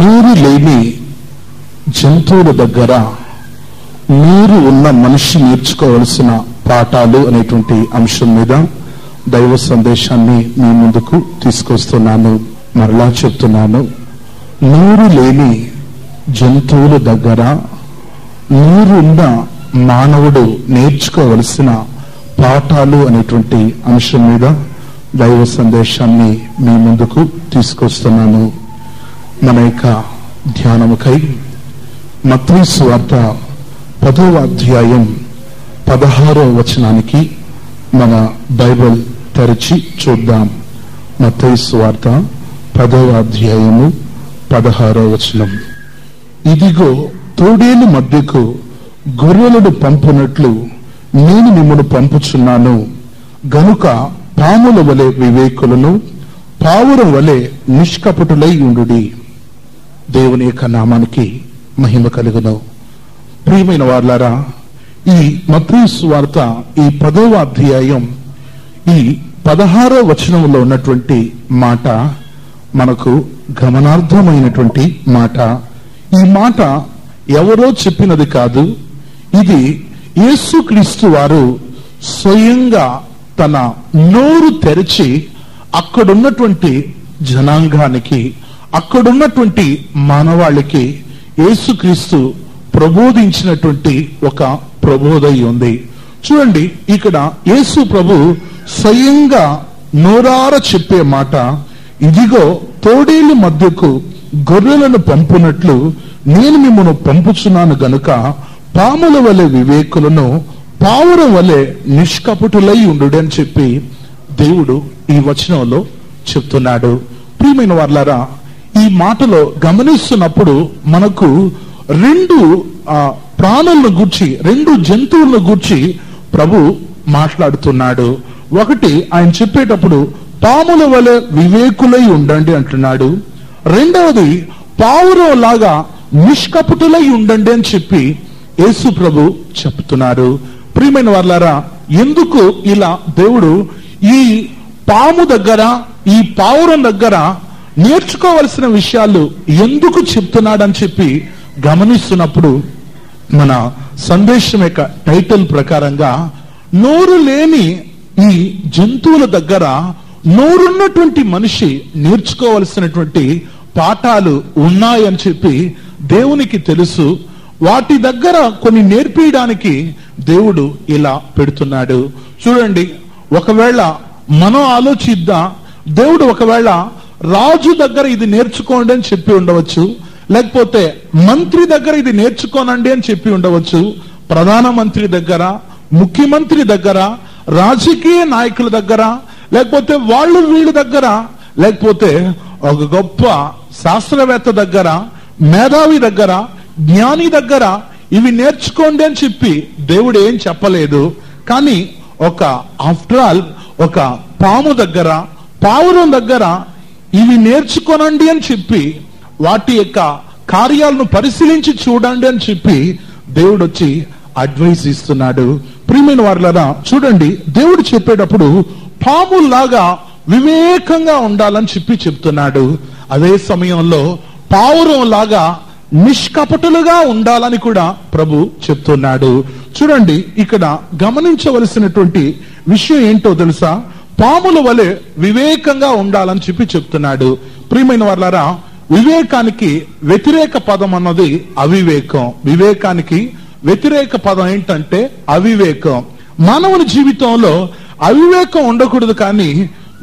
నోరు లేని జంతువుల దగ్గర నోరు ఉన్న మనిషి నేర్చుకోవలసిన పాఠాలు అనేటువంటి అంశం మీద దైవ సందేశాన్ని మీ ముందుకు తీసుకొస్తున్నాను. మరలా చెప్తున్నాను, నోరు లేని జంతువుల దగ్గర నోరు ఉన్న మానవుడు నేర్చుకోవలసిన పాఠాలు అనేటువంటి అంశం మీద దైవ సందేశాన్ని మీ ముందుకు తీసుకొస్తున్నాను. మన యొక్క ధ్యానముకై మత్తయి సువార్త 10వ అధ్యాయం 16వ వచనానికి మన బైబిల్ తెరిచి చూద్దాం. మత్తయి సువార్త 10వ అధ్యాయము 16వ వచనం. ఇదిగో తోడేలు మధ్యకు గొర్రెలను పంపునట్లు నేను మిమ్మల్ని పంపుచున్నాను గనుక పాముల వలె వివేకులను పావురం వలె నిష్కపటులై ఉండుడి. దేవుని యొక్క నామానికి మహిమ కలుగును. ప్రియమైన వారలారా, ఈ మత్తయి సువార్త ఈ 10వ అధ్యాయం ఈ 16వ వచనంలో ఉన్నటువంటి మాట మనకు గమనార్థమైనటువంటి మాట. ఈ మాట ఎవరో చెప్పినది కాదు. ఇది యేసుక్రీస్తు వారు స్వయంగా తన నోరు తెరిచి అక్కడున్నటువంటి జనాంగానికి, అక్కడున్నటువంటి మానవాళికి యేసుక్రీస్తు ప్రబోధించినటువంటి ఒక ప్రబోధం ఉంది. చూడండి, ఇక్కడ యేసు ప్రభు స్వయంగా నోరార చెప్పే మాట, ఇదిగో తోడేలు మధ్యకు గొర్రెలను పంపునట్లు నేను మిమ్మల్ని పంపుచున్నాను గనుక పాముల వలె వివేకులను పావురం వలె నిష్కపటులై ఉండు అని చెప్పి దేవుడు ఈ వచనంలో చెప్తున్నాడు. ప్రియమైన వారలారా, ఈ మాటలో గమనిస్తున్నప్పుడు మనకు రెండు ప్రాణులను గూర్చి, రెండు జంతువులను గూర్చి ప్రభు మాట్లాడుతున్నాడు. ఒకటి, ఆయన చెప్పేటప్పుడు పాముల వలె వివేకులై ఉండండి అంటున్నాడు. రెండవది, పావురం లాగా నిష్కపటులై ఉండండి అని చెప్పి యేసు ప్రభు చెప్తున్నారు. ప్రియమైన వారలారా, ఎందుకు ఇలా దేవుడు ఈ పాము దగ్గర, ఈ పావురం దగ్గర నేర్చుకోవలసిన విషయాలు ఎందుకు చెప్తున్నాడని చెప్పి గమనిస్తున్నప్పుడు మన సందేశం యొక్క టైటిల్ ప్రకారంగా నోరు లేని ఈ జంతువుల దగ్గర నోరున్నటువంటి మనిషి నేర్చుకోవలసినటువంటి పాఠాలు ఉన్నాయని చెప్పి దేవునికి తెలుసు. వాటి దగ్గర కొన్ని నేర్పించడానికి దేవుడు ఇలా పెడుతున్నాడు. చూడండి, ఒకవేళ మనం ఆలోచిద్దాం, దేవుడు ఒకవేళ రాజు దగ్గర ఇది నేర్చుకోండి అని చెప్పి ఉండవచ్చు, లేకపోతే మంత్రి దగ్గర ఇది నేర్చుకోనండి అని చెప్పి ఉండవచ్చు, ప్రధానమంత్రి దగ్గర, ముఖ్యమంత్రి దగ్గర, రాజకీయ నాయకుల దగ్గర, లేకపోతే వాళ్ళు వీళ్ళ దగ్గర, లేకపోతే ఒక గొప్ప శాస్త్రవేత్త దగ్గర, మేధావి దగ్గర, జ్ఞాని దగ్గర ఇవి నేర్చుకోండి అని చెప్పి దేవుడు ఏం చెప్పలేదు. కానీ ఆఫ్టర్ ఆల్ ఒక పాము దగ్గర, పావురం దగ్గర ఇవి నేర్చుకోనండి అని చెప్పి, వాటి యొక్క కార్యాలను పరిశీలించి చూడండి అని చెప్పి దేవుడు వచ్చి అడ్వైస్ ఇస్తున్నాడు. ప్రియమైన వారలారా, చూడండి, దేవుడు చెప్పేటప్పుడు పాములాగా వివేకంగా ఉండాలని చెప్పి చెప్తున్నాడు. అదే సమయంలో పావురం లాగా నిష్కపటులుగా ఉండాలని కూడా ప్రభు చెప్తున్నాడు. చూడండి, ఇక్కడ గమనించవలసినటువంటి విషయం ఏంటో తెలుసా? పాముల వలె వివేకంగా ఉండాలని చెప్పి చెప్తున్నాడు. ప్రియమైన వారలారా, వివేకానికి వ్యతిరేక పదం అన్నది అవివేకం. వివేకానికి వ్యతిరేక పదం ఏంటంటే అవివేకం. మానవుని జీవితంలో అవివేకం ఉండకూడదు, కానీ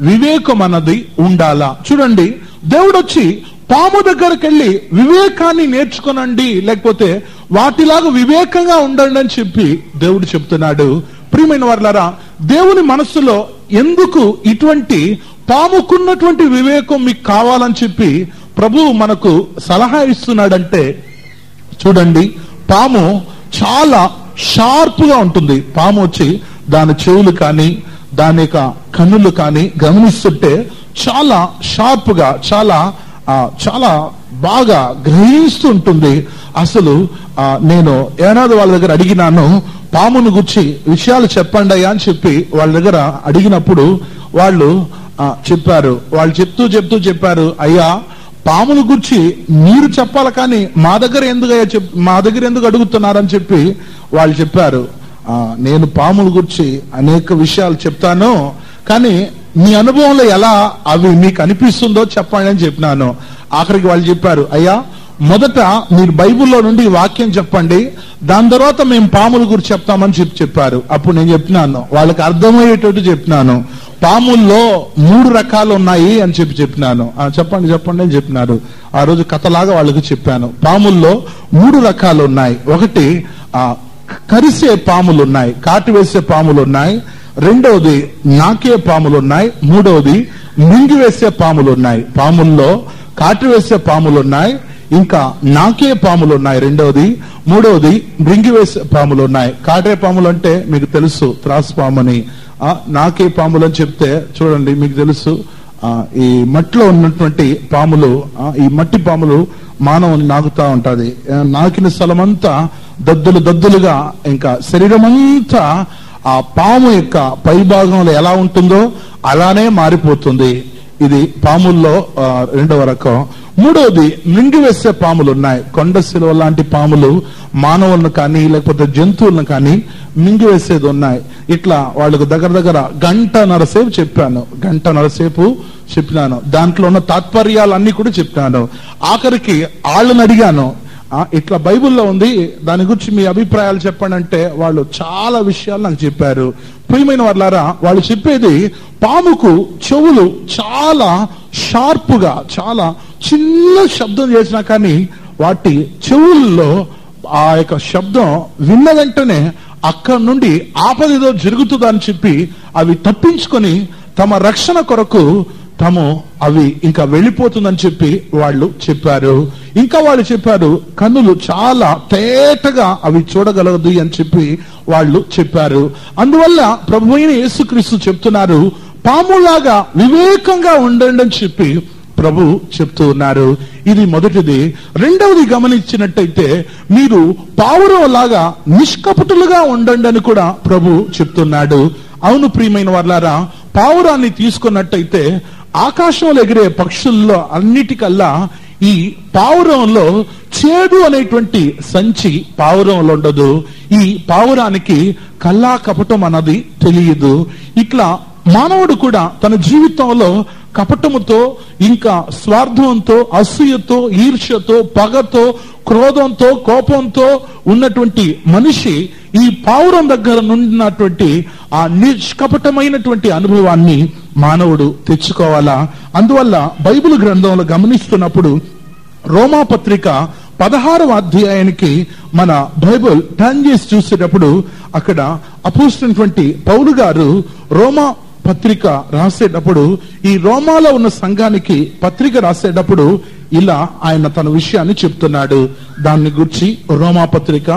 వివేకం అన్నది ఉండాలా. చూడండి, దేవుడు వచ్చి పాము దగ్గరికి వెళ్ళి వివేకాన్ని నేర్చుకోనండి, లేకపోతే వాటిలాగా వివేకంగా ఉండండి అని చెప్పి దేవుడు చెప్తున్నాడు. ప్రియమైన వారలారా, దేవుని మనస్సులో ఎందుకు ఇటువంటి పాముకున్నటువంటి వివేకం మీకు కావాలని చెప్పి ప్రభువు మనకు సలహా ఇస్తున్నాడంటే, చూడండి, పాము చాలా షార్ప్ గా ఉంటుంది. పాము వచ్చి దాని చెవులు కానీ, దాని యొక్క కన్నులు కానీ గమనిస్తుంటే చాలా షార్ప్ గా, చాలా బాగా గ్రహిస్తూ ఉంటుంది. అసలు నేను ఏనాడు వాళ్ళ దగ్గర అడిగినాను, పామును గురించి విషయాలు చెప్పండి అయ్యా అని చెప్పి వాళ్ళ దగ్గర అడిగినప్పుడు వాళ్ళు చెప్పారు. వాళ్ళు చెప్తూ చెప్పారు, అయ్యా పాముల గురించి మీరు చెప్పాలి కానీ మా దగ్గర ఎందుకు అడుగుతున్నారని చెప్పి వాళ్ళు చెప్పారు. నేను పాముల గురించి అనేక విషయాలు చెప్తాను, కానీ మీ అనుభవంలో ఎలా అవి మీకు అనిపిస్తుందో చెప్పండి అని చెప్పినాను. ఆఖరికి వాళ్ళు చెప్పారు, అయ్యా మొదట మీరు బైబిల్లో నుండి వాక్యం చెప్పండి, దాని తర్వాత మేము పాముల గురించి చెప్తామని చెప్పారు. అప్పుడు నేను చెప్పినాను, వాళ్ళకి అర్థమయ్యేటట్టు చెప్పినాను, పాముల్లో 3 రకాలు ఉన్నాయి అని చెప్పినాను. చెప్పండి అని చెప్పినారు. ఆ రోజు కథలాగా వాళ్ళకి చెప్పాను. పాముల్లో 3 రకాలు ఉన్నాయి. ఒకటి కరిసే పాములు ఉన్నాయి, కాటు వేసే పాములు ఉన్నాయి, రెండవది నాకే పాములు ఉన్నాయి, మూడవది మింగివేసే పాములు ఉన్నాయి. పాముల్లో కాటు వేసే పాములు ఉన్నాయి, ఇంకా నాకే పాములు ఉన్నాయి రెండవది, మూడవది మృంగివేసే పాములు ఉన్నాయి. కాటే పాములు అంటే మీకు తెలుసు, త్రాసు పాము అని. నాకే పాములు అని చెప్తే చూడండి, మీకు తెలుసు, ఈ మట్టిలో ఉన్నటువంటి పాములు, ఈ మట్టి పాములు మానవుని నాకుతా ఉంటది. నాకిన స్థలం అంతా దద్దులుగా, ఇంకా శరీరం అంతా ఆ పాము యొక్క పై భాగంలో ఎలా ఉంటుందో అలానే మారిపోతుంది. ఇది పాముల్లో రెండవ రకం. మూడవది మింగివేసే పాములు ఉన్నాయి. కొండ శిలువ లాంటి పాములు మానవులను కానీ లేకపోతే జంతువులను కానీ మింగివేసేది ఉన్నాయి. ఇట్లా వాళ్ళకు దగ్గర 1.5 సేపు చెప్పాను. 1.5 సేపు చెప్పినాను. దాంట్లో ఉన్న తాత్పర్యాలన్నీ కూడా చెప్పాను. ఆఖరికి వాళ్ళని అడిగాను, ఇట్లా బైబిల్లో ఉంది, దాని గురించి మీ అభిప్రాయాలు చెప్పండి అంటే వాళ్ళు చాలా విషయాలు నాకు చెప్పారు. ప్రియమైన వాళ్ళారా, వాళ్ళు చెప్పేది పాముకు చెవులు చాలా షార్పుగా, చాలా చిన్న శబ్దం చేసినా కానీ వాటి చెవుల్లో ఆ యొక్క శబ్దం విన్న వెంటనే అక్కడి నుండి ఆపదేదో జరుగుతుందని చెప్పి అవి తప్పించుకొని తమ రక్షణ కొరకు అవి ఇంకా వెళ్ళిపోతుందని చెప్పి వాళ్ళు చెప్పారు. ఇంకా వాళ్ళు చెప్పారు, కన్నులు చాలా తేటగా అవి చూడగలదు అని చెప్పి వాళ్ళు చెప్పారు. అందువల్ల ప్రభువైన యేసుక్రీస్తు చెప్తున్నారు, పాములాగా వివేకంగా ఉండండి అని చెప్పి ప్రభు చెప్తూ ఉన్నారు. ఇది మొదటిది. రెండవది గమనించినట్టయితే మీరు పావురం లాగా నిష్కపటులుగా ఉండండి అని కూడా ప్రభు చెప్తున్నాడు. అవును ప్రియమైన వాళ్ళారా, పావురాన్ని తీసుకున్నట్టయితే ఆకాశంలో ఎగిరే పక్షుల్లో అన్నిటికల్లా ఈ పావురంలో చేదు అనేటువంటి సంచి పావురంలో ఉండదు. ఈ పావురానికి కల్లా కపటం అన్నది తెలియదు. ఇట్లా మానవుడు కూడా తన జీవితంలో కపటముతో, ఇంకా స్వార్థంతో, అసూయతో, ఈర్ష్యతో, పగతో, క్రోధంతో, కోపంతో ఉన్నటువంటి మనిషి ఈ పావురం దగ్గర నుండినటువంటి ఆ నిష్కపటమైనటువంటి అనుభవాన్ని మానవుడు తెచ్చుకోవాలా. అందువల్ల బైబిల్ గ్రంథంలో గమనిస్తున్నప్పుడు రోమా పత్రిక 16వ అధ్యాయానికి మన బైబిల్ టర్న్ చేసి చూసేటప్పుడు అక్కడ అపోస్తలుడైనటువంటి పౌలు గారు రోమా పత్రిక రాసేటప్పుడు, ఈ రోమాలో ఉన్న సంఘానికి పత్రిక రాసేటప్పుడు ఇలా ఆయన తన విషయాన్ని చెప్తున్నాడు. దాన్ని గురించి రోమా పత్రిక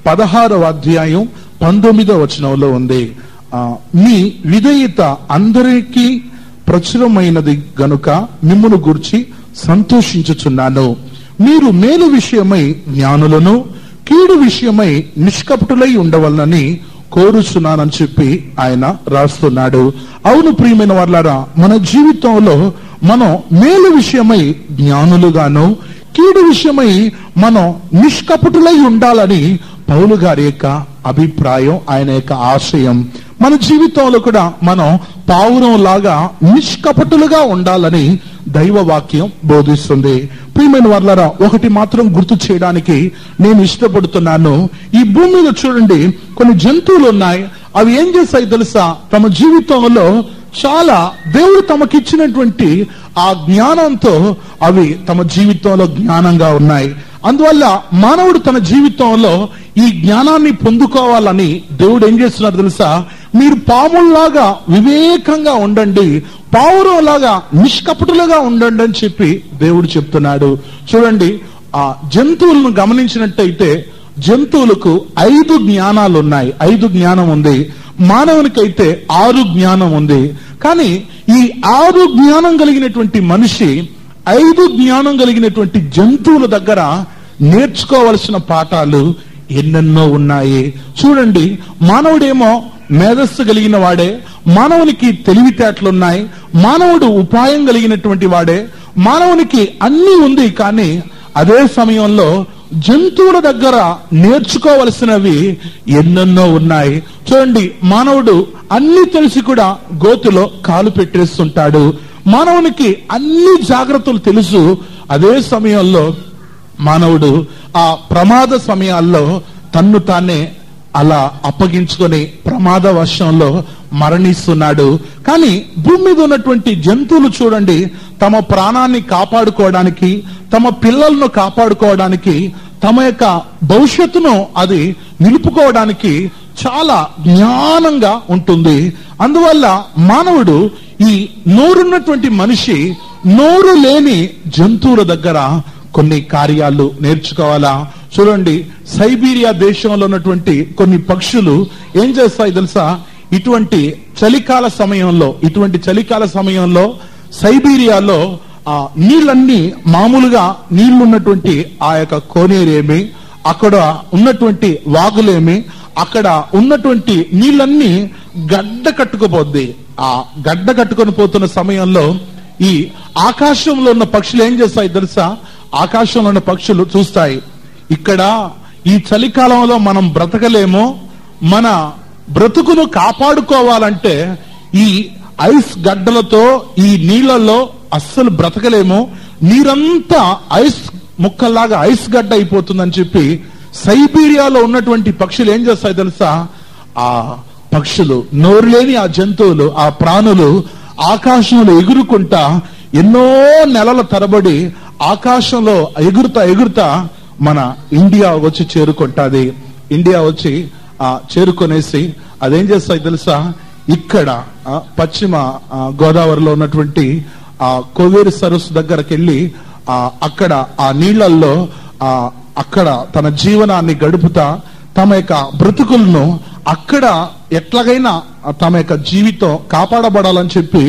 16వ అధ్యాయం 19వ వచనంలో ఉంది. మీ విధేయత అందరికీ ప్రచురమైనది గనుక మిమ్మును గూర్చి సంతోషించుచున్నాను. మీరు మేలు విషయమై జ్ఞానులను, కీడు విషయమై నిష్కపటులై ఉండవలనని కోరుచున్నానని చెప్పి ఆయన రాస్తున్నాడు. అవును ప్రియమైన వాళ్ళారా, మన జీవితంలో మనం మేలు విషయమై జ్ఞానులుగాను, కీడు విషయమై మనం నిష్కపటులై ఉండాలని పౌలు గారి యొక్క అభిప్రాయం, ఆయన యొక్క ఆశయం. మన జీవితంలో కూడా మనం పావురం లాగా నిష్కపటులుగా ఉండాలని దైవ వాక్యం బోధిస్తుంది. ప్రియమైన వాళ్ళారా, ఒకటి మాత్రం గుర్తు చేయడానికి నేను ఇష్టపడుతున్నాను. ఈ భూమి మీద చూడండి, కొన్ని జంతువులు ఉన్నాయి. అవి ఏం చేస్తాయి తెలుసా? తమ జీవితంలో చాలా దేవుడు తమకిచ్చినటువంటి ఆ జ్ఞానంతో అవి తమ జీవితంలో జ్ఞానంగా ఉన్నాయి. అందువల్ల మానవుడు తన జీవితంలో ఈ జ్ఞానాన్ని పొందుకోవాలని దేవుడు ఏం చేస్తున్నారు తెలుసా? మీరు పాముల్లాగా వివేకంగా ఉండండి, పావురంలాగా నిష్కపటులుగా ఉండండి అని చెప్పి దేవుడు చెప్తున్నాడు. చూడండి, ఆ జంతువులను గమనించినట్టయితే జంతువులకు 5 జ్ఞానాలు ఉన్నాయి. 5 జ్ఞానం ఉంది. మానవునికైతే 6 జ్ఞానం ఉంది. కానీ ఈ 6 జ్ఞానం కలిగినటువంటి మనిషి 5 జ్ఞానం కలిగినటువంటి జంతువుల దగ్గర నేర్చుకోవలసిన పాఠాలు ఎన్నెన్నో ఉన్నాయి. చూడండి, మానవుడేమో మేధస్సు కలిగిన వాడే, మానవునికి తెలివితేటలున్నాయి, మానవుడు ఉపాయం కలిగినటువంటి వాడే, మానవునికి అన్ని ఉంది, కానీ అదే సమయంలో జంతువుల దగ్గర నేర్చుకోవలసినవి ఎన్నెన్నో ఉన్నాయి. చూడండి, మానవుడు అన్ని తెలిసి కూడా గోతిలో కాలు పెట్టేస్తుంటాడు. మానవునికి అన్ని జాగ్రత్తలు తెలుసు, అదే సమయంలో మానవుడు ఆ ప్రమాద సమయాల్లో తన్ను తానే అలా అప్పగించుకొని ప్రమాద వర్షంలో మరణిస్తున్నాడు. కానీ భూమి మీద ఉన్నటువంటి జంతువులు చూడండి, తమ ప్రాణాన్ని కాపాడుకోవడానికి, తమ పిల్లలను కాపాడుకోవడానికి, తమ యొక్క భవిష్యత్తును అది నిలుపుకోవడానికి చాలా జ్ఞానంగా ఉంటుంది. అందువల్ల మానవుడు, ఈ నోరున్నటువంటి మనిషి నోరు లేని జంతువుల దగ్గర కొన్ని కార్యాలు నేర్చుకోవాలా. చూడండి, సైబీరియా దేశంలో ఉన్నటువంటి కొన్ని పక్షులు ఏం చేస్తాయి తెలుసా? ఇటువంటి చలికాల సమయంలో సైబీరియాలో ఆ నీళ్ళన్నీ మామూలుగా నీళ్లున్నటువంటి ఆ యొక్క కోనేరేమి, అక్కడ ఉన్నటువంటి వాగులేమి, అక్కడ ఉన్నటువంటి నీళ్ళన్నీ గడ్డ కట్టుకుపోద్ది. ఆ గడ్డ కట్టుకొని పోతున్న సమయంలో ఈ ఆకాశంలో ఉన్న పక్షులు ఏం చేస్తాయి తెలుసా? ఆకాశంలో ఉన్న పక్షులు చూస్తాయి, ఇక్కడ ఈ చలికాలంలో మనం బ్రతకలేమో, మన బ్రతుకును కాపాడుకోవాలంటే ఈ ఐస్ గడ్డలతో, ఈ నీళ్లలో అస్సలు బ్రతకలేమో, నీరంతా ఐస్ ముక్కల్లాగా ఐస్ గడ్డ అయిపోతుందని చెప్పి సైబీరియాలో ఉన్నటువంటి పక్షులు ఏం చేస్తాయి తెలుసా? ఆ పక్షులు, నోరు లేని ఆ జంతువులు, ఆ ప్రాణులు ఆకాశంలో ఎగురుకుంటా ఎన్నో నెలల తరబడి ఆకాశంలో ఎగురుతా మన ఇండియా వచ్చి చేరుకుంటాది. ఇండియా వచ్చి చేరుకొనేసి అదేం చేస్తాయి తెలుసా? ఇక్కడ పశ్చిమ గోదావరిలో ఉన్నటువంటి ఆ కోవేరు సరస్సు దగ్గరకు వెళ్ళి అక్కడ ఆ నీళ్లలో అక్కడ తన జీవనాన్ని గడుపుతా తమ యొక్క బ్రతుకులను అక్కడ ఎట్లాగైనా తమ యొక్క జీవితం కాపాడబడాలని చెప్పి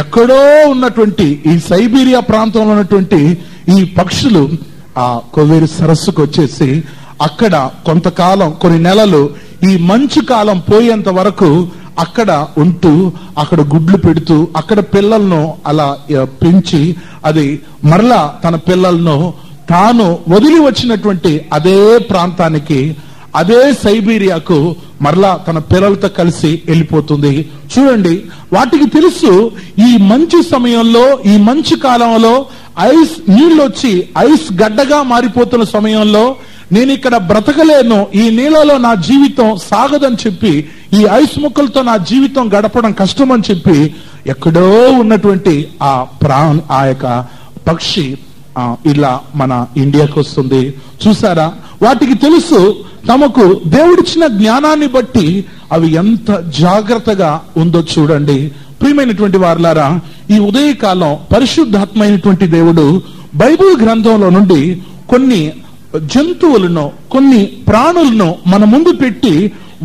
ఎక్కడో ఉన్నటువంటి ఈ సైబీరియా ప్రాంతంలో ఉన్నటువంటి ఈ పక్షులు ఆ కోవేరు సరస్సుకు వచ్చేసి అక్కడ కొంతకాలం, కొన్ని నెలలు, ఈ మంచు కాలం పోయేంత వరకు అక్కడ ఉంటూ, అక్కడ గుడ్లు పెడుతూ, అక్కడ పిల్లలను అలా పెంచి, అది మరలా తన పిల్లలను తాను వదిలి వచ్చినటువంటి అదే ప్రాంతానికి, అదే సైబీరియాకు మరలా తన పిల్లలతో కలిసి వెళ్ళిపోతుంది. చూడండి, వాటికి తెలుసు ఈ మంచు సమయంలో, ఈ మంచు కాలంలో ఐస్ నీళ్ళు వచ్చి ఐస్ గడ్డగా మారిపోతున్న సమయంలో నేను ఇక్కడ బ్రతకలేను, ఈ నీళ్ళలో నా జీవితం సాగదని చెప్పి, ఈ ఐస్ ముక్కలతో నా జీవితం గడపడం కష్టం అని చెప్పి ఎక్కడో ఉన్నటువంటి ఆ యొక్క పక్షి ఇలా మన ఇండియాకు వస్తుంది. చూసారా, వాటికి తెలుసు తమకు దేవుడిచ్చిన జ్ఞానాన్ని బట్టి అవి ఎంత జాగ్రత్తగా ఉందో చూడండి. ప్రియమైనటువంటి వారలారా, ఈ ఉదయకాలం పరిశుద్ధాత్మైనటువంటి దేవుడు బైబిల్ గ్రంథంలో నుండి కొన్ని జంతువులను, కొన్ని ప్రాణులను మన ముందు పెట్టి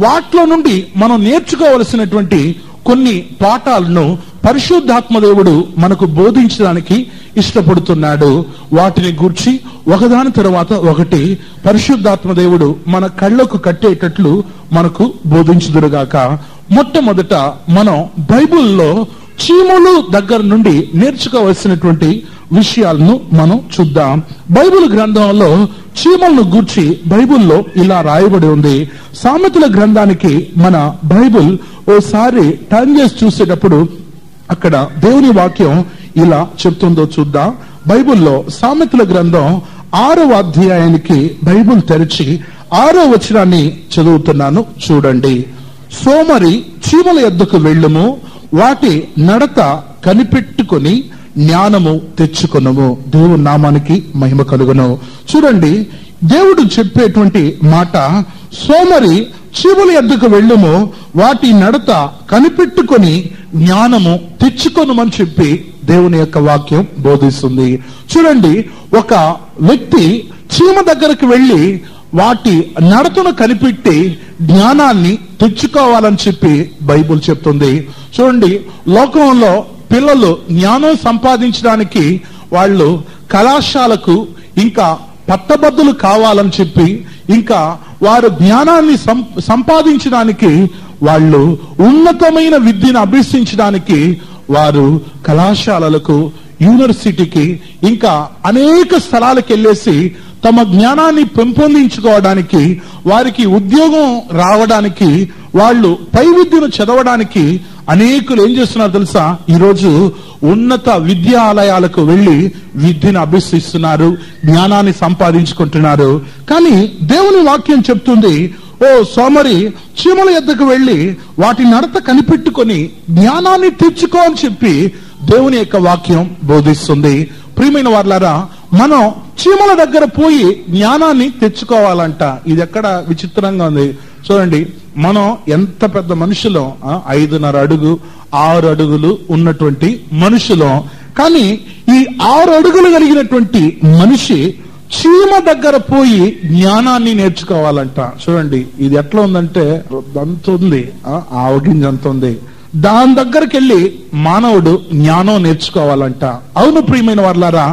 వాటిలో నుండి మనం నేర్చుకోవలసినటువంటి కొన్ని పాఠాలను పరిశుద్ధాత్మ దేవుడు మనకు బోధించడానికి ఇష్టపడుతున్నాడు. వాటిని గూర్చి ఒకదాని తర్వాత ఒకటి పరిశుద్ధాత్మ దేవుడు మన కళ్ళకు కట్టేటట్లు మనకు బోధించుదురుగాక. మొట్టమొదట మనం బైబిల్లో చీమలు దగ్గర నుండి నేర్చుకోవలసినటువంటి విషయాలను మనం చూద్దాం. బైబిల్ గ్రంథంలో చీమలను గూర్చి బైబిల్లో ఇలా రాయబడి ఉంది. సామెతల గ్రంథానికి మన బైబిల్ ఓసారి టర్న్ చేసి చూసేటప్పుడు అక్కడ దేవుని వాక్యం ఇలా చెప్తుందో చూద్దాం. బైబిల్లో సామెతల గ్రంథం 6వ అధ్యాయానికి బైబిల్ తెరిచి 6వ వచనాన్ని చదువుతున్నాను, చూడండి. సోమరి చీమల యొద్దకు వెళ్ళుము, వాటి నడత కనిపెట్టుకొని జ్ఞానము తెచ్చుకొనుము. దేవుని నామానికి మహిమ కలుగును. చూడండి, దేవుడు చెప్పేటువంటి మాట, సోమరి చీమల యొద్దకు వెళ్ళుము, వాటి నడత కనిపెట్టుకొని జ్ఞానము తెచ్చుకొనుమని చెప్పి దేవుని యొక్క వాక్యం బోధిస్తుంది. చూడండి, ఒక వ్యక్తి చీమ దగ్గరకు వెళ్ళి వాటి నడతను కనిపెట్టి జ్ఞానాన్ని తెచ్చుకోవాలని చెప్పి బైబిల్ చెప్తుంది. చూడండి, లోకంలో పిల్లలు జ్ఞానం సంపాదించడానికి వాళ్ళు కళాశాలకు ఇంకా పట్టబద్దులు కావాలని చెప్పి, ఇంకా వారు జ్ఞానాన్ని సంపాదించడానికి, వాళ్ళు ఉన్నతమైన విద్యను అభ్యసించడానికి వారు కళాశాలలకు యూనివర్సిటీకి ఇంకా అనేక స్థలాలకు వెళ్ళేసి తమ జ్ఞానాన్ని పెంపొందించుకోవడానికి, వారికి ఉద్యోగం రావడానికి, వాళ్ళు పై విద్యను చదవడానికి అనేకులు ఏం చేస్తున్నారు తెలుసా? ఈరోజు ఉన్నత విద్యాలయాలకు వెళ్లి విద్యను అభ్యసిస్తున్నారు, జ్ఞానాన్ని సంపాదించుకుంటున్నారు. కానీ దేవుని వాక్యం చెప్తుంది, ఓ సోమరి, చీమల యొద్దకు వెళ్లి వాటి నడత కనిపెట్టుకొని జ్ఞానాన్ని తెచ్చుకో అని చెప్పి దేవుని యొక్క వాక్యం బోధిస్తుంది. ప్రియమైన వారలారా, మనం చీమల దగ్గర పోయి జ్ఞానాన్ని తెచ్చుకోవాలంట. ఇది ఎక్కడ విచిత్రంగా ఉంది చూడండి. మనం ఎంత పెద్ద మనుషులం, 5.5 అడుగు 6 అడుగులు ఉన్నటువంటి మనుషులం. కానీ ఈ 6 అడుగులు కలిగినటువంటి మనిషి చీమ దగ్గర పోయి జ్ఞానాన్ని నేర్చుకోవాలంట. చూడండి, ఇది ఎట్లా ఉందంటే అంత ఉంది, ఆవగింజ అంత ఉంది. దాని దగ్గరికి వెళ్ళి మానవుడు జ్ఞానం నేర్చుకోవాలంట. అవును ప్రియమైన వారలారా,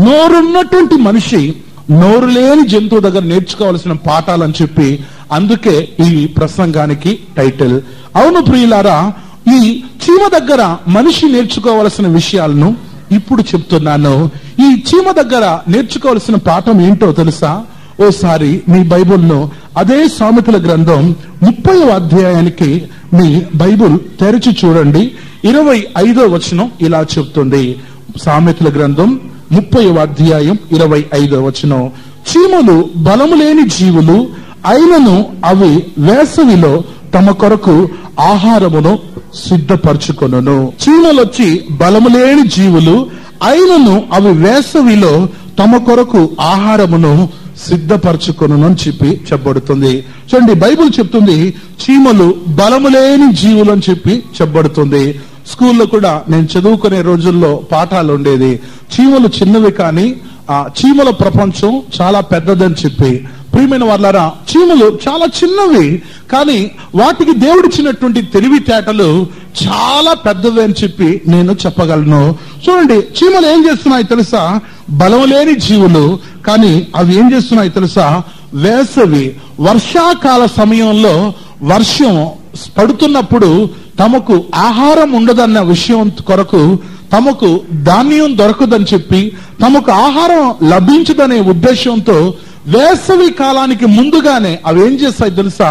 నోరున్నటువంటి మనిషి నోరు లేని జంతువు దగ్గర నేర్చుకోవాల్సిన పాఠాలని చెప్పి అందుకే ఈ ప్రసంగానికి టైటిల్. అవును ప్రియులారా, ఈ చీమ దగ్గర మనిషి నేర్చుకోవాల్సిన విషయాలను ఇప్పుడు చెప్తున్నాను. ఈ చీమ దగ్గర నేర్చుకోవాల్సిన పాఠం ఏంటో తెలుసా? ఓసారి మీ బైబుల్ను అదే సామెతల గ్రంథం 30వ అధ్యాయానికి మీ బైబుల్ తెరిచి చూడండి. 25వ వచనం ఇలా చెప్తుంది. సామెతల గ్రంథం 30వ అధ్యాయం 25వ వచనం, చీమలు బలము లేని జీవులు అయినను అవి వేసవిలో తమ కొరకు ఆహారమును సిద్ధపరచుకొనును. చీమలొచ్చి బలము లేని జీవులు అయినను అవి వేసవిలో తమ కొరకు ఆహారమును సిద్ధపరచుకొను అని చెప్పి చెప్పబడుతుంది. చూడండి, బైబిల్ చెప్తుంది చీమలు బలము లేని జీవులు అని చెప్పి చెప్పబడుతుంది. స్కూల్లో కూడా నేను చదువుకునే రోజుల్లో పాఠాలు ఉండేది. చీమలు చిన్నవి కానీ ఆ చీమల ప్రపంచం చాలా పెద్దదని చెప్పి. ప్రియమైన వాళ్ళారా, చీమలు చాలా చిన్నవి కానీ వాటికి దేవుడిచ్చినటువంటి తెలివితేటలు చాలా పెద్దవి అని చెప్పి నేను చెప్పగలను. చూడండి, చీమలు ఏం చేస్తున్నాయి తెలుసా? బలం లేని జీవులు, కానీ అవి ఏం చేస్తున్నాయి తెలుసా? వేసవి వర్షాకాల సమయంలో వర్షం పడుతున్నప్పుడు తమకు ఆహారం ఉండదన్న విషయం కొరకు, తమకు ధాన్యం దొరకదని చెప్పి, తమకు ఆహారం లభించదనే ఉద్దేశంతో వేసవి కాలానికి ముందుగానే అవి ఏం చేస్తాయి తెలుసా?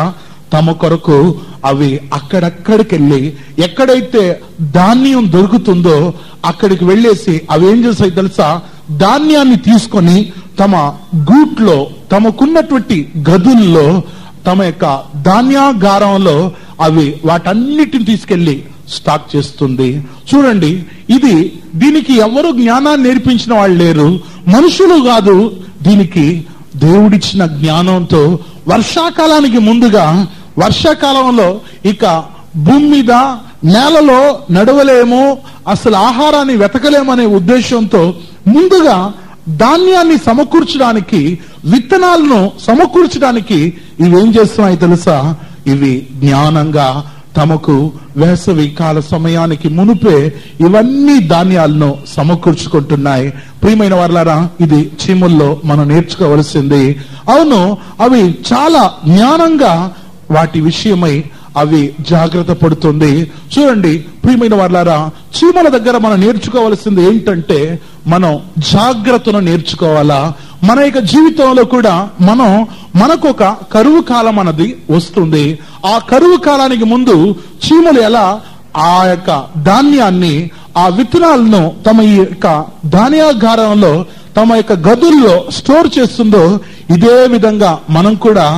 తమ కొరకు అవి అక్కడక్కడికి వెళ్ళి ఎక్కడైతే ధాన్యం దొరుకుతుందో అక్కడికి వెళ్ళేసి అవి ఏం చేస్తాయి తెలుసా? ధాన్యాన్ని తీసుకొని తమ గూట్లో, తమకున్నటువంటి గదుల్లో, తమ యొక్క ధాన్యాగారంలో అవి వాటన్నిటిని తీసుకెళ్లి స్టాక్ చేస్తుంది. చూడండి, దీనికి ఎవరు జ్ఞానాన్ని నేర్పించిన వాళ్ళు లేరు, మనుషులు కాదు. దీనికి దేవుడిచ్చిన జ్ఞానంతో వర్షాకాలానికి ముందుగా, వర్షాకాలంలో ఇక భూమి మీద నేలలో నడవలేము, అసలు ఆహారాన్ని వెతకలేమనే ఉద్దేశంతో ముందుగా ధాన్యాన్ని సమకూర్చడానికి, విత్తనాలను సమకూర్చడానికి ఇవేం చేస్తున్నాయి తెలుసా? ఇవి జ్ఞానంగా తమకు వేసవి కాల సమయానికి మునుపే ఇవన్నీ ధాన్యాలను సమకూర్చుకుంటున్నాయి. ప్రియమైన వారలారా, ఇది చీమల్లో మనం నేర్చుకోవలసింది. అవును, అవి చాలా జ్ఞానంగా వాటి విషయమై అవి జాగ్రత్త పడుతుంది. చూడండి ప్రియమైన వారలారా, చీమల దగ్గర మనం నేర్చుకోవాల్సింది ఏంటంటే మనం జాగ్రత్తను నేర్చుకోవాలా. మన యొక్క జీవితంలో కూడా మనకు ఒక కరువు కాలం అన్నది వస్తుంది. ఆ కరువు కాలానికి ముందు చీమలు ఎలా ఆ యొక్క ధాన్యాన్ని, ఆ విత్తనాలను తమ యొక్క ధాన్యాగారంలో, తమ యొక్క గదుల్లో స్టోర్ చేస్తుందో, ఇదే విధంగా మనం కూడా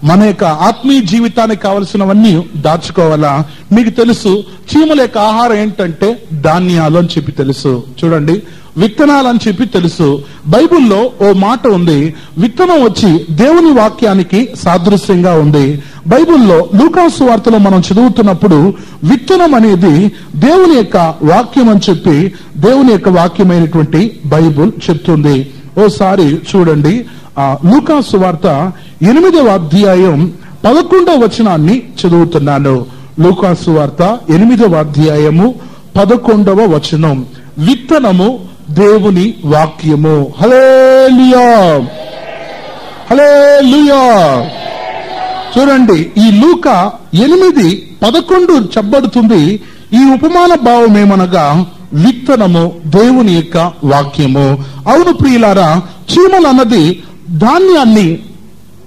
మన యొక్క ఆత్మీయ జీవితానికి కావలసినవన్నీ దాచుకోవాలా. మీకు తెలుసు, చీమల యొక్క ఆహారం ఏంటంటే ధాన్యాలు అని చెప్పి తెలుసు. చూడండి, విత్తనాలు అని చెప్పి తెలుసు. బైబిల్లో ఓ మాట ఉంది, విత్తనం వచ్చి దేవుని వాక్యానికి సాదృశ్యంగా ఉంది. బైబిల్లో లూకా సువార్తలో మనం చదువుతున్నప్పుడు విత్తనం అనేది దేవుని యొక్క వాక్యం అని చెప్పి దేవుని యొక్క వాక్యమైనటువంటి బైబిల్ చెప్తుంది. ఓసారి చూడండి, లూకా సువార్త 8వ అధ్యాయం 11వ వచనాన్ని చదువుతున్నాను. లూకా సువార్త 8వ అధ్యాయము 11వ వచనం, విత్తనము దేవుని వాక్యము. హల్లెలూయా, హల్లెలూయా. చూడండి, ఈ లూకా 8:11 చెప్పబడుతుంది. ఈ ఉపమాన భావం ఏమనగా, విత్తనము దేవుని యొక్క వాక్యము. అవును ప్రియులారా, చీమలు అన్నది ధాన్యాన్ని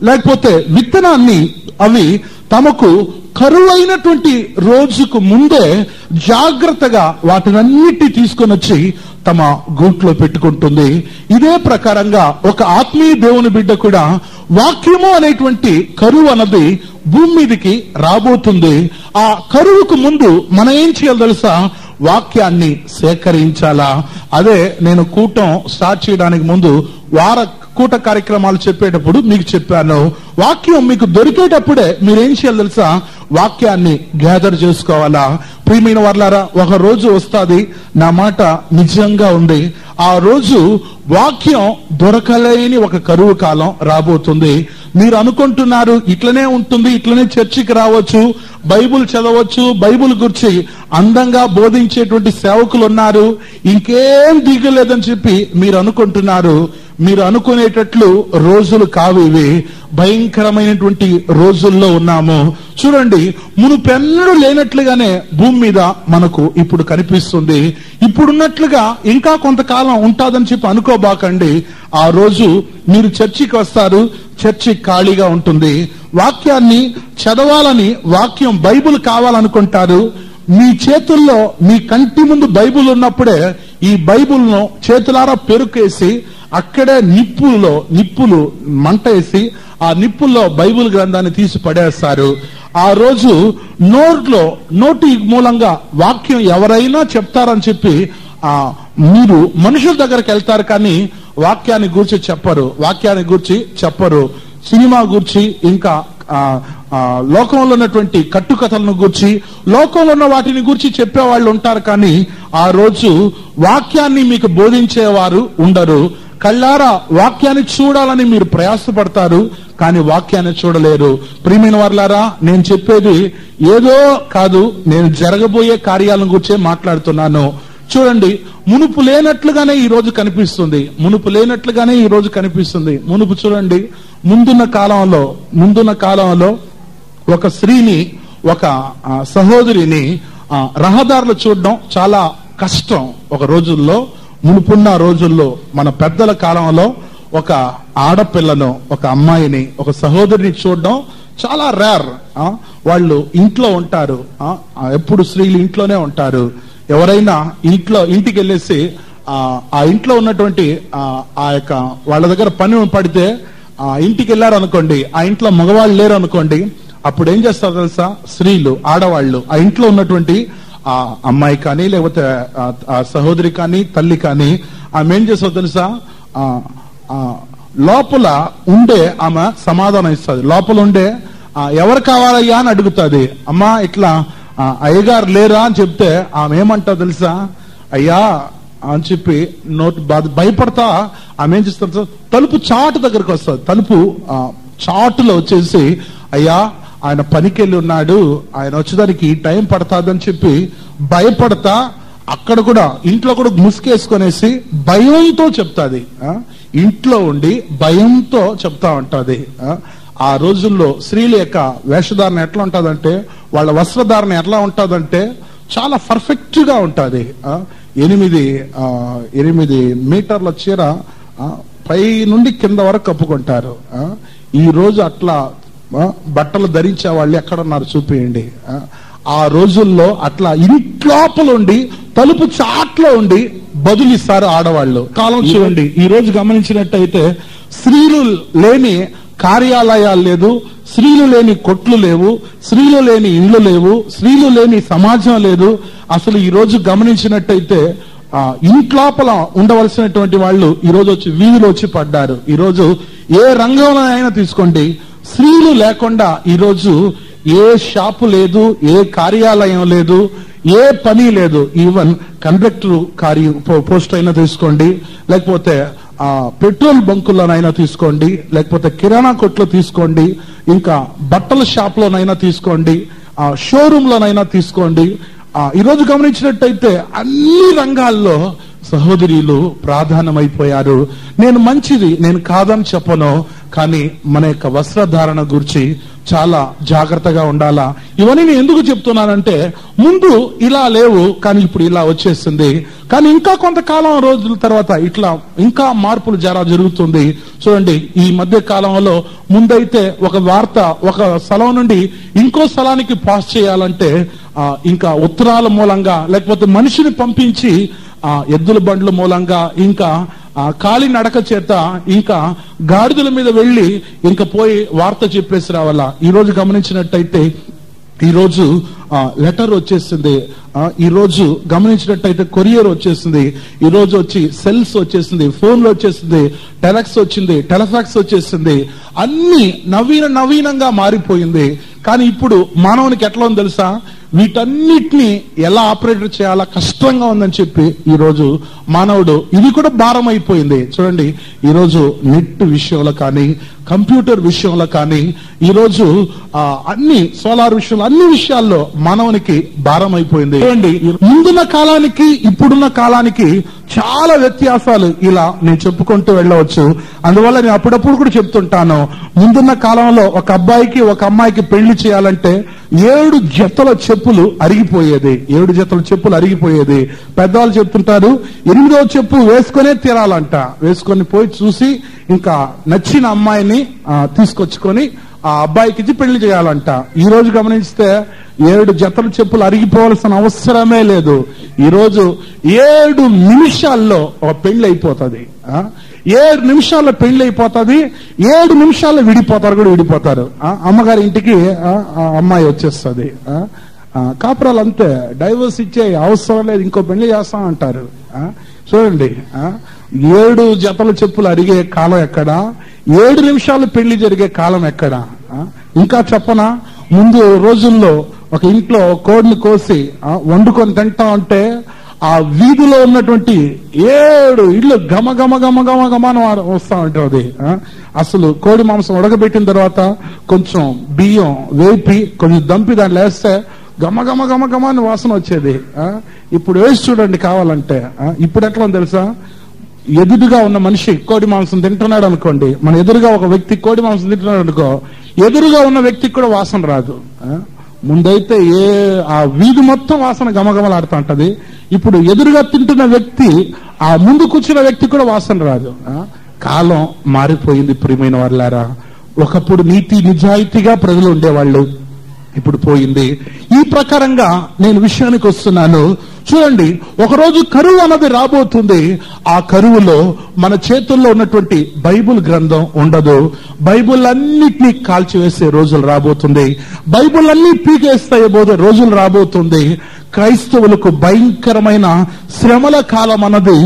లేకపోతే విత్తనాన్ని అవి తమకు కరువైనటువంటి రోజుకు ముందే జాగ్రత్తగా వాటినన్నిటి తీసుకొని వచ్చి తమ గూట్లో పెట్టుకుంటుంది. ఇదే ప్రకారంగా ఒక ఆత్మీయ దేవుని బిడ్డ కూడా వాక్యము అనేటువంటి కరువు అన్నది భూమి మీదకి రాబోతుంది. ఆ కరువుకు ముందు మనం ఏం చేయాలి తెలుసా? వాక్యాన్ని సేకరించాలా. అదే నేను కూటం స్టార్ట్ చేయడానికి ముందు కూట కార్యక్రమాలు చెప్పేటప్పుడు మీకు చెప్పాను, వాక్యం మీకు దొరికేటప్పుడే మీరేం చేయాలి తెలుసా? వాక్యాన్ని గ్యాదర్ చేసుకోవాలా. ప్రియమైన వారలారా, ఒక రోజు వస్తుంది, నా మాట నిజంగా ఉంది, ఆ రోజు వాక్యం దొరకలేని ఒక కరువు కాలం రాబోతుంది. మీరు అనుకుంటున్నారు ఇట్లనే ఉంటుంది, ఇట్లనే చర్చికి రావచ్చు, బైబుల్ చదవచ్చు, బైబుల్ గురించి అందంగా బోధించేటువంటి సేవకులు ఉన్నారు, ఇంకేం దిగలేదని చెప్పి మీరు అనుకుంటున్నారు. మీరు అనుకునేటట్లు రోజులు కావు ఇవి. భయంకరమైనటువంటి రోజుల్లో ఉన్నాము. చూడండి, మునుపెన్నడూ లేనట్లుగానే భూమి మీద మనకు ఇప్పుడు కనిపిస్తుంది. ఇప్పుడున్నట్లుగా ఇంకా కొంతకాలం ఉంటాదని చెప్పి అనుకోబాకండి. ఆ రోజు మీరు చర్చికి వస్తారు, చర్చి ఖాళీగా ఉంటుంది. వాక్యాన్ని చదవాలని, వాక్యం బైబుల్ కావాలనుకుంటారు. మీ చేతుల్లో, మీ కంటి ముందు బైబుల్ ఉన్నప్పుడే ఈ బైబుల్ను చేతులారా పెరుకేసి అక్కడే నిప్పులు మంట వేసి ఆ నిప్పుల్లో బైబుల్ గ్రంథాన్ని తీసి పడేస్తారు. ఆ రోజు నోటి మూలంగా వాక్యం ఎవరైనా చెప్తారని చెప్పి మీరు మనుషుల దగ్గరికి వెళ్తారు, కానీ వాక్యాన్ని గూర్చి చెప్పరు. సినిమా గూర్చి, ఇంకా లోకంలో ఉన్నటువంటి కట్టుకథలను గూర్చి, లోకంలో ఉన్న వాటిని గూర్చి చెప్పేవాళ్ళు ఉంటారు, కానీ ఆ రోజు వాక్యాన్ని మీకు బోధించేవారు ఉండరు. కళ్ళారా వాక్యాన్ని చూడాలని మీరు ప్రయాసపడతారు, కానీ వాక్యాన్ని చూడలేరు. ప్రియమైన వారలారా, నేను చెప్పేది ఏదో కాదు, నేను జరగబోయే కార్యాలను గురించే మాట్లాడుతున్నాను. చూడండి, మునుపు లేనట్లుగానే ఈ రోజు కనిపిస్తుంది. మునుపు చూడండి, ముందున్న కాలంలో ఒక స్త్రీని, ఒక సహోదరిని రహదారులు చూడడం చాలా కష్టం. ఒక రోజుల్లో, మునుపున్న రోజుల్లో, మన పెద్దల కాలంలో ఒక ఆడపిల్లను, ఒక అమ్మాయిని, ఒక సహోదరిని చూడడం చాలా రేర్. వాళ్ళు ఇంట్లో ఉంటారు, ఎప్పుడు స్త్రీలు ఇంట్లోనే ఉంటారు. ఎవరైనా ఇంటికి వెళ్ళేసి ఆ ఇంట్లో ఉన్నటువంటి ఆ యొక్క వాళ్ళ దగ్గర పని పడితే ఇంటికి వెళ్ళారు అనుకోండి, ఆ ఇంట్లో మగవాళ్ళు లేరు అనుకోండి, అప్పుడు ఏం చేస్తారు తెలుసా? స్త్రీలు, ఆడవాళ్ళు ఆ ఇంట్లో ఉన్నటువంటి ఆ అమ్మాయి కానీ, లేకపోతే ఆ సహోదరి కానీ, తల్లి కానీ, ఆమె ఏం చేస్తారో తెలుసా? లోపల ఉండే ఆమె సమాధానం ఇస్తుంది. లోపల ఉండే ఎవరు కావాలయ్యా అని అడుగుతుంది. అమ్మా ఇట్లా అయ్యగారు లేరా అని చెప్తే ఆమె ఏమంటా తెలుసా? అయ్యా అని చెప్పి భయపడతా ఆమె ఏం చేస్తారు? తలుపు చాటు దగ్గరకు వస్తుంది. తలుపు చాటులో వచ్చేసి, అయ్యా ఆయన పనికి వెళ్ళి ఉన్నాడు, ఆయన వచ్చేదానికి టైం పడతాదని చెప్పి భయపడతా అక్కడ కూడా, ఇంట్లో కూడా ముసుకేసుకొనేసి భయంతో చెప్తాది. ఇంట్లో ఉండి భయంతో చెప్తా ఉంటది. ఆ రోజుల్లో స్త్రీల యొక్క వేషధారణ ఎట్లా ఉంటదంటే, వాళ్ళ వస్త్రధారణ ఎట్లా ఉంటదంటే చాలా పర్ఫెక్ట్ గా ఉంటది. 8 మీటర్ల చీర పై నుండి కింద వరకు కప్పుకుంటారు. ఈ రోజు అట్లా బట్టలు ధరించే వాళ్ళు ఎక్కడున్నారు చూపియండి. ఆ రోజుల్లో అట్లా ఇంట్లోపల ఉండి, తలుపు చాట్లో ఉండి బదులిస్తారు ఆడవాళ్ళు. కాలం చూడండి, ఈ రోజు గమనించినట్టయితే స్త్రీలు లేని కార్యాలయాలు లేదు, స్త్రీలు లేని కొట్లు లేవు, స్త్రీలు లేని ఇండ్లు లేవు, స్త్రీలు లేని సమాజం లేదు. అసలు ఈ రోజు గమనించినట్టయితే ఇంట్లోపల ఉండవలసినటువంటి వాళ్ళు ఈ రోజు వచ్చి వీధిలో వచ్చి పడ్డారు. ఈ రోజు ఏ రంగంలో అయినా తీసుకోండి, స్త్రీలు లేకుండా ఈరోజు ఏ షాపు లేదు, ఏ కార్యాలయం లేదు, ఏ పని లేదు. ఈవెన్ కండక్టర్ పోస్ట్ అయినా తీసుకోండి, లేకపోతే పెట్రోల్ బంకుల్లోనైనా తీసుకోండి, లేకపోతే కిరాణా కొట్లో తీసుకోండి, ఇంకా బట్టల షాప్ లోనైనా తీసుకోండి, షోరూమ్ లోనైనా తీసుకోండి. ఈరోజు గమనించినట్టయితే అన్ని రంగాల్లో సహోదరులు ప్రాధాన్యమైపోయారు. నేను మంచిది, నేను కాదని చెప్పను, కానీ మన యొక్క వస్త్రధారణ గురించి చాలా జాగ్రత్తగా ఉండాలా. ఇవన్నీ నేను ఎందుకు చెప్తున్నానంటే, ముందు ఇలా లేవు కానీ ఇప్పుడు ఇలా వచ్చేసింది, కానీ ఇంకా కొంతకాలం రోజుల తర్వాత ఇట్లా ఇంకా మార్పులు జరుగుతుంది. చూడండి, ఈ మధ్య కాలంలో ముందైతే ఒక వార్త ఒక స్థలం నుండి ఇంకో స్థలానికి పాస్ చేయాలంటే ఇంకా ఉత్తరాల మూలంగా, లేకపోతే మనిషిని పంపించి ఎద్దుల బండ్ల మూలంగా, ఇంకా కాలి నడక చేత, ఇంకా గాడిదల మీద వెళ్లి ఇంకా పోయి వార్త చెప్పేసి రావాలా. ఈ రోజు గమనించినట్టయితే ఈ రోజు లెటర్ వచ్చేసింది, ఈ రోజు గమనించినట్టయితే కొరియర్ వచ్చేసింది, ఈ రోజు వచ్చి సెల్స్ వచ్చేసింది, ఫోన్లు వచ్చేసింది, టెలెక్స్ వచ్చింది, టెలిఫాక్స్ వచ్చేసింది, అన్ని నవీనంగా మారిపోయింది. కానీ ఇప్పుడు మానవునికి ఎట్లా ఉందో తెలుసా, వీటన్నిటిని ఎలా ఆపరేట్ చేయాలా కష్టంగా ఉందని చెప్పి ఈ రోజు మానవుడు ఇది కూడా భారం అయిపోయింది. చూడండి, ఈ రోజు నెట్ విషయంలో కానీ, కంప్యూటర్ విషయంలో కానీ, ఈ రోజు అన్ని సోలార్ విషయంలో, అన్ని విషయాల్లో మానవునికి భారం అయిపోయింది. చూడండి, ముందున్న కాలానికి ఇప్పుడున్న కాలానికి చాలా వ్యత్యాసాలు ఇలా నేను చెప్పుకుంటూ వెళ్ళవచ్చు. అందువల్ల నేను అప్పుడప్పుడు కూడా చెప్తుంటాను, ముందున్న కాలంలో ఒక అబ్బాయికి ఒక అమ్మాయికి పెళ్లి చేయాలంటే 7 జతల చెప్పులు అరిగిపోయేది, 7 జతల చెప్పులు అరిగిపోయేది. పెద్దవాళ్ళు చెప్తుంటారు 8వ చెప్పు వేసుకునే తీరాలంట. వేసుకొని పోయి చూసి ఇంకా నచ్చిన అమ్మాయిని తీసుకొచ్చుకొని ఆ అబ్బాయికి ఇచ్చి పెళ్లి చేయాలంట. ఈ రోజు గమనిస్తే 7 జతల చెప్పులు అరిగిపోవాల్సిన అవసరమే లేదు. ఈ రోజు 7 నిమిషాల్లో ఒక పెళ్లి అయిపోతుంది. 7 నిమిషాల్లో పెళ్లి అయిపోతుంది, 7 నిమిషాల్లో విడిపోతారు. అమ్మగారి ఇంటికి అమ్మాయి వచ్చేస్తుంది. కాపురాలు అంతే, డైవర్స్ ఇచ్చే అవసరం లేదు, ఇంకో పెళ్లి చేస్తా అంటారు. చూడండి, 7 జతల చెప్పులు అరిగే కాలం ఎక్కడ, 7 నిమిషాలు పెళ్లి జరిగే కాలం ఎక్కడ? ఇంకా చెప్పనా, ముందు రోజుల్లో ఒక ఇంట్లో కోడిని కోసి వండుకొని తింటా ఉంటే ఆ వీధిలో ఉన్నటువంటి 7 ఇళ్ళు గమ గమ గమ గమ గమన వస్తా ఉంటుంది. అసలు కోడి మాంసం ఉడకబెట్టిన తర్వాత కొంచెం బియ్యం వేపి కొంచెం దంపి దాంట్లో వేస్తే గమ గమ గమ గమ అని వాసన వచ్చేది. ఇప్పుడు వేసి చూడండి కావాలంటే. ఇప్పుడు ఎట్లా ఉంది తెలుసా, ఎదురుగా ఉన్న మనిషి కోడి మాంసం తింటున్నాడు అనుకోండి, మన ఎదురుగా ఒక వ్యక్తి కోడి మాంసం తింటున్నాడు అనుకో, ఎదురుగా ఉన్న వ్యక్తికి కూడా వాసన రాదు. ముందైతే ఆ వీధి మొత్తం వాసన గమగమలాడుతూ ఉంటది. ఇప్పుడు ఎదురుగా తింటున్న వ్యక్తి, ఆ ముందు కూర్చున్న వ్యక్తి కూడా వాసన రాదు. కాలం మారిపోయింది ప్రియమైన వాళ్ళారా. ఒకప్పుడు నీతి నిజాయితీగా ప్రజలు ఉండేవాళ్ళు, ఇప్పుడు పోయింది. ఈ ప్రకారంగా నేను విషయానికి వస్తున్నాను. చూడండి, ఒకరోజు కరువు అన్నది రాబోతుంది. ఆ కరువులో మన చేతుల్లో ఉన్నటువంటి బైబుల్ గ్రంథం ఉండదు. బైబుల్ అన్నిటినీ కాల్చివేసే రోజులు రాబోతుంది. బైబుల్ అన్ని పీకేస్తాయి పోతే రోజులు రాబోతుంది. క్రైస్తవులకు భయంకరమైన శ్రమల కాలం అన్నది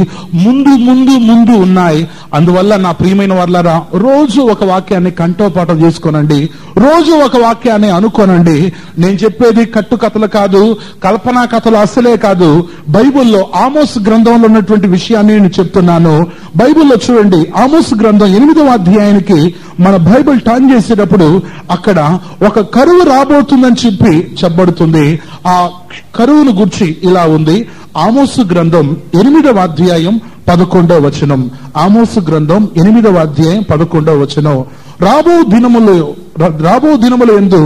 ముందు ఉన్నాయి. అందువల్ల నా ప్రియమైన వాళ్ళారా, రోజు ఒక వాక్యాన్ని కంఠోపాఠం చేసుకోనండి, రోజు ఒక వాక్యాన్ని అనుకోనండి. నేను చెప్పేది కట్టుకథలు కాదు, కల్పనా కథలు అసలే కాదు. బైబుల్లో ఆమోస్ గ్రంథంలో ఉన్నటువంటి విషయాన్ని నేను చెప్తున్నాను. బైబుల్లో చూడండి, ఆమోస్ గ్రంథం 8వ అధ్యాయానికి మన బైబిల్ టర్న్ చేసేటప్పుడు అక్కడ ఒక కరువు రాబోతుందని చెప్పి చెప్పబడుతుంది. ఆ కరువును గురించి ఇలా ఉంది. ఆమోసు గ్రంథం 8వ అధ్యాయం 11వ వచనం. ఆమోసు గ్రంథం 8వ అధ్యాయం 11వ వచనం. రాబో దినములు యందు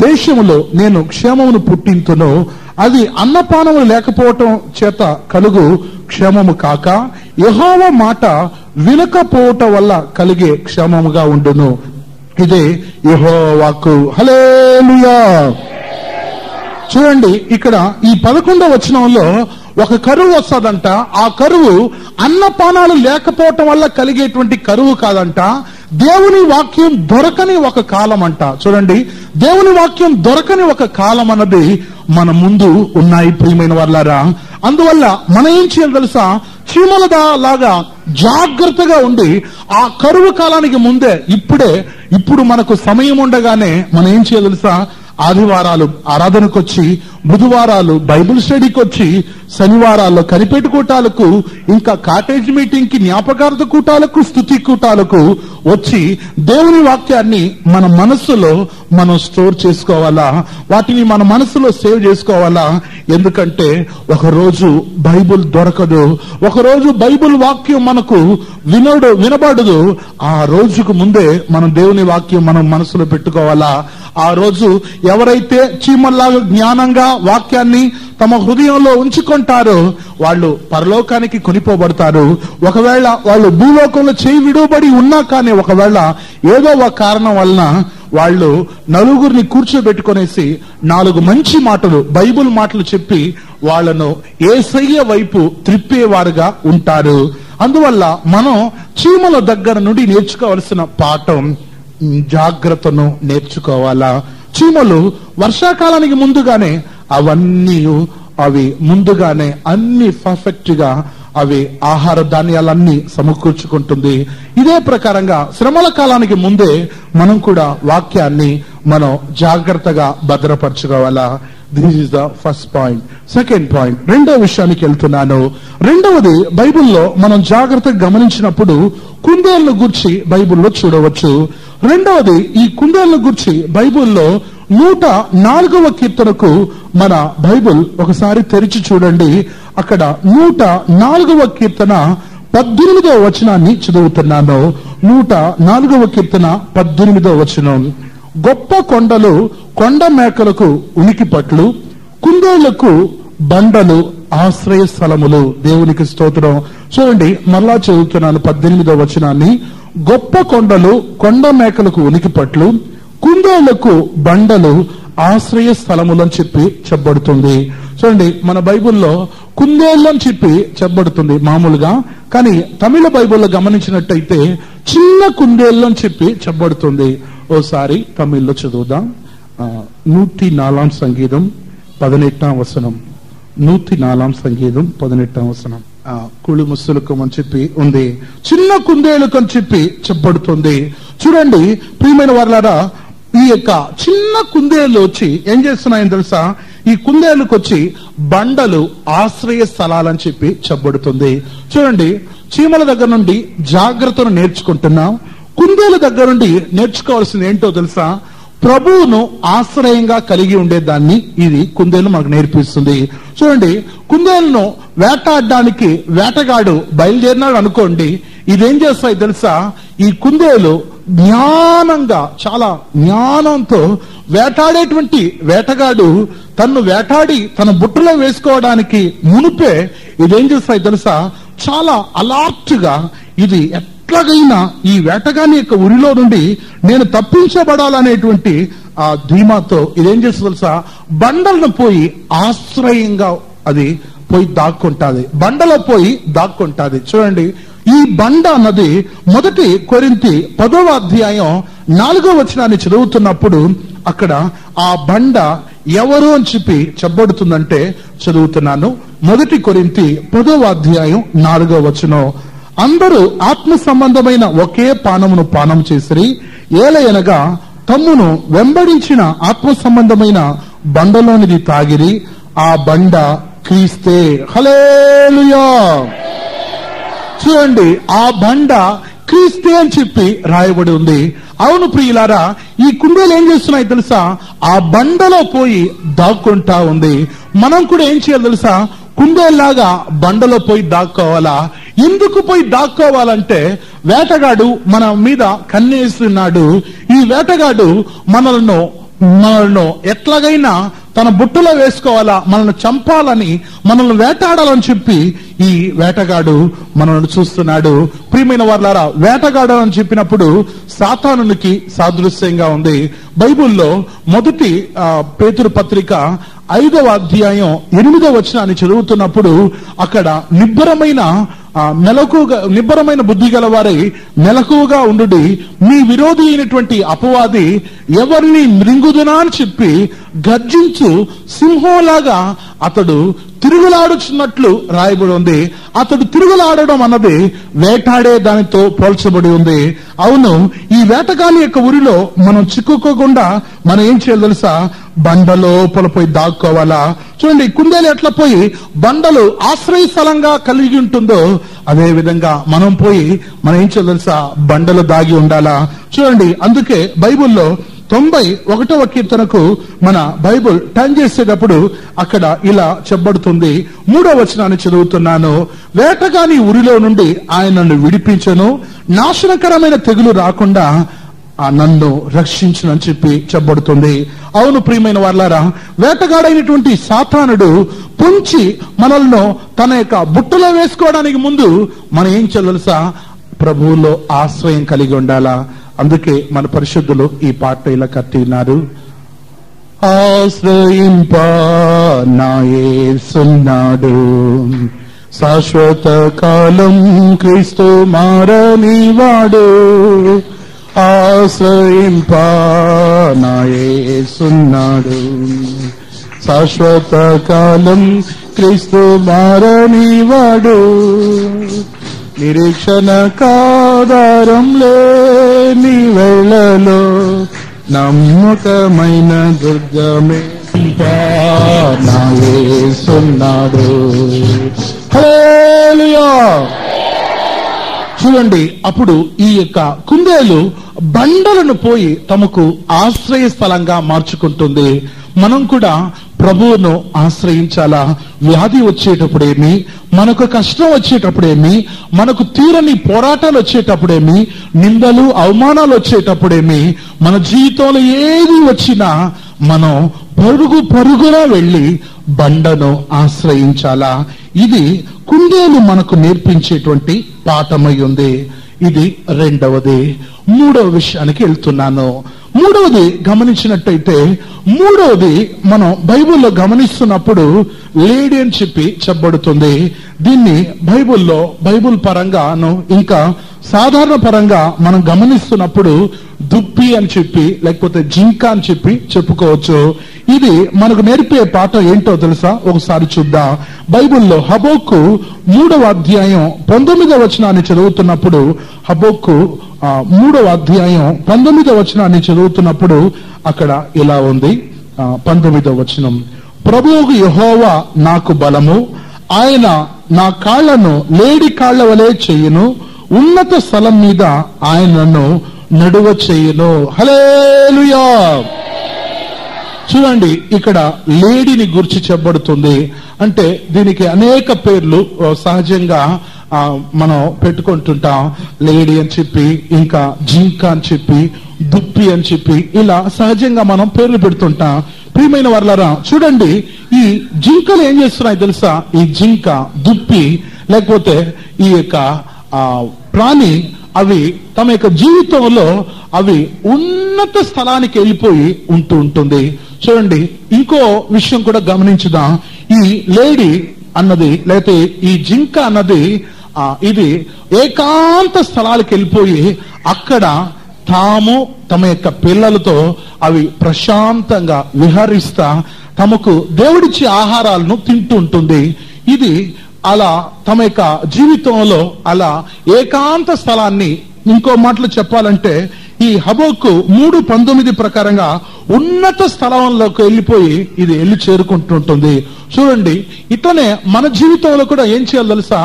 దేశములో నేను క్షేమమును పుట్టింతును, అది అన్నపానములు లేకపోవటం చేత కలుగు క్షేమము కాక యెహోవా మాట వినకపోవటం వల్ల కలిగే క్షేమముగా ఉండును. ఇదే యెహోవా వాక్కు. హల్లెలూయా. చూడండి, ఇక్కడ ఈ 11వ వచనంలో ఒక కరువు వస్తుందంట. ఆ కరువు అన్నపానాలు లేకపోవటం వల్ల కలిగేటువంటి కరువు కాదంట, దేవుని వాక్యం దొరకని ఒక కాలం అంట. చూడండి, దేవుని వాక్యం దొరకని ఒక కాలం అన్నది మన ముందు ఉన్నాయి ప్రియమైన వాళ్ళారా. అందువల్ల మనం ఏం చేయాలి తెలుసా, చీమలదా లాగా జాగ్రత్తగా ఉండి ఆ కరువు కాలానికి ముందే ఇప్పుడు మనకు సమయం ఉండగానే మనం ఏం చేయాలి తెలుసా, ఆదివారాలు ఆరాధనకు వచ్చి బుధవారాలు బైబిల్ స్టడీకి వచ్చి, శనివారాల్లో కనిపెట్టు కూటాలకు, ఇంకా కాటేజ్ మీటింగ్ కి, జ్ఞాపకార్థ కూటాలకు, స్తుతి కూటాలకు వచ్చి దేవుని వాక్యాన్ని మన మనస్సులో మనం స్టోర్ చేసుకోవాలా, వాటిని మన మనస్సులో సేవ్ చేసుకోవాలా. ఎందుకంటే ఒకరోజు బైబిల్ దొరకదు, ఒకరోజు బైబిల్ వాక్యం మనకు వినబడదు. ఆ రోజుకు ముందే మనం దేవుని వాక్యం మనం మనసులో పెట్టుకోవాలా. ఆ రోజు ఎవరైతే చీమల్లాగా జ్ఞానంగా వాక్యాన్ని తమ హృదయంలో ఉంచుకుంటారో వాళ్ళు పరలోకానికి కొనిపోబడతారు. ఒకవేళ వాళ్ళు భూలోకంలో చేయి విడువబడి ఉన్నా కానీ ఒకవేళ ఏదో ఒక కారణం వలన వాళ్ళు నలుగురిని కూర్చోబెట్టుకునేసి 4 మంచి మాటలు, బైబిల్ మాటలు చెప్పి వాళ్లను యేసయ్య వైపు త్రిప్పేవారుగా ఉంటారు. అందువల్ల మనం చీమల దగ్గర నుండి నేర్చుకోవాల్సిన పాఠం జాగ్రత్తను నేర్చుకోవాలా. చీమలు వర్షాకాలానికి ముందుగానే అవి ముందుగానే అన్ని పర్ఫెక్ట్ గా అవి ఆహార ధాన్యాలన్నీ సమకూర్చుకుంటుంది. ఇదే ప్రకారంగా శ్రమల కాలానికి ముందే మనం కూడా వాక్యాన్ని మనం జాగ్రత్తగా భద్రపరచుకోవాలా. This is the first point. Second point, రెండో విషయానికి వెళ్తున్నాను. రెండవది, బైబిల్లో మనం జాగ్రత్తగా గమనించినప్పుడు కుందేళ్ల గురించి బైబిల్లో చూడవచ్చు. రెండవది, ఈ కుందేళ్ల గురించి బైబిల్లో 104వ కీర్తనకు మన బైబిల్ ఒకసారి తెరిచి చూడండి. అక్కడ 104వ కీర్తన 18వ వచనాన్ని చదువుతున్నాను. 104వ కీర్తన 18వ వచనం. గొప్ప కొండలు కొండ మేకలకు ఉనికి పట్లు, కుందేళ్లకు బండలు ఆశ్రయ స్థలములు. దేవునికి స్తోత్రం. చూడండి, మరలా చదువుతున్నాను 18వ వచనాన్ని. గొప్ప కొండలు కొండ మేకలకు ఉనికి పట్లు, కుందేళ్లకు బండలు ఆశ్రయ స్థలములు అని చెప్పి చెప్పబడుతుంది. చూడండి, మన బైబిల్లో కుందేళ్ళు అని చెప్పి చెప్పబడుతుంది మామూలుగా, కానీ తమిళ బైబిల్లో గమనించినట్టయితే చిన్న కుందేళ్ళు అని చెప్పి చెప్పబడుతుంది. ఓసారి తమిళ్లో చదువుదాం. 104 సంగీతం 18వ వచనం. 104 సంగీతం 18వ వచనం. కుళి ముస్సులకు అని చెప్పి ఉంది, చిన్న కుందేళ్ళకు అని చెప్పి చెప్పబడుతుంది. చూడండి ప్రియమైన వారలారా, ఈ యొక్క చిన్న కుందేళ్లు వచ్చి ఏం చేస్తున్నాయని తెలుసా? ఈ కుందేళ్లకు వచ్చి బండలు ఆశ్రయ స్థలాలని చెప్పి చెప్పబడుతుంది. చూడండి, చీమల దగ్గర నుండి జాగ్రత్తను నేర్చుకుంటున్నాం. కుందేల దగ్గర నుండి నేర్చుకోవాల్సింది ఏంటో తెలుసా? ప్రభువును ఆశ్రయంగా కలిగి ఉండేదాన్ని ఇది కుందేలు మనకు నేర్పిస్తుంది. చూడండి, కుందేలను వేటాడడానికి వేటగాడు బయలుదేరినాడు అనుకోండి, ఇదేం చేస్తాయి తెలుసా? ఈ కుందేలు జ్ఞానంగా, చాలా జ్ఞానంతో వేటాడేటువంటి వేటగాడు తన్ను వేటాడి తన బుట్టలో వేసుకోవడానికి మునుపే ఇదేం చేస్తాయి తెలుసా? చాలా అలర్ట్ గా ఇది ఎట్లాగైనా ఈ వేటగాని యొక్క ఉరిలో నుండి నేను తప్పించబడాలనేటువంటి ఆ ధీమాతో ఇదేం చేస్తుంది తెలుసా? బండలను పోయి ఆశ్రయంగా అది పోయి దాక్కుంటాది, బండలో పోయి దాక్కుంటాది. చూడండి, ఈ బండ అన్నది 1 కొరింథీ 10వ అధ్యాయం 4వ వచనాన్ని చదువుతున్నప్పుడు అక్కడ ఆ బండ ఎవరు అని చెప్పి చెప్పబడుతుందంటే, చదువుతున్నాను. 1 కొరింథీ 10వ అధ్యాయం 4వ వచనం. అందరూ ఆత్మ సంబంధమైన ఒకే పానమును పానం చేసిరి, ఏలయనగా తమ్మును వెంబడించిన ఆత్మ సంబంధమైన బండలోనిది తాగిరి, ఆ బండ క్రీస్తే. హల్లెలూయా. చూడండి, ఆ బండ క్రీస్తే అని చెప్పి రాయబడి ఉంది. అవును ప్రియులారా, ఈ కుందేలు ఏం చేస్తున్నాయి తెలుసా? ఆ బండలో పోయి దాక్కుంటా ఉంది. మనం కూడా ఏం చేయాలి తెలుసా? కుందేలాగా బండలో పోయి దాక్కోవాలా? ఎందుకు పోయి దాక్కోవాలంటే, వేటగాడు మన మీద కన్నేస్తున్నాడు. ఈ వేటగాడు మనలను ఎట్లాగైనా తన బుట్టలో వేసుకోవాలా, మనల్ని చంపాలని, మనల్ని వేటాడాలని చెప్పి ఈ వేటగాడు మనల్ని చూస్తున్నాడు. ప్రియమైన వారలారా, వేటగాడు అని చెప్పినప్పుడు సాతానునికి సాదృశ్యంగా ఉంది. బైబిల్లో 1 పేతురు పత్రిక 5వ అధ్యాయం 8వ వచనాన్ని చదువుతున్నప్పుడు అక్కడ నిబ్బరమైన బుద్ధి గల వారై మెలకువగా ఉండుడి, మీ విరోధి అయినటువంటి అపవాది ఎవరిని మృంగుదునా అని చెప్పి గర్జించు సింహంలాగా అతడు తిరుగులాడుచున్నట్లు రాయబడి ఉంది. అతడు తిరుగులాడడం అన్నది వేటాడే దానితో పోల్చబడి ఉంది. అవును, ఈ వేటగాని యొక్క ఉరిలో మనం చిక్కుకోకుండా మనం ఏం చేయాలి తెలుసా? బండ లోపల పోయి దాక్కోవాలా? చూడండి, కుందేలు ఎట్లా పోయి బండలు ఆశ్రయ స్థలంగా కలిగి ఉంటుందో అదే విధంగా మనం పోయి మనం ఏం చేయాలి తెలుసా? బండలు దాగి ఉండాలా? చూడండి, అందుకే బైబిల్లో 91వ కీర్తనకు మన బైబిల్ టర్న్ చేసేటప్పుడు అక్కడ ఇలా చెప్పబడుతుంది. 3వ వచనాన్ని చదువుతున్నాను. వేటగాని ఉరిలో నుండి ఆయన నన్ను విడిపించను, నాశనకరమైన తెగులు రాకుండా నన్ను రక్షించునని చెప్పి చెప్పబడుతుంది. అవును ప్రియమైన వారలారా, వేటగాడైనటువంటి సాతానుడు పొంచి మనల్ని తన యొక్క బుట్టలో వేసుకోవడానికి ముందు మనం ఏం తెలుసా? ప్రభువులో ఆశ్రయం కలిగి ఉండాలా? అందుకే మన పరిశుద్ధులు ఈ పాట ఇలా కట్టినారు. ఆశ్రయింప నా యేసున్నాడు, శాశ్వత కాలం క్రీస్తు మారనివాడు. ఆశ్రయింప నా యేసున్నాడు, శాశ్వత కాలం క్రీస్తు మారనివాడు. నిరీక్షణ కాధారం లేని వేళలో నమ్మకమైన దుర్గమే నా యేసున్నాడు. హల్లెలూయా. చూడండి, అప్పుడు ఈ యొక్క కుందేలు బండలను పోయి తమకు ఆశ్రయ స్థలంగా మార్చుకుంటుంది. మనం కూడా ప్రభువును ఆశ్రయించాలా? వ్యాధి వచ్చేటప్పుడేమి, మనకు కష్టం వచ్చేటప్పుడేమి, మనకు తీరని పోరాటాలు వచ్చేటప్పుడేమి, నిందలు అవమానాలు వచ్చేటప్పుడేమి, మన జీవితంలో ఏది వచ్చినా మనం పరుగున వెళ్ళి బండను ఆశ్రయించాలా? ఇది కుందేలు మనకు నేర్పించేటువంటి పాఠమై ఉంది. ఇది రెండవది. మూడవ విషయానికి వెళ్తున్నాను. మూడవది గమనించినట్టయితే, మూడవది మనం బైబిల్లో గమనిస్తున్నప్పుడు లేడీ అని చెప్పి చెప్పబడుతుంది. దీన్ని బైబిల్లో బైబిల్ పరంగాను ఇంకా సాధారణ పరంగా మనం గమనిస్తున్నప్పుడు దుప్పి అని చెప్పి లేకపోతే జింక అని చెప్పి చెప్పుకోవచ్చు. ఇది మనకు నేర్పే పాఠం ఏంటో తెలుసా? ఒకసారి చూద్దాం. బైబిల్లో హబోకు 3వ అధ్యాయం 19వ వచనాన్ని చదువుతున్నప్పుడు, హబోకు 3వ అధ్యాయం 19వ వచనాన్ని చదువుతున్నప్పుడు అక్కడ ఇలా ఉంది. 19వ వచనం, ప్రభువుకు యెహోవా నాకు బలము, ఆయన నా కాళ్లను లేడి కాళ్ల వలె చెయ్యును, ఉన్నత స్థలం మీద ఆయన నన్ను నడువ చెయ్యును. హల్లెలూయా. చూడండి, ఇక్కడ లేడీని గురించి చెప్పబడుతుంది. అంటే దీనికి అనేక పేర్లు సహజంగా మనం పెట్టుకుంటుంటాం. లేడీ అని చెప్పి, ఇంకా జింక అని చెప్పి, దుప్పి అని చెప్పి, ఇలా సహజంగా మనం పేర్లు పెడుతుంటాం. ప్రియమైన వారలారా, చూడండి, ఈ జింకలు ఏం చేస్తున్నాయి తెలుసా? ఈ జింక, దుప్పి లేకపోతే ఈ యొక్క ప్రాణి అవి తమ యొక్క జీవితంలో అవి ఉన్నత స్థలానికి వెళ్ళిపోయి ఉంటుంది. చూడండి, ఇంకో విషయం కూడా గమనించుదాం. ఈ లేడీ అన్నది లేకపోతే ఈ జింక అన్నది ఇది ఏకాంత స్థలాలకు వెళ్ళిపోయి అక్కడ తాము తమ యొక్క పిల్లలతో అవి ప్రశాంతంగా విహరిస్తా తమకు దేవుడిచ్చే ఆహారాలను తింటూ ఉంటుంది. ఇది అలా తమ యొక్క జీవితంలో అలా ఏకాంత స్థలాన్ని, ఇంకో మాటలు చెప్పాలంటే ఈ హబోకు 3:19 ప్రకారంగా ఉన్నత స్థలంలోకి వెళ్ళిపోయి ఇది వెళ్ళి చేరుకుంటుంటుంది. చూడండి, ఇట్లనే మన జీవితంలో కూడా ఏం చేయాలి తెలుసా?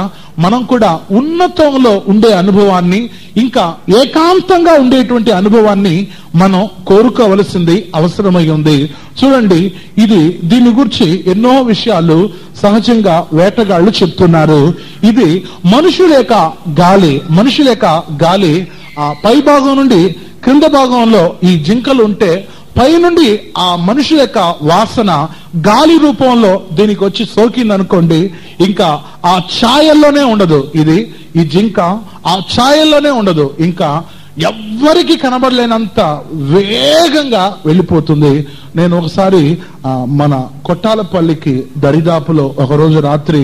మనం కూడా ఉన్నతంలో ఉండే అనుభవాన్ని, ఇంకా ఏకాంతంగా ఉండేటువంటి అనుభవాన్ని మనం కోరుకోవలసింది అవసరమై ఉంది. చూడండి, దీని గురించి ఎన్నో విషయాలు సహజంగా వేటగాళ్లు చెప్తున్నారు. ఇది మనుషుల యొక్క గాలి పై భాగం నుండి క్రింద భాగంలో ఈ జింకలు ఉంటే పైనుండి ఆ మనుషుల యొక్క వాసన గాలి రూపంలో దీనికి వచ్చి సోకిందనుకోండి, ఇంకా ఆ ఛాయల్లోనే ఉండదు. ఈ జింక ఆ ఛాయల్లోనే ఉండదు, ఇంకా ఎవ్వరికి కనబడలేనంత వేగంగా వెళ్ళిపోతుంది. నేను ఒకసారి మన కొట్టాలపల్లికి దరిదాపులో ఒకరోజు రాత్రి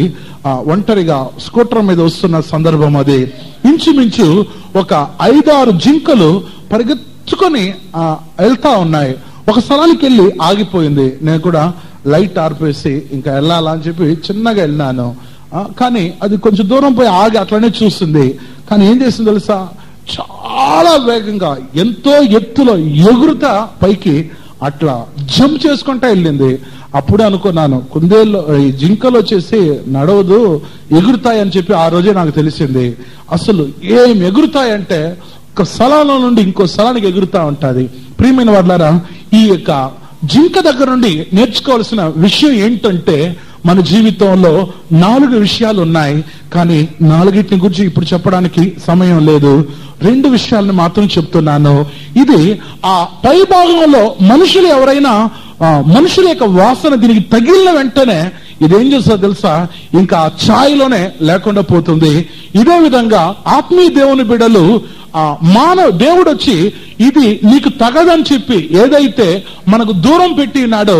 ఒంటరిగా స్కూటర్ మీద వస్తున్న సందర్భం అది. ఇంచుమించు ఒక 5-6 జింకలు పరిగెత్తుకొని వెళ్తా ఉన్నాయి. ఒక స్థలానికి వెళ్ళి ఆగిపోయింది. నేను కూడా లైట్ ఆర్పేసి ఇంకా వెళ్ళాలా అని చెప్పి చిన్నగా వెళ్ళినాను. కానీ అది కొంచెం దూరం పోయి ఆగి అట్లనే చూస్తుంది. కానీ ఏం చేసింది తెలుసా? చాలా వేగంగా ఎంతో ఎత్తులో ఎగురుతా పైకి అట్లా జంప్ చేసుకుంటా వెళ్ళింది. అప్పుడే అనుకున్నాను, కుందేళ్ళు ఈ జింకలు వచ్చేసి నడవదు, ఎగురుతాయి అని చెప్పి ఆ రోజే నాకు తెలిసింది. అసలు ఏం ఎగురుతాయంటే ఒక స్థలంలో నుండి ఇంకో స్థలానికి ఎగురుతా ఉంటది. ప్రియమైన వాళ్ళారా, ఈ యొక్క జింక దగ్గర నుండి నేర్చుకోవాల్సిన విషయం ఏంటంటే, మన జీవితంలో 4 విషయాలు ఉన్నాయి, కానీ 4 గురించి ఇప్పుడు చెప్పడానికి సమయం లేదు. 2 విషయాలను మాత్రం చెప్తున్నాను. ఇది ఆ పై భాగంలో మనుషులు ఎవరైనా మనుషుల యొక్క వాసన దీనికి తగిలిన వెంటనే ఇదేం చేస్తుందో తెలుసా, ఇంకా ఆ ఛాయలోనే లేకుండా పోతుంది. ఇదే విధంగా ఆత్మీయ దేవుని బిడ్డలు దేవుడు వచ్చి ఇది నీకు తగదని చెప్పి ఏదైతే మనకు దూరం పెట్టి ఉన్నాడో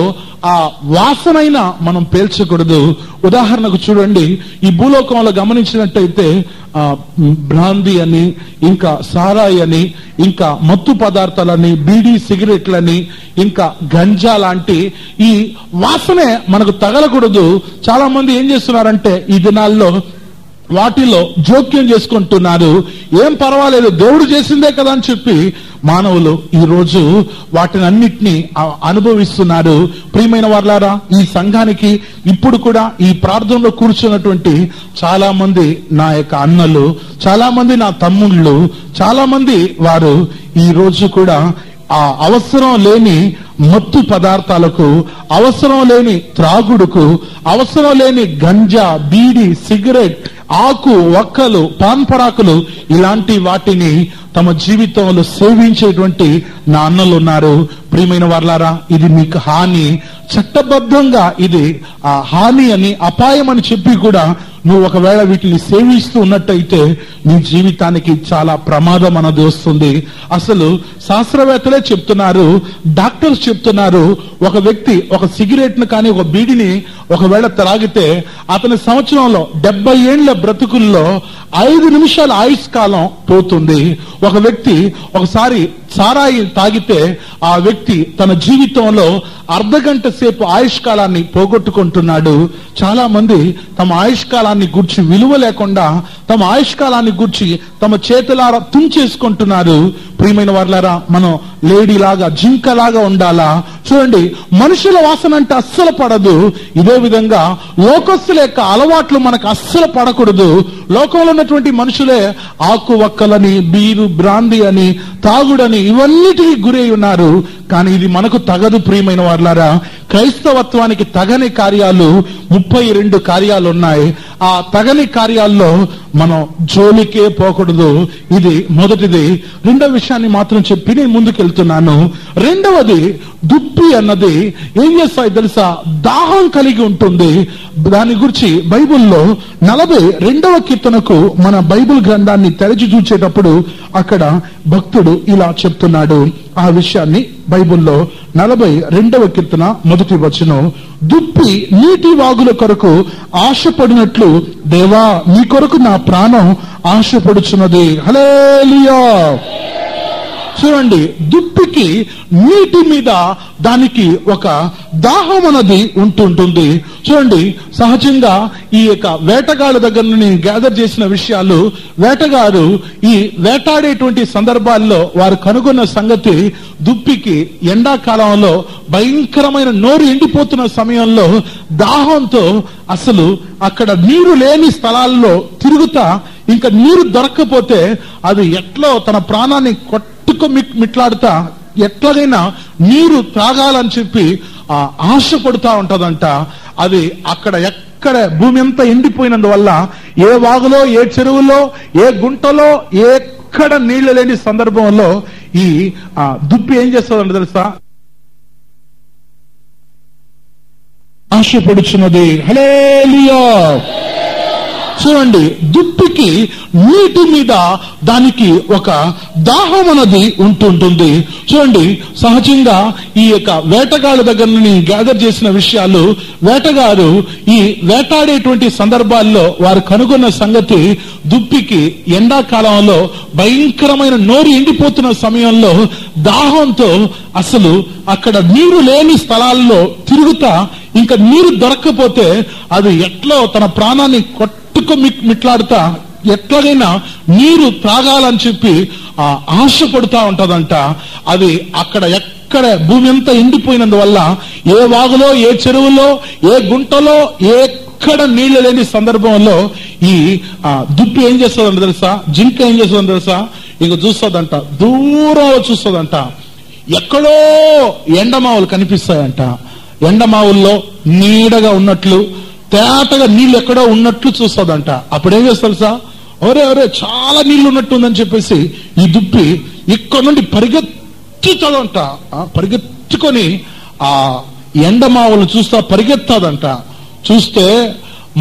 ఆ వాసనైనా మనం పేల్చకూడదు. ఉదాహరణకు చూడండి, ఈ భూలోకంలో గమనించినట్టయితే బ్రాందీ అని, ఇంకా సారాయి అని, ఇంకా మత్తు పదార్థాలని, బీడీ సిగరెట్లని, ఇంకా గంజా లాంటి ఈ వాసనే మనకు తగలకూడదు. చాలా మంది ఏం చేస్తున్నారంటే ఈ దినాల్లో వాటిలో జోక్యం చేసుకుంటున్నారు. ఏం పర్వాలేదు, దేవుడు చేసిందే కదా అని చెప్పి మానవులు ఈ రోజు వాటిని అన్నిటినీ అనుభవిస్తున్నారు. ప్రియమైన వారలారా, ఈ సంఘానికి ఇప్పుడు కూడా ఈ ప్రార్థనలో కూర్చున్నటువంటి చాలా మంది నా యొక్క అన్నలు, చాలా మంది నా తమ్ముళ్ళు, చాలా మంది వారు ఈ రోజు కూడా ఆ అవసరం లేని మత్తు పదార్థాలకు, అవసరం లేని త్రాగుడుకు, అవసరం లేని గంజా, బీడి, సిగరెట్, ఆకు వక్కలు, పాన్ పరాకులు ఇలాంటి వాటిని తమ జీవితంలో సేవించేటువంటి నా అన్నలు ఉన్నారు. ప్రియమైన వారలారా, ఇది మీకు హాని, చట్టబద్ధంగా ఇది ఆ హాని అని, అపాయం అని చెప్పి కూడా నువ్వు ఒకవేళ వీటిని సేవిస్తూ ఉన్నట్టయితే నీ జీవితానికి చాలా ప్రమాదం అన్నది వస్తుంది. అసలు శాస్త్రవేత్తలే చెప్తున్నారు, డాక్టర్స్ చెప్తున్నారు, ఒక వ్యక్తి ఒక సిగరెట్ ను కానీ ఒక బీడిని ఒకవేళ త్రాగితే అతని సంవత్సరంలో 70 ఏళ్ల బ్రతుకుల్లో 5 నిమిషాల ఆయుష్కాలం పోతుంది. ఒక వ్యక్తి ఒకసారి సారాయి తాగితే ఆ వ్యక్తి తన జీవితంలో అర్ధగంట సేపు ఆయుష్కాలాన్ని పోగొట్టుకుంటున్నాడు. చాలా మంది తమ ఆయుష్కాలాన్ని గూర్చి విలువ లేకుండా తమ ఆయుష్కాలాన్ని గూర్చి తమ చేతులారా తుంచేసుకుంటున్నారు. ప్రియమైన వారలారా, మనం లేడీలాగా జింకలాగా ఉండాలా? చూడండి, మనుషుల వాసన అంటే అస్సలు పడదు. ఇదే విధంగా లోకస్తుల యొక్క అలవాట్లు మనకు అస్సలు పడకూడదు. లోకంలో ఉన్నటువంటి మనుషులే ఆకు వక్కలని, బీరు, బ్రాందీ అని, తాగుడని ఇవన్నిటికీ గురై ఉన్నారు. కానీ ఇది మనకు తగదు. ప్రియమైన వారలారా, క్రైస్తవత్వానికి తగని కార్యాలు 32 కార్యాలు ఉన్నాయి. ఆ తగని కార్యాల్లో మనం జోలికే పోకూడదు. ఇది మొదటిది. రెండవ విషయాన్ని మాత్రం చెప్పి నేను ముందుకెళ్తున్నాను. రెండవది, దుప్పి అన్నది ఏం చేస్తాయి తెలుసా? దాహం కలిగి ఉంటుంది. దాని గురించి బైబిల్లో 42వ కీర్తనకు మన బైబిల్ గ్రంథాన్ని తెరచి చూచేటప్పుడు అక్కడ భక్తుడు ఇలా చెప్తున్నాడు. ఆ విషయాన్ని బైబిల్లో 42వ కీర్తన 1వ వచనం, దుప్పి నీటి వాగుల కొరకు ఆశపడినట్లు దేవా నీ కొరకు నా ప్రాణం ఆశపడుచున్నది. హల్లెలూయా. చూడండి, దుప్పికి నీటి మీద దానికి ఒక దాహం అన్నది ఉంటుంటుంది. చూడండి, సహజంగా ఈ యొక్క వేటగాళ్ళ దగ్గర నుండి గ్యాదర్ చేసిన విషయాలు, వేటగారు ఈ వేటాడేటువంటి సందర్భాల్లో వారు కనుగొన్న సంగతి, దుప్పికి ఎండాకాలంలో భయంకరమైన నోరు ఎండిపోతున్న సమయంలో దాహంతో అసలు అక్కడ నీరు లేని స్థలాల్లో తిరుగుతా, ఇంకా నీరు దొరక్కపోతే అది ఎట్లో తన ప్రాణాన్ని మిట్లాడుతా ఎట్లాగైనా నీరు త్రాగాలని చెప్పి ఆశపడుతా ఉంటదంట. అది అక్కడ ఎక్కడ భూమి అంతా ఎండిపోయినందువల్ల ఏ వాగులో, ఏ చెరువులో, ఏ గుంటలో ఎక్కడ నీళ్లు లేని సందర్భంలో ఈ దుప్పి ఏం చేస్తుందంటే తెలుసా? ఆశపడుచున్నది. హల్లెలూయా. చూడండి, దుప్పికి నీటి మీద దానికి ఒక దాహం అన్నది ఉంటుంటుంది. చూడండి, సహజంగా ఈ యొక్క వేటగాళ్ళ దగ్గర నుండి గ్యాదర్ చేసిన విషయాలు, వేటగారు ఈ వేటాడేటువంటి సందర్భాల్లో వారు కనుగొన్న సంగతి, దుప్పికి ఎండాకాలంలో భయంకరమైన నోరు ఎండిపోతున్న సమయంలో దాహంతో అసలు అక్కడ నీరు లేని స్థలాల్లో తిరుగుతా, ఇంకా నీరు దొరక్కపోతే అది ఎట్లో తన ప్రాణాన్ని మిట్లాడుతా ఎట్లాగైనా నీరు త్రాగాలని చెప్పి ఆశపడుతా ఉంటదంట. అది అక్కడ ఎక్కడ భూమి అంతా ఎండిపోయినందువల్ల ఏ వాగులో, ఏ చెరువులో, ఏ గుంటలో, ఎక్కడ నీళ్లు లేని సందర్భంలో ఈ దుప్పి ఏం చేస్తుందంట తెలుసా? జింక ఏం చేస్తుందంట తెలుసా? ఇంక చూస్తుందంట, దూరంలో చూస్తుందంట, ఎక్కడో ఎండమావులు కనిపిస్తాయంట. ఎండమావుల్లో నీడగా ఉన్నట్లు, తేటగా నీళ్లు ఎక్కడో ఉన్నట్లు చూస్తుందంట. అప్పుడేం చేస్తారు తెలుసా? ఒరే చాలా నీళ్లు ఉన్నట్టు ఉందని చెప్పేసి ఈ దుప్పి ఇక్కడ నుండి పరిగెత్తుతుందంట. పరిగెత్తుకొని ఆ ఎండమావులు చూస్తా పరిగెత్తాదంట. చూస్తే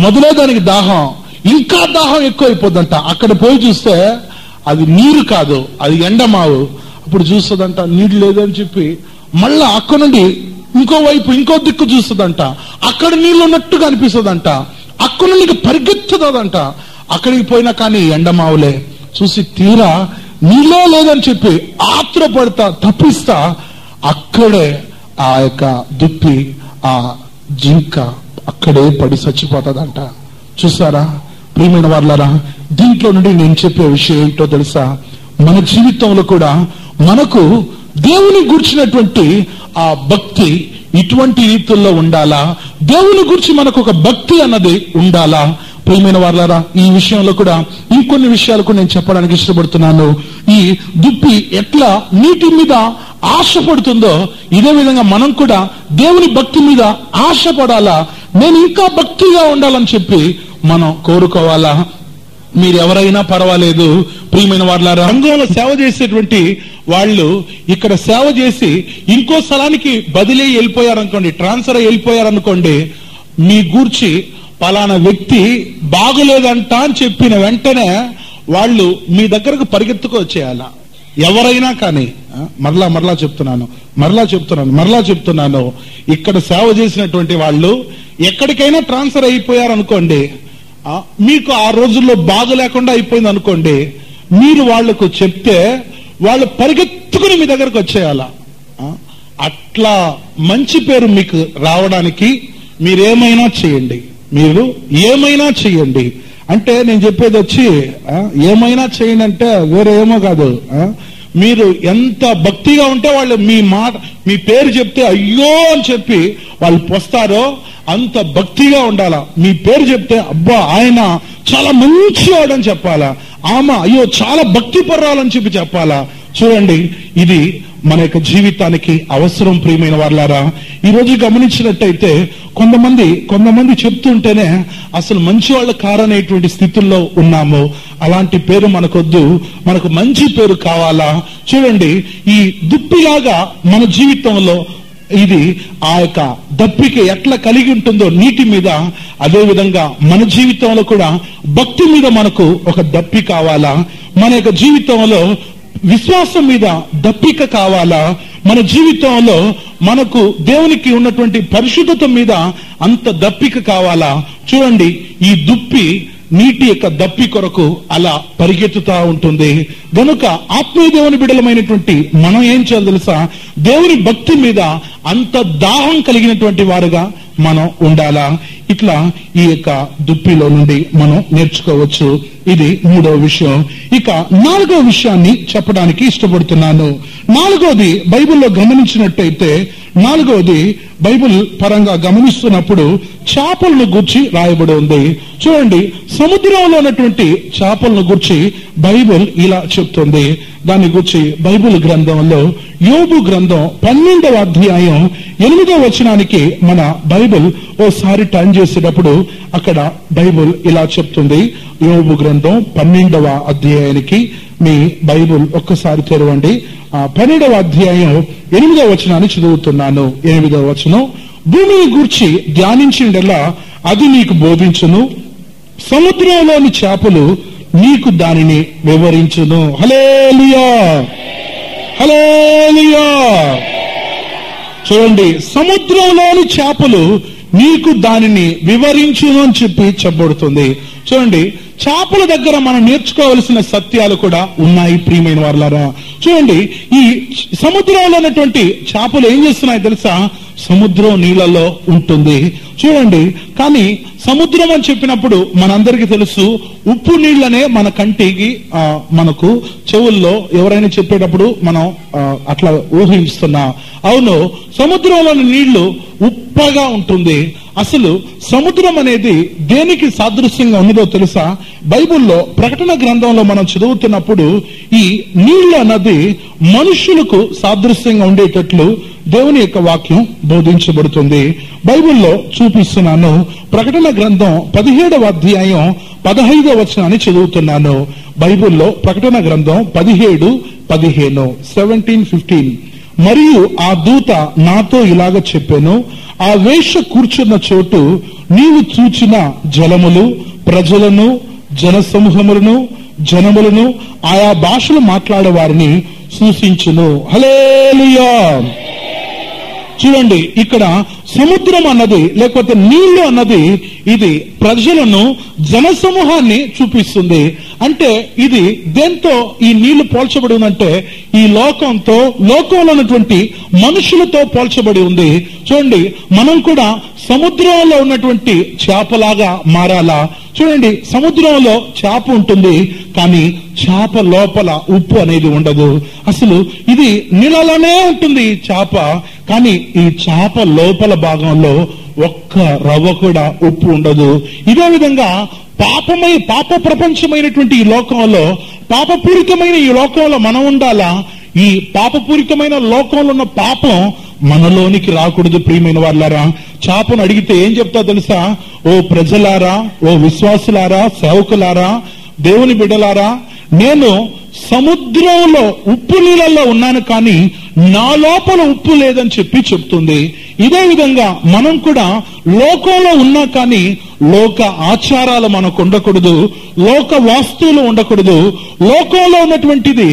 మొదలే దానికి దాహం, ఇంకా దాహం ఎక్కువైపోద్దంట. అక్కడ పోయి చూస్తే అది నీరు కాదు, అది ఎండమావు. అప్పుడు చూస్తుందంట, నీళ్ళు లేదని చెప్పి మళ్ళా అక్కడ నుండి ఇంకో వైపు, ఇంకో దిక్కు చూస్తుందంట. అక్కడ నీళ్ళు ఉన్నట్టుగా అనిపిస్తుందంట. అక్కడ నుండి పరిగెత్తుదంట. అక్కడికి పోయినా కానీ ఎండమావులే. చూసి తీరా నీళ్ళే లేదని చెప్పి ఆత్రపడతా తప్పిస్తా అక్కడే ఆ యొక్క దుప్పి, ఆ జింక అక్కడే పడి చచ్చిపోతుందంట. చూసారా ప్రియమైన వాళ్ళారా? దీంట్లో నుండి నేను చెప్పే విషయం ఏంటో తెలుసా? మన జీవితంలో కూడా మనకు దేవుని గురించినటువంటి ఆ భక్తి ఇటువంటి రీతుల్లో ఉండాలా? దేవుని గురించి మనకు ఒక భక్తి అన్నది ఉండాలా? ప్రియమైన వాళ్ళారా, ఈ విషయంలో కూడా ఇంకొన్ని విషయాలకు నేను చెప్పడానికి ఇష్టపడుతున్నాను. ఈ దుప్పి ఎట్లా నీటి మీద ఆశపడుతుందో ఇదే విధంగా మనం కూడా దేవుని భక్తి మీద ఆశపడాలా? నేను ఇంకా భక్తిగా ఉండాలని చెప్పి మనం కోరుకోవాలా? మీరు ఎవరైనా పర్వాలేదు ప్రియమైన వాళ్ళారా, రంగంలో సేవ చేసేటువంటి వాళ్ళు ఇక్కడ సేవ చేసి ఇంకో స్థలానికి బదిలీ వెళ్ళిపోయారనుకోండి, ట్రాన్స్ఫర్ అయి వెళ్ళిపోయారనుకోండి, మీ గూర్చి పలానా వ్యక్తి బాగులేదంట అని చెప్పిన వెంటనే వాళ్ళు మీ దగ్గరకు పరిగెత్తుకు వచ్చేయాల. ఎవరైనా కానీ మరలా చెప్తున్నాను, ఇక్కడ సేవ చేసినటువంటి వాళ్ళు ఎక్కడికైనా ట్రాన్స్ఫర్ అయిపోయారనుకోండి, మీకు ఆ రోజుల్లో బాగు లేకుండా అయిపోయింది అనుకోండి, మీరు వాళ్లకు చెప్తే వాళ్ళు పరిగెత్తుకుని మీ దగ్గరకు వచ్చేయాల. అట్లా మంచి పేరు మీకు రావడానికి మీరేమైనా చేయండి. అంటే నేను చెప్పేది వచ్చి ఏమైనా చేయండి అంటే వేరే ఏమో కాదు. మీరు ఎంత భక్తిగా ఉంటే వాళ్ళు మీ పేరు చెప్తే అయ్యో అని చెప్పి వాళ్ళు పొస్తారో అంత భక్తిగా ఉండాలా. మీ పేరు చెప్తే అబ్బా ఆయన చాలా మంచివాడు అని చెప్పాలా, ఆమె అయ్యో చాలా భక్తి పర్రాలని చెప్పి చెప్పాలా. చూడండి, ఇది మన యొక్క జీవితానికి అవసరం ప్రియమైన వాళ్ళారా. ఈ రోజు గమనించినట్టయితే కొంతమంది చెప్తుంటేనే అసలు మంచి వాళ్ళ కారనేటువంటి స్థితుల్లో ఉన్నాము. అలాంటి పేరు మనకొద్దు, మనకు మంచి పేరు కావాలా? చూడండి, ఈ దుప్పిలాగా మన జీవితంలో ఇది ఆ యొక్క దప్పిక ఎట్లా కలిగి ఉంటుందో నీటి మీద, అదే విధంగా మన జీవితంలో కూడా భక్తి మీద మనకు ఒక దప్పి కావాలా? మన యొక్క జీవితంలో విశ్వాసం మీద దప్పిక కావాలా? మన జీవితంలో మనకు దేవునికి ఉన్నటువంటి పరిశుద్ధత మీద అంత దప్పిక కావాలా? చూడండి, ఈ దుప్పి నీటి యొక్క దప్పి కొరకు అలా పరిగెత్తుతా ఉంటుంది. గనుక ఆత్మీయ దేవుని బిడ్డలమైనటువంటి మనం ఏం చేయాలి తెలుసా? దేవుని భక్తి మీద అంత దాహం కలిగినటువంటి వారుగా మనం ఉండాలా? ఇట్లా ఈ యొక్క దుప్పిలో నుండి మనం నేర్చుకోవచ్చు. ఇది 3వ విషయం. ఇక 4వ విషయాన్ని చెప్పడానికి ఇష్టపడుతున్నాను. 4వది బైబిల్లో గమనించినట్టయితే, 4వది బైబిల్ పరంగా గమనిస్తున్నప్పుడు చేపలను గూర్చి రాయబడి ఉంది. చూడండి, సముద్రంలో ఉన్నటువంటి చేపలను గూర్చి బైబిల్ ఇలా చెప్తుంది. దాని గురించి బైబిల్ గ్రంథంలో యోబు గ్రంథం 12వ అధ్యాయం 8వ వచనానికి మన బైబిల్ ఓసారి టర్న్ చేసేటప్పుడు అక్కడ బైబిల్ ఇలా చెప్తుంది. యోబు గ్రంథం 12వ అధ్యాయానికి మీ బైబిల్ ఒక్కసారి తెరవండి. 12వ అధ్యాయం 8వ వచనాన్ని చదువుతున్నాను. 8వ వచనం, భూమిని గూర్చి ధ్యానించిండెల్లా అది నీకు బోధించును, సముద్రంలోని చేపలు నీకు దానిని వివరించును. హల్లెలూయా, హల్లెలూయా. చూడండి, సముద్రంలోని చేపలు నీకు దానిని వివరించును అని చెప్పి చెప్పబడుతుంది. చూడండి, చేపల దగ్గర మనం నేర్చుకోవలసిన సత్యాలు కూడా ఉన్నాయి ప్రియమైన వారులారా. చూడండి, ఈ సముద్రంలో ఉన్నటువంటి చేపలు ఏం చేస్తున్నాయి తెలుసా? సముద్రం నీళ్ళలో ఉంటుంది. చూడండి, కానీ సముద్రం అని చెప్పినప్పుడు మనందరికీ తెలుసు, ఉప్పు నీళ్ళనే మన కంటికి మనకు చెవుల్లో ఎవరైనా చెప్పేటప్పుడు మనం అట్లా ఊహిస్తున్నా. అవును, సముద్రంలోని నీళ్లు ఉప్పగా ఉంటుంది. అసలు సముద్రం అనేది దేనికి సాదృశ్యంగా ఉన్నదో తెలుసా? బైబిల్లో ప్రకటన గ్రంథంలో మనం చదువుతున్నప్పుడు ఈ నీళ్ల నది మనుషులకు సాదృశ్యంగా ఉండేటట్లు దేవుని యొక్క వాక్యం బోధించబడుతుంది. బైబిల్లో చూపిస్తున్నాను. ప్రకటన గ్రంథం 17వ అధ్యాయం 15వ వచనాన్ని చదువుతున్నాను. బైబిల్లో ప్రకటన గ్రంథం 17:15 17:15. మరియు ఆ దూత నాతో ఇలాగ చెప్పెను, ఆ వేశ్య కూర్చున్న చోటు నీవు చూచిన జలములు, ప్రజలను, జనసమూహములను, జనములను, ఆయా భాషలు మాట్లాడే వారిని సూచించును. హల్లెలూయా. చూడండి, ఇక్కడ సముద్రం అన్నది లేకపోతే నీళ్లు అన్నది ఇది ప్రజలను, జనసమూహాన్ని చూపిస్తుంది. అంటే ఇది దేంతో ఈ నీళ్లు పోల్చబడి ఉందంటే ఈ లోకంతో, లోకంలో ఉన్నటువంటి మనుషులతో పోల్చబడి ఉంది. చూడండి, మనం కూడా సముద్రంలో ఉన్నటువంటి చేపలాగా మారాలా? చూడండి, సముద్రంలో చేప ఉంటుంది, కానీ చేప లోపల ఉప్పు అనేది ఉండదు. అసలు ఇది నీళ్ళలోనే ఉంటుంది చేప, కానీ ఈ చేప లోపల భాగంలో ఒక్క రవ్వ కూడా ఉప్పు ఉండదు. ఇదే విధంగా పాప ప్రపంచమైనటువంటి ఈ లోకంలో, పాపపూరితమైన ఈ లోకంలో మనం ఉండాలా? ఈ పాపపూరితమైన లోకంలో ఉన్న పాపం మనలోనికి రాకూడదు. ప్రియమైన వాళ్ళారా, చేపను అడిగితే ఏం చెప్తా తెలుసా? ఓ ప్రజలారా, ఓ విశ్వాసులారా, సేవకులారా, దేవుని బిడ్డలారా, నేను సముద్రంలో ఉప్పు నీళ్ళల్లో ఉన్నాను, కానీ నా లోపల ఉప్పు లేదని చెప్తుంది. ఇదే విధంగా మనం కూడా లోకంలో ఉన్నా కానీ లోక ఆచారాలు మనకు ఉండకూడదు, లోక వాస్తువులు ఉండకూడదు, లోకంలో ఉన్నటువంటిది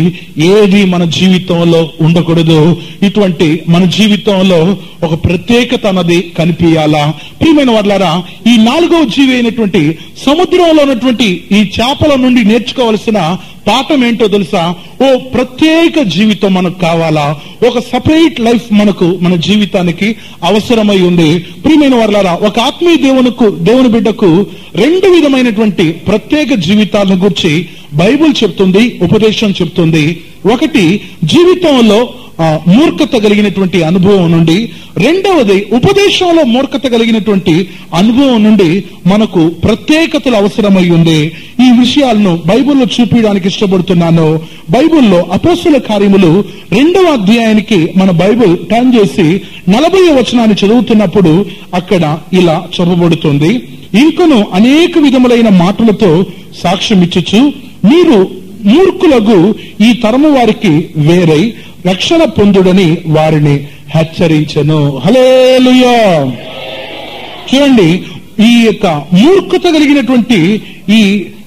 ఏది మన జీవితంలో ఉండకూడదు. ఇటువంటి మన జీవితంలో ఒక ప్రత్యేకత అన్నది కనిపించాలా? ప్రియమైన వాళ్ళారా, ఈ 4వ జీవి అయినటువంటి సముద్రంలో ఉన్నటువంటి ఈ చేపల నుండి నేర్చుకోవాల్సిన పాఠం ఏంటో తెలుసా? ఓ ప్రత్యేక జీవితం మనకు కావాలా? ఒక సపరేట్ లైఫ్ మనకు మన జీవితానికి అవసరమై ఉంది. ప్రియమైన వాళ్ళారా, ఒక ఆత్మీయ దేవుని బిడ్డకు 2 విధమైనటువంటి ప్రత్యేక జీవితాలను గురించి బైబిల్ చెప్తుంది, ఉపదేశం చెప్తుంది. ఒకటి జీవితంలో మూర్ఖత కలిగినటువంటి అనుభవం నుండి, రెండవది ఉపదేశంలో మూర్ఖత కలిగినటువంటి అనుభవం నుండి మనకు ప్రత్యేకతలు అవసరమై ఉంది. ఈ విషయాలను బైబిల్లో చూపించడానికి ఇష్టపడుతున్నాను. బైబిల్లో అపోస్తలుల కార్యములు 2వ అధ్యాయానికి మన బైబిల్ టర్న్ చేసి 40వ వచనాన్ని చదువుతున్నప్పుడు అక్కడ ఇలా చెప్పబడుతుంది, ఇంకను అనేక విధములైన మాటలతో సాక్ష్యం ఇచ్చుచు మీరు మూర్ఖులకు ఈ తరము వారికి వేరై రక్షణ పొందుడని వారిని హెచ్చరించెను. హల్లెలూయా. చూడండి, ఈ యొక్క మూర్ఖత కలిగినటువంటి ఈ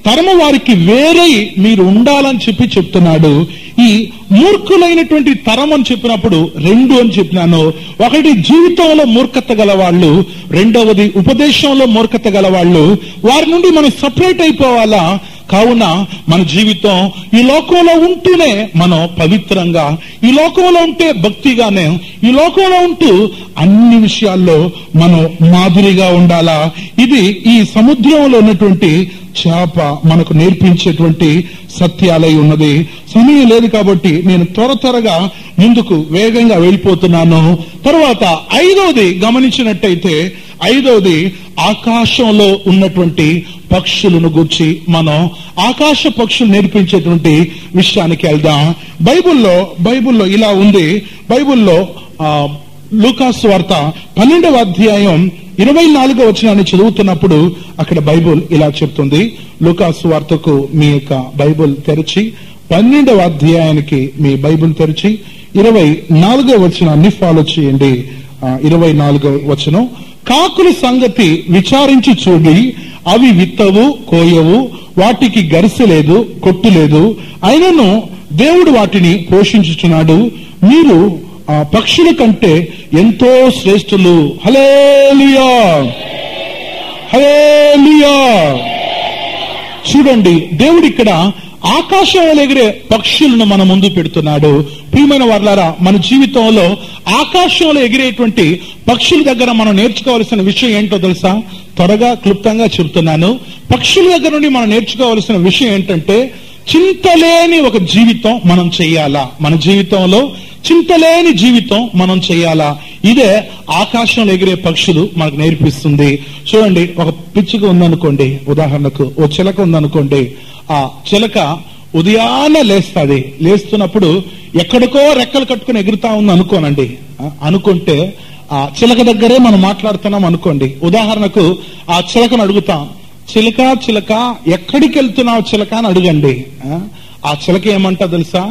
తరము వారికి వేరై మీరు ఉండాలని చెప్తున్నాడు. ఈ మూర్ఖులైనటువంటి తరం అని చెప్పినప్పుడు 2 అని చెప్పినాను. ఒకటి జీవితంలో మూర్ఖత గలవాళ్ళు, రెండవది ఉపదేశంలో మూర్ఖత గలవాళ్ళు. వారి నుండి మనం సపరేట్ అయిపోవాలా? కావున మన జీవితం ఈ లోకంలో ఉంటూనే మనం పవిత్రంగా, ఈ లోకంలో ఉంటే భక్తిగానే, ఈ లోకంలో ఉంటూ అన్ని విషయాల్లో మనం మాదిరిగా ఉండాలా? ఇది ఈ సముద్రంలో ఉన్నటువంటి చేప మనకు నేర్పించేటువంటి సత్యాలై ఉన్నది. సమయం లేదు కాబట్టి నేను త్వరగా ముందుకు వేగంగా వెళ్ళిపోతున్నాను. తర్వాత 5వది గమనించినట్టయితే, 5వది ఆకాశంలో ఉన్నటువంటి పక్షులను గురించి మనం ఆకాశ పక్షులు నేర్పించేటువంటి విషయానికి వెళ్దాం. బైబిల్లో ఇలా ఉంది. బైబిల్లో లూకాసు వార్త 12వ అధ్యాయం 24వ వచనాన్ని చదువుతున్నప్పుడు అక్కడ బైబిల్ ఇలా చెప్తుంది. లూకాసు వార్తకు మీ యొక్క బైబిల్ తెరిచి 12వ అధ్యాయానికి మీ బైబిల్ తెరిచి 24వ వచనాన్ని ఫాలో చేయండి. 24వ వచనం, కాకుల సంగతి విచారించి చూడి, అవి విత్తవు, కోయవు, వాటికి గరిసె లేదు, కొట్టు లేదు, అయినను దేవుడు వాటిని పోషించుచున్నాడు. మీరు పక్షుల కంటే ఎంతో శ్రేష్ఠులు. హల్లెలూయా, హల్లెలూయా. చూడండి, దేవుడు ఇక్కడ ఆకాశంలో ఎగిరే పక్షులను మన ముందు పెడుతున్నాడు. ప్రియమైన వారలారా, మన జీవితంలో ఆకాశంలో ఎగిరేటువంటి పక్షుల దగ్గర మనం నేర్చుకోవాల్సిన విషయం ఏంటో తెలుసా? త్వరగా క్లుప్తంగా చెప్తున్నాను. పక్షుల దగ్గర నుండి మనం నేర్చుకోవాల్సిన విషయం ఏంటంటే, చింతలేని ఒక జీవితం మనం చెయ్యాలా. మన జీవితంలో చింతలేని జీవితం మనం చెయ్యాలా. ఇదే ఆకాశంలో ఎగిరే పక్షులు మనకు నేర్పిస్తుంది. చూడండి, ఒక పిచ్చుక ఉందనుకోండి, ఉదాహరణకు ఓ చిలక ఉందనుకోండి. ఆ చిలక ఉదయాన్నే లేస్తుంది. లేస్తున్నప్పుడు ఎక్కడికో రెక్కలు కట్టుకుని ఎగురుతా ఉంది అనుకోనండి. అనుకుంటే ఆ చిలక దగ్గరే మనం మాట్లాడుతున్నాం అనుకోండి. ఉదాహరణకు ఆ చిలకను అడుగుతాం, చిలక చిలక ఎక్కడికి వెళ్తున్నావు చిలక అని అడగండి. ఆ చిలక ఏమంటా తెలుసా?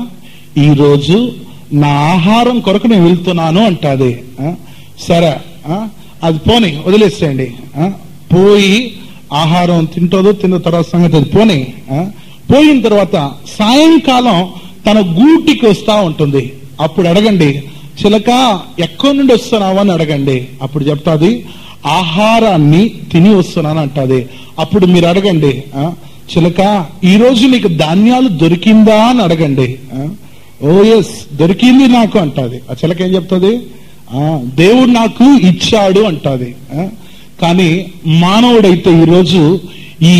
ఈ రోజు నా ఆహారం కొరకు నేను వెళ్తున్నాను అంటాది. సరే, అది పోనీ వదిలేసేయండి. పోయి ఆహారం తింటుందో తిన్న తర్వాత సంగతి అది పోనీ. పోయిన తర్వాత సాయంకాలం తన గూటికి వస్తా ఉంటుంది. అప్పుడు అడగండి, చిలక ఎక్కడి నుండి వస్తున్నావు అని అడగండి. అప్పుడు చెప్తాది, ఆహారాన్ని తిని వస్తున్నాను అంటాది. అప్పుడు మీరు అడగండి, చిలక ఈ రోజు నీకు ధాన్యాలు దొరికిందా అని అడగండి. ఓ ఎస్ దొరికింది నాకు అంటాది. ఆ చిలక ఏం చెప్తుంది? దేవుడు నాకు ఇచ్చాడు అంటాది. కానీ మానవుడైతే ఈరోజు ఈ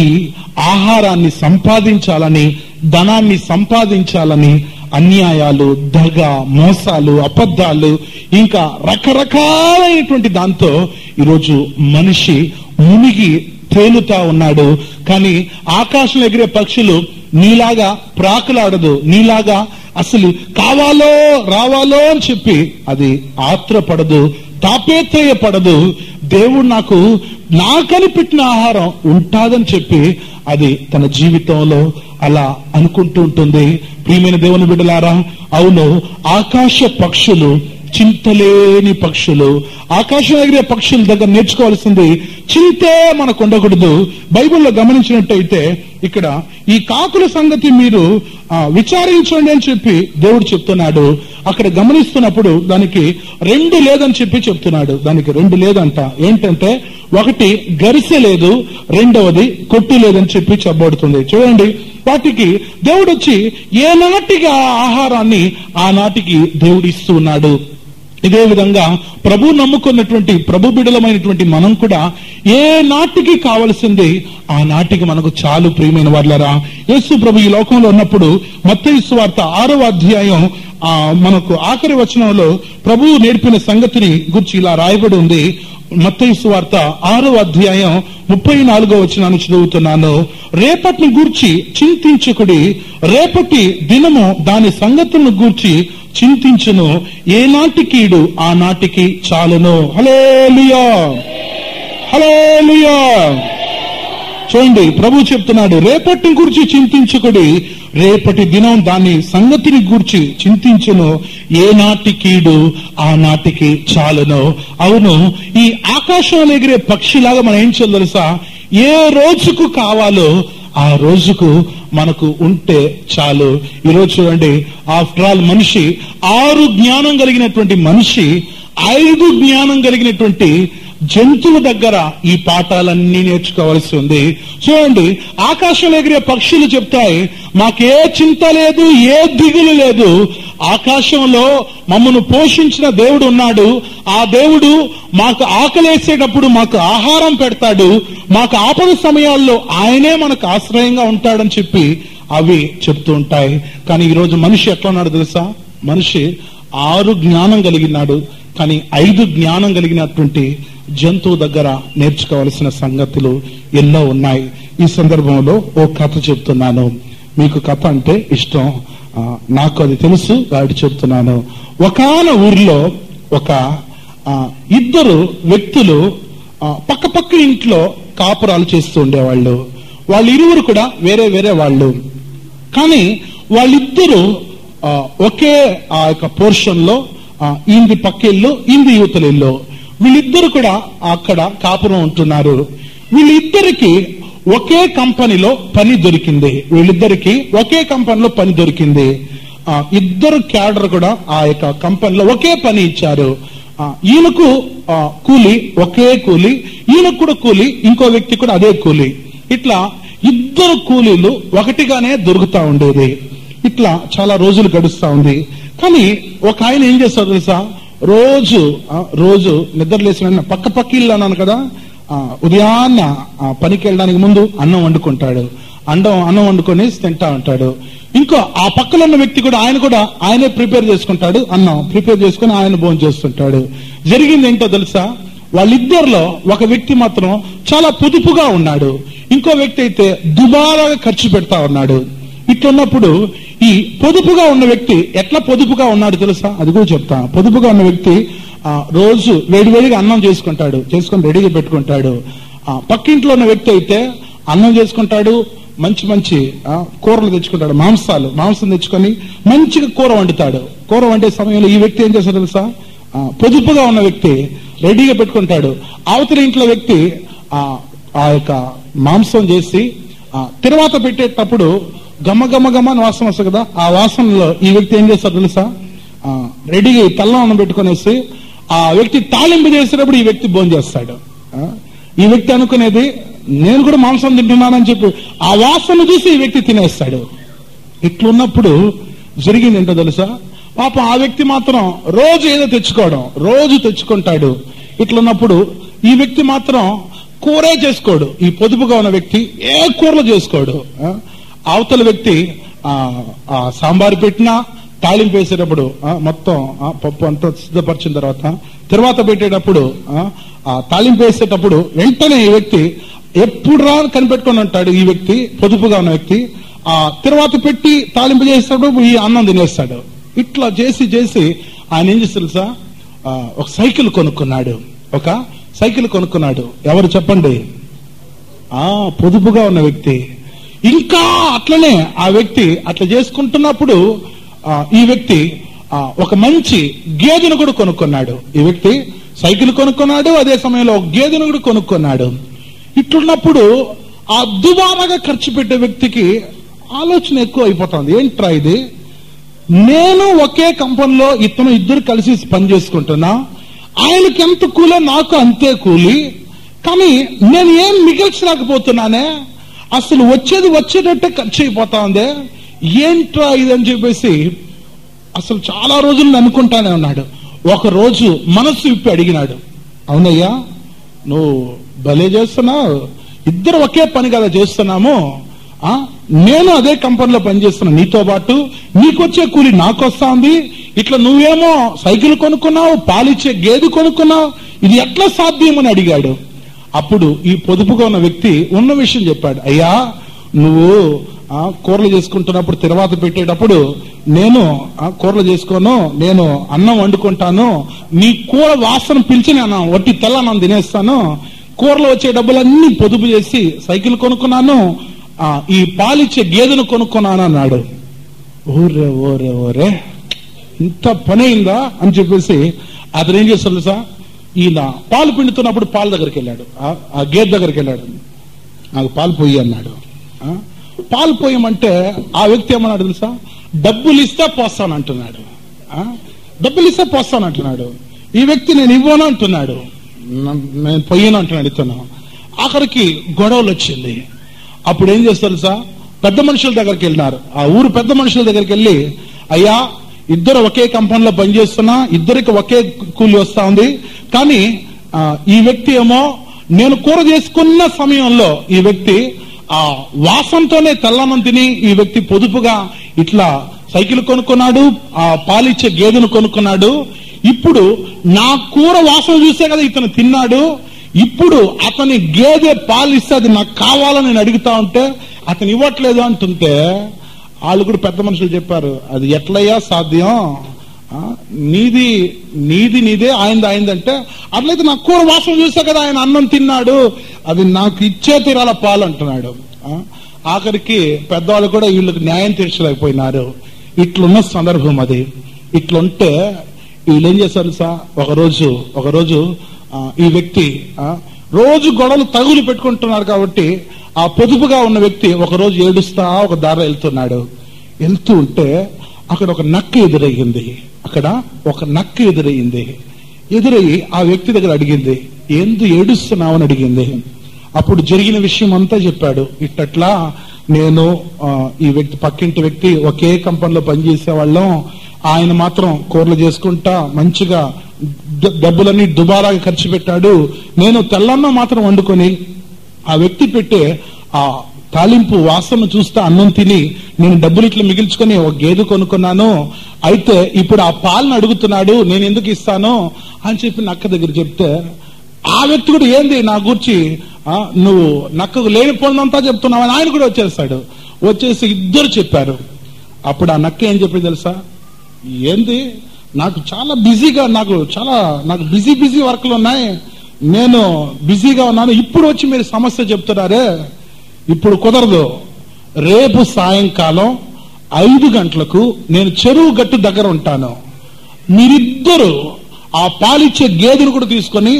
ఆహారాన్ని సంపాదించాలని, ధనాన్ని సంపాదించాలని అన్యాయాలు, దగ, మోసాలు, అబద్ధాలు, ఇంకా రకరకాలైనటువంటి దాంతో ఈరోజు మనిషి మునిగి తేలుతా ఉన్నాడు. కానీ ఆకాశంలో ఎగిరే పక్షులు నీలాగా ప్రాకులాడదు, నీలాగా అసలు కావాలో రావాలో అని చెప్పి అది ఆత్రపడదు, తాపేత్రయపడదు. దేవుడు నాకని పెట్టిన ఆహారం ఉంటాదని చెప్పి అది తన జీవితంలో అలా అనుకుంటూ ఉంటుంది. ప్రియమైన దేవుని బిడ్డలారా, అవును, ఆకాశ పక్షులు చింతలేని పక్షులు. ఆకాశం ఎగిరే పక్షుల దగ్గర నేర్చుకోవాల్సింది చింతే మనకు ఉండకూడదు. బైబిల్లో గమనించినట్టయితే ఇక్కడ ఈ కాకుల సంగతి మీరు విచారించండి అని చెప్పి దేవుడు చెప్తున్నాడు. అక్కడ గమనిస్తున్నప్పుడు దానికి 2 లేదని చెప్పి చెప్తున్నాడు. దానికి 2 లేదంట. ఏంటంటే, ఒకటి గరిసె లేదు, రెండవది కొట్టు లేదని చెప్పి చెప్పబడుతుంది. చూడండి, వాటికి దేవుడు వచ్చి ఏనాటికి ఆ ఆహారాన్ని ఆనాటికి దేవుడు ఇస్తూ ఉన్నాడు. ఇదే విధంగా ప్రభు నమ్ముకున్నటువంటి ప్రభు బిడలమైనటువంటి మనం కూడా ఏ నాటికి కావలసింది ఆ నాటికి మనకు చాలు. ప్రియమైన వారలారా, యేసు ప్రభు ఈ లోకంలో ఉన్నప్పుడు మత్తయి సువార్త 6వ అధ్యాయం మనకు ఆఖరి వచనంలో ప్రభువు నేర్పిన సంగతిని గురించి ఇలా రాయబడి ఉంది. మత్తయి సువార్త 6వ అధ్యాయం 34వ వచనాన్ని చదువుతున్నాను. రేపటిని గూర్చి చింతించుకుడి, రేపటి దినము దాని సంగతులను గూర్చి చింతించును, ఏ నాటికీడు ఆ నాటికి చాలును. హల్లెలూయా, హల్లెలూయా. చూడండి, ప్రభు చెప్తున్నాడు, రేపటిని గురించి చింతించుకుడి, రేపటి దినం దాని సంగతిని గూర్చి చింతించును, ఏ నాటికీడు ఆ నాటికి చాలును. అవును, ఈ ఆకాశంలో ఎగిరే పక్షిలాగా మనం ఏం చేయాలి తెలుసా? ఏ రోజుకు కావాలో ఆ రోజుకు మనకు ఉంటే చాలు. ఈరోజు చూడండి, ఆఫ్టర్ ఆల్ మనిషి 6 జ్ఞానం కలిగినటువంటి మనిషి 5 జ్ఞానం కలిగినటువంటి జంతువుల దగ్గర ఈ పాఠాలన్నీ నేర్చుకోవాల్సి ఉంది. చూడండి, ఆకాశంలో ఎగిరే పక్షులు చెప్తాయి, మాకే చింత లేదు, ఏ దిగులు లేదు. ఆకాశంలో మమ్మను పోషించిన దేవుడు ఉన్నాడు. ఆ దేవుడు మాకు ఆకలేసేటప్పుడు మాకు ఆహారం పెడతాడు. మాకు ఆపద సమయాల్లో ఆయనే మనకు ఆశ్రయంగా ఉంటాడని చెప్పి అవి చెప్తూ ఉంటాయి. కానీ ఈరోజు మనిషి ఎట్లా ఉన్నాడు తెలుసా? మనిషి 6 జ్ఞానం కలిగినాడు, కానీ 5 జ్ఞానం కలిగినటువంటి జంతువు దగ్గర నేర్చుకోవాల్సిన సంగతులు ఎన్నో ఉన్నాయి. ఈ సందర్భంలో ఓ కథ చెప్తున్నాను. మీకు కథ అంటే ఇష్టం, నాకు అది తెలుసు కాబట్టి చెప్తున్నాను. ఒకాన ఊర్లో ఒక 2 వ్యక్తులు పక్క ఇంట్లో కాపురాలు చేస్తూ ఉండేవాళ్ళు. వాళ్ళు ఇరువురు కూడా వేరే వేరే వాళ్ళు. కానీ వాళ్ళిద్దరూ ఒకే ఆ యొక్క పోర్షన్ లో, ఈంది పక్కిల్లు, ఈంది యువతలిల్లు, వీళ్ళిద్దరు కూడా అక్కడ కాపురం ఉంటున్నారు. వీళ్ళిద్దరికి ఒకే కంపెనీలో పని దొరికింది. వీళ్ళిద్దరికి ఒకే కంపెనీలో పని దొరికింది. ఇద్దరు క్యాడర్ కూడా ఆ యొక్క కంపెనీలో ఒకే పని ఇచ్చారు. ఈయనకు కూలి, ఒకే కూలి, ఈయనకు కూడా కూలి, ఇంకో వ్యక్తి కూడా అదే కూలి. ఇట్లా 2 కూలీలు ఒకటిగానే దొరుకుతా ఉండేది. ఇట్లా చాలా రోజులు గడుస్తా ఉంది. కానీ ఒక ఆయన ఏం చేస్తాడు తెలుసా? రోజు నిద్ర లేచిన పక్క ఇల్లు అన్నాను కదా, ఉదయాన్న పనికి వెళ్ళడానికి ముందు అన్నం వండుకుంటాడు. అన్నం వండుకొని తింటా ఉంటాడు. ఇంకో ఆ పక్కన ఉన్న వ్యక్తి కూడా ఆయనే ప్రిపేర్ చేసుకుంటాడు, అన్నం ప్రిపేర్ చేసుకుని ఆయన భోజనం చేస్తుంటాడు. జరిగింది ఏంటో తెలుసా, వాళ్ళిద్దరిలో ఒక వ్యక్తి మాత్రం చాలా పొదుపుగా ఉన్నాడు, ఇంకో వ్యక్తి అయితే దుబారాగా ఖర్చు పెడతా ఉన్నాడు. ఇట్లున్నప్పుడు ఈ పొదుపుగా ఉన్న వ్యక్తి ఎట్లా పొదుపుగా ఉన్నాడు తెలుసా, అది కూడా చెప్తా. పొదుపుగా ఉన్న వ్యక్తి రోజు వేడివేడిగా అన్నం చేసుకొని రెడీగా పెట్టుకుంటాడు. పక్కింట్లో ఉన్న వ్యక్తి అయితే అన్నం చేసుకుంటాడు, మంచి కూరలు తెచ్చుకుంటాడు, మాంసం తెచ్చుకొని మంచిగా కూర వండుతాడు. కూర వండే సమయంలో ఈ వ్యక్తి ఏం చేస్తాడు తెలుసా, పొదుపుగా ఉన్న వ్యక్తి రెడీగా పెట్టుకుంటాడు. అవతల ఇంట్లో వ్యక్తి ఆ యొక్క మాంసం చేసి తర్వాత పెట్టేటప్పుడు గమ్మ అని వాసన వస్తుంది కదా, ఆ వాసనలో ఈ వ్యక్తి ఏం చేస్తాడు తెలుసా, రెడీగా తల్లం పెట్టుకునేసి ఆ వ్యక్తి తాలింపు చేసేటప్పుడు ఈ వ్యక్తి భోజనం చేస్తాడు. ఈ వ్యక్తి అనుకునేది నేను కూడా మాంసం తింటున్నానని చెప్పి ఆ వాసన చూసి ఈ వ్యక్తి తినేస్తాడు. ఇట్లున్నప్పుడు జరిగింది ఏంటో తెలుసా, పాపం ఆ వ్యక్తి మాత్రం రోజు ఏదో తెచ్చుకుంటాడు. ఇట్లున్నప్పుడు ఈ వ్యక్తి మాత్రం కూరే చేసుకోడు. ఈ పొదుపుగా ఉన్న వ్యక్తి ఏ కూరలు చేసుకోడు. అవతల వ్యక్తి సాంబారు పెట్టినా తాళింపు వేసేటప్పుడు మొత్తం పప్పు అంతా సిద్ధపరిచిన తర్వాత పెట్టేటప్పుడు తాళింపు వేసేటప్పుడు వెంటనే ఈ వ్యక్తి ఎప్పుడు కనిపెట్టుకుని ఉంటాడు. ఈ వ్యక్తి పొదుపుగా ఉన్న వ్యక్తి తర్వాత పెట్టి తాళింపు చేసేటప్పుడు ఈ అన్నం తినేస్తాడు. ఇట్లా చేసి ఆయన ఏం చేస్తారు తెలుసా, ఒక సైకిల్ కొనుక్కున్నాడు. ఎవరు చెప్పండి, పొదుపుగా ఉన్న వ్యక్తి. ఇంకా అట్లనే ఆ వ్యక్తి అట్లా చేసుకుంటున్నప్పుడు ఈ వ్యక్తి ఒక మంచి గేదెను కూడా కొనుక్కున్నాడు. ఈ వ్యక్తి సైకిల్ కొనుక్కున్నాడు, అదే సమయంలో ఒక గేదెను కూడా కొనుక్కున్నాడు. ఇట్లున్నప్పుడు ఆ దుబారాగా ఖర్చు పెట్టే వ్యక్తికి ఆలోచన ఎక్కువ అయిపోతుంది. ఏంట్రా ఇది, నేను ఒకే కంపెనీలో ఇద్దరు కలిసి పని చేసుకుంటున్నా, ఆయనకి ఎంత కూలో నాకు అంతే కూలి, కానీ నేను ఏం మిగిల్చలేకపోతున్నానే, అసలు వచ్చేటట్టే ఖర్చు అయిపోతా ఉంది, ఏంట్రా ఇదని చెప్పేసి అసలు చాలా రోజులు అనుకుంటానే ఉన్నాడు. ఒక రోజు మనస్సు విప్పి అడిగినాడు, అవునయ్యా నువ్వు భలే చేస్తున్నావు, ఇద్దరు ఒకే పని కదా చేస్తున్నాము, నేను అదే కంపెనీలో పనిచేస్తున్నా, నీతో పాటు నీకొచ్చే కూలి నాకు వస్తా ఉంది, ఇట్లా నువ్వేమో సైకిల్ కొనుక్కున్నావు, పాలిచ్చే గేదె కొనుక్కున్నావు, ఇది ఎట్లా సాధ్యమని అడిగాడు. అప్పుడు ఈ పొదుపుగా ఉన్న వ్యక్తి ఉన్న విషయం చెప్పాడు, అయ్యా నువ్వు కూరలు చేసుకుంటున్నప్పుడు తర్వాత పెట్టేటప్పుడు నేను కూరలు చేసుకోను, నేను అన్నం వండుకుంటాను, నీ కూర వాసన పిలిచి నేను వట్టి తెల్లన్నం తినేస్తాను, కూరలో వచ్చే డబ్బులన్నీ పొదుపు చేసి సైకిల్ కొనుక్కున్నాను, ఈ పాలిచ్చే గేదెను కొనుక్కున్నాను అన్నాడు. ఓరే ఇంత పని అయిందా అని చెప్పేసి అతను ఏం చేస్తాడు సార్, ఈయన పాలు పిండుతున్నప్పుడు పాల దగ్గరికి వెళ్ళాడు, ఆ గేదె దగ్గరికి వెళ్ళాడు, నాకు పాలు పోయి అన్నాడు. పాలు పోయమంటే ఆ వ్యక్తి ఏమన్నాడు తెలుసా, డబ్బులు ఇస్తే పోస్తానంటున్నాడు. ఈ వ్యక్తి నేను ఇవ్వను అంటున్నాడు, నేను పొయ్యను అంటున్నాడు. ఇతను ఆఖరికి గొడవలు వచ్చింది. అప్పుడు ఏం చేస్తారు సార్, పెద్ద మనుషుల దగ్గరికి వెళ్ళినారు. ఆ ఊరు పెద్ద మనుషుల దగ్గరికి వెళ్ళి, అయ్యా ఇద్దరు ఒకే కంపెనీలో పనిచేస్తున్నా, ఇద్దరికి ఒకే కూలి వస్తా ఉంది, కానీ ఈ వ్యక్తి ఏమో నేను కూర చేసుకున్న సమయంలో ఈ వ్యక్తి ఆ వాసనతోనే తెల్లన్నం తిని ఈ వ్యక్తి పొదుపుగా ఇట్లా సైకిల్ కొనుక్కున్నాడు, ఆ పాలిచ్చే గేదెను కొనుక్కున్నాడు. ఇప్పుడు నా కూర వాసన చూసే కదా ఇతను తిన్నాడు, ఇప్పుడు అతని గేదె పాలిస్తే అది నాకు కావాలని నేను అడుగుతా ఉంటే అతను ఇవ్వట్లేదు అంటుంటే వాళ్ళు కూడా పెద్ద మనుషులు చెప్పారు, అది ఎట్లయ్యా సాధ్యం, నీదే ఆయనదంటే, అట్లయితే నా కూర వాసన చూసా కదా ఆయన అన్నం తిన్నాడు, అది నాకు ఇచ్చే తీరాల పాలు అంటున్నాడు. ఆఖరికి పెద్దవాళ్ళు కూడా వీళ్ళకి న్యాయం తీర్చలేకపోయినారు. ఇట్లున్న సందర్భం అది. ఇట్లుంటే వీళ్ళు ఏం చేశారు సార్, ఒకరోజు ఈ వ్యక్తి రోజు గొడవలు తగులు పెట్టుకుంటున్నారు కాబట్టి ఆ పొదుపుగా ఉన్న వ్యక్తి ఒకరోజు ఏడుస్తా ఒక దారి వెళ్తూ ఉంటే అక్కడ ఒక నక్క ఎదురయ్యింది. ఎదురయ్యి ఆ వ్యక్తి దగ్గర అడిగింది, ఎందు ఏడుస్తున్నావు అని అడిగింది. అప్పుడు జరిగిన విషయం అంతా చెప్పాడు. ఇట్లా నేను ఈ వ్యక్తి పక్కింటి వ్యక్తి ఒకే కంపెనీలో పనిచేసే వాళ్ళం, ఆయన మాత్రం కూరలు చేసుకుంటా మంచిగా డబ్బులన్నీ దుబారాగా ఖర్చు పెట్టాడు. నేను తెల్లన్నం మాత్రం వండుకొని ఆ వ్యక్తి పెట్టే ఆ తాలింపు వాసన చూస్తే అన్నం తిని నేను డబ్బులు ఇట్లా మిగిల్చుకొని ఒక గేదె కొనుక్కున్నాను. అయితే ఇప్పుడు ఆ పాలను అడుగుతున్నాడు, నేను ఎందుకు ఇస్తాను అని చెప్పి నక్క దగ్గర చెప్తే ఆ వ్యక్తి కూడా ఏంది నా గురించి నువ్వు నక్కకు లేనిపోయినంతా చెప్తున్నావు అని ఆయన కూడా వచ్చేస్తాడు. వచ్చేసి ఇద్దరు చెప్పారు. అప్పుడు ఆ నక్క ఏం చెప్పింది తెలుసా? ఏంది నాకు చాలా బిజీగా నాకు బిజీ వర్క్లు ఉన్నాయి, నేను బిజీగా ఉన్నాను, ఇప్పుడు వచ్చి మీరు సమస్య చెప్తున్నారే, ఇప్పుడు కుదరదు. రేపు సాయంకాలం 5 గంటలకు నేను చెరువు గట్టు దగ్గర ఉంటాను. మీరిద్దరు ఆ పాలిచ్చే గేదెను కూడా తీసుకొని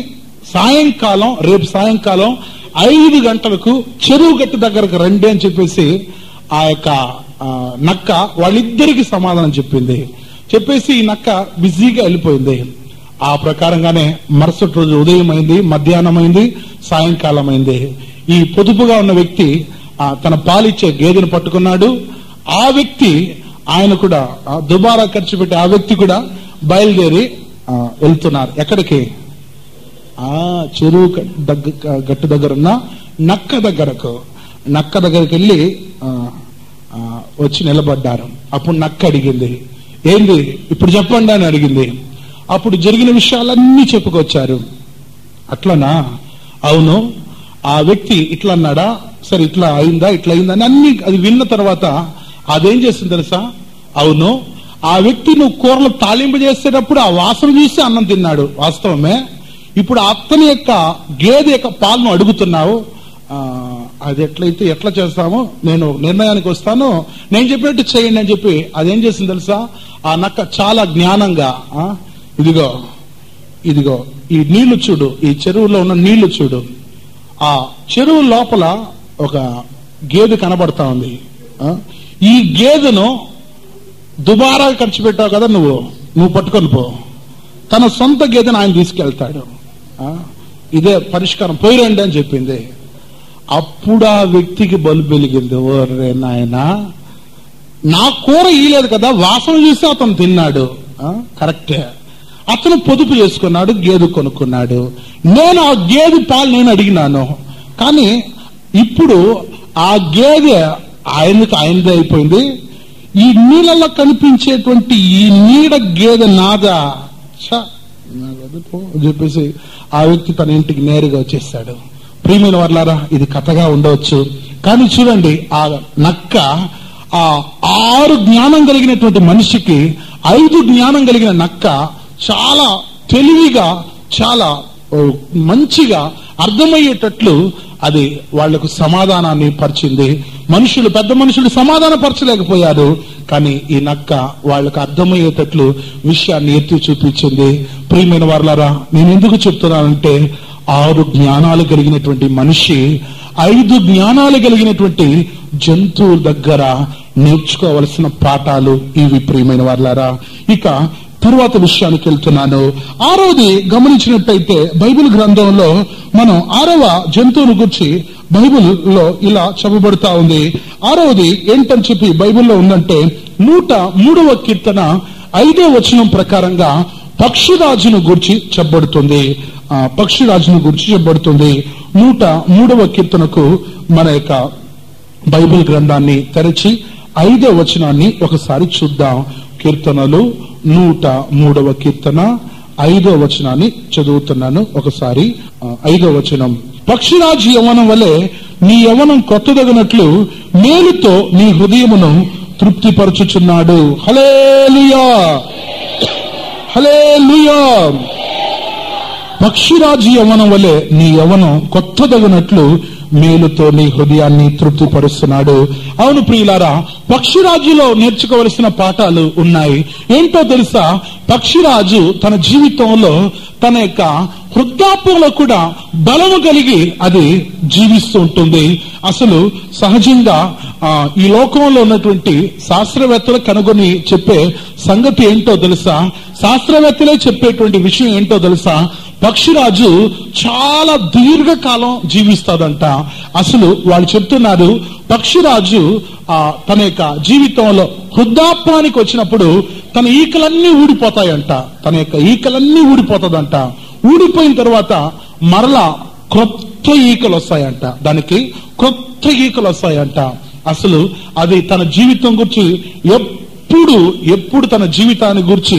రేపు సాయంకాలం 5 గంటలకు చెరువు గట్టు దగ్గరకు రండి అని చెప్పేసి ఆ యొక్క నక్క వాళ్ళిద్దరికి సమాధానం చెప్పింది. చెప్పేసి ఈ నక్క బిజీగా వెళ్ళిపోయింది. ఆ ప్రకారంగానే మరుసటి రోజు ఉదయం అయింది, మధ్యాహ్నం అయింది, సాయంకాలం అయింది. ఈ పొదుపుగా ఉన్న వ్యక్తి తన పాలిచ్చే గేదెను పట్టుకున్నాడు. ఆ వ్యక్తి ఆయన కూడా దుబారా ఖర్చు పెట్టి ఆ వ్యక్తి కూడా బయలుదేరి వెళ్తున్నారు. ఎక్కడికి? చెరువు గట్టు దగ్గర ఉన్న నక్క దగ్గరకు వెళ్ళి వచ్చి నిలబడ్డారు. అప్పుడు నక్క అడిగింది, ఏంది ఇప్పుడు చెప్పండి అని అడిగింది. అప్పుడు జరిగిన విషయాలన్నీ చెప్పుకొచ్చారు. అట్లనా? అవును. ఆ వ్యక్తి ఇట్లా అన్నాడా? సరే ఇట్లా అయిందా అని అన్ని అది విన్న తర్వాత అదేం చేసింది తెలుసా? అవును, ఆ వ్యక్తి నువ్వు కూరలు తాలింపు చేసేటప్పుడు ఆ వాసన చూసి అన్నం తిన్నాడు, వాస్తవమే. ఇప్పుడు అతని యొక్క గేదె యొక్క పాలను అడుగుతున్నావు, అది ఎట్లా చేస్తామో నేను నిర్ణయానికి వస్తాను, నేను చెప్పినట్టు చేయండి అని చెప్పి అదేం చేసింది తెలుసా? ఆ నక్క చాలా జ్ఞానంగా ఇదిగో ఈ నీళ్లు చూడు, ఈ చెరువులో ఉన్న నీళ్లు చూడు, ఆ చెరువు లోపల ఒక గేదె కనబడతా ఉంది. ఈ గేదెను దుబారా ఖర్చు పెట్టావు కదా, నువ్వు పట్టుకొని పో. తన సొంత గేదెను ఆయన తీసుకెళ్తాడు. ఇదే పరిష్కారం, పోయిరండి అని చెప్పింది. అప్పుడు ఆ వ్యక్తికి బల్బు వెలిగింది. ఓరే నాయనా, నా కూర ఇయలేదు కదా, వాసన చూసి అతను తిన్నాడు, కరెక్టే. అతను పొదుపు చేసుకున్నాడు, గేదె కొనుక్కున్నాడు. నేను ఆ గేదె పాలు నేను అడిగినాను, కానీ ఇప్పుడు ఆ గేదె ఆయనదే అయిపోయింది. ఈ నీళ్ళలో కనిపించేటువంటి ఈ నీడ గేదె నాదా చెప్పేసి ఆ వ్యక్తి తన ఇంటికి నేరుగా వచ్చేసాడు. ప్రియమైన వారలారా, ఇది కథగా ఉండవచ్చు, కానీ చూడండి, ఆ నక్క ఆ 6 జ్ఞానం కలిగినటువంటి మనిషికి 5 జ్ఞానం కలిగిన నక్క చాలా తెలివిగా, చాలా మంచిగా అర్థమయ్యేటట్లు అది వాళ్లకు సమాధానాన్ని పరిచింది. పెద్ద మనుషులు సమాధాన పరచలేకపోయారు, కానీ ఈ నక్క వాళ్లకు అర్థమయ్యేటట్లు విషయాన్ని ఎత్తి చూపించింది. ప్రియమైన వారలారా, నేను ఎందుకు చెప్తున్నానంటే 6 జ్ఞానాలు కలిగినటువంటి మనిషి 5 జ్ఞానాలు కలిగినటువంటి జంతువుల దగ్గర నేర్చుకోవలసిన పాఠాలు ఇవి. ప్రియమైన వారలారా, ఇక తరువాత విషయానికి వెళ్తున్నాను. 6వది గమనించినట్టయితే బైబిల్ గ్రంథంలో మనం 6వ జంతువుని గురించి బైబిల్లో ఇలా చెప్పబడుతా ఉంది. 6వది ఏంటని చెప్పి బైబిల్లో ఉందంటే 103వ కీర్తన 5వ వచనం ప్రకారంగా పక్షిరాజును గురించి చెప్పబడుతుంది. 103వ కీర్తనకు మన యొక్క బైబిల్ గ్రంథాన్ని తెరచి 5వ వచనాన్ని ఒకసారి చూద్దాం. కీర్తనలు 103వ కీర్తన 5వ వచనాన్ని చదువుతున్నాను ఒకసారి. 5వ వచనం, పక్షిరాజు యవ్వనం వలె నీ యవ్వనం కొత్తదగినట్లు మేలుతో నీ హృదయమును తృప్తిపరచుచున్నాడు. హల్లెలూయా, హల్లెలూయా. పక్షిరాజు యవ్వనం వలె నీ యవ్వనం కొత్తదగినట్లు మేలుతో నీ హృదయాన్ని తృప్తిపరుస్తున్నాడు. అవును ప్రియులారా, పక్షిరాజులో నేర్చుకోవలసిన పాఠాలు ఉన్నాయి. ఏంటో తెలుసా? పక్షిరాజు తన జీవితంలో తన యొక్క వృద్ధాప్యంలో కూడా బలము కలిగి అది జీవిస్తూ ఉంటుంది. అసలు సహజంగా ఈ లోకంలో ఉన్నటువంటి శాస్త్రవేత్తలు కనుగొని చెప్పే సంగతి ఏంటో తెలుసా? శాస్త్రవేత్తలే చెప్పేటువంటి విషయం ఏంటో తెలుసా? పక్షిరాజు చాలా దీర్ఘకాలం జీవిస్తాదంట. అసలు వాళ్ళు చెప్తున్నారు, పక్షిరాజు తన యొక్క జీవితంలో వృద్ధాప్యానికి వచ్చినప్పుడు తన ఈకలన్నీ ఊడిపోతాయంట, తన యొక్క ఈకలన్నీ ఊడిపోతుందంట. ఊడిపోయిన తర్వాత మరలా క్రొత్త ఈకలు వస్తాయంట, దానికి క్రొత్త ఈకలు వస్తాయంట. అసలు అది తన జీవితం గురించి ఎప్పుడు తన జీవితాన్ని గురించి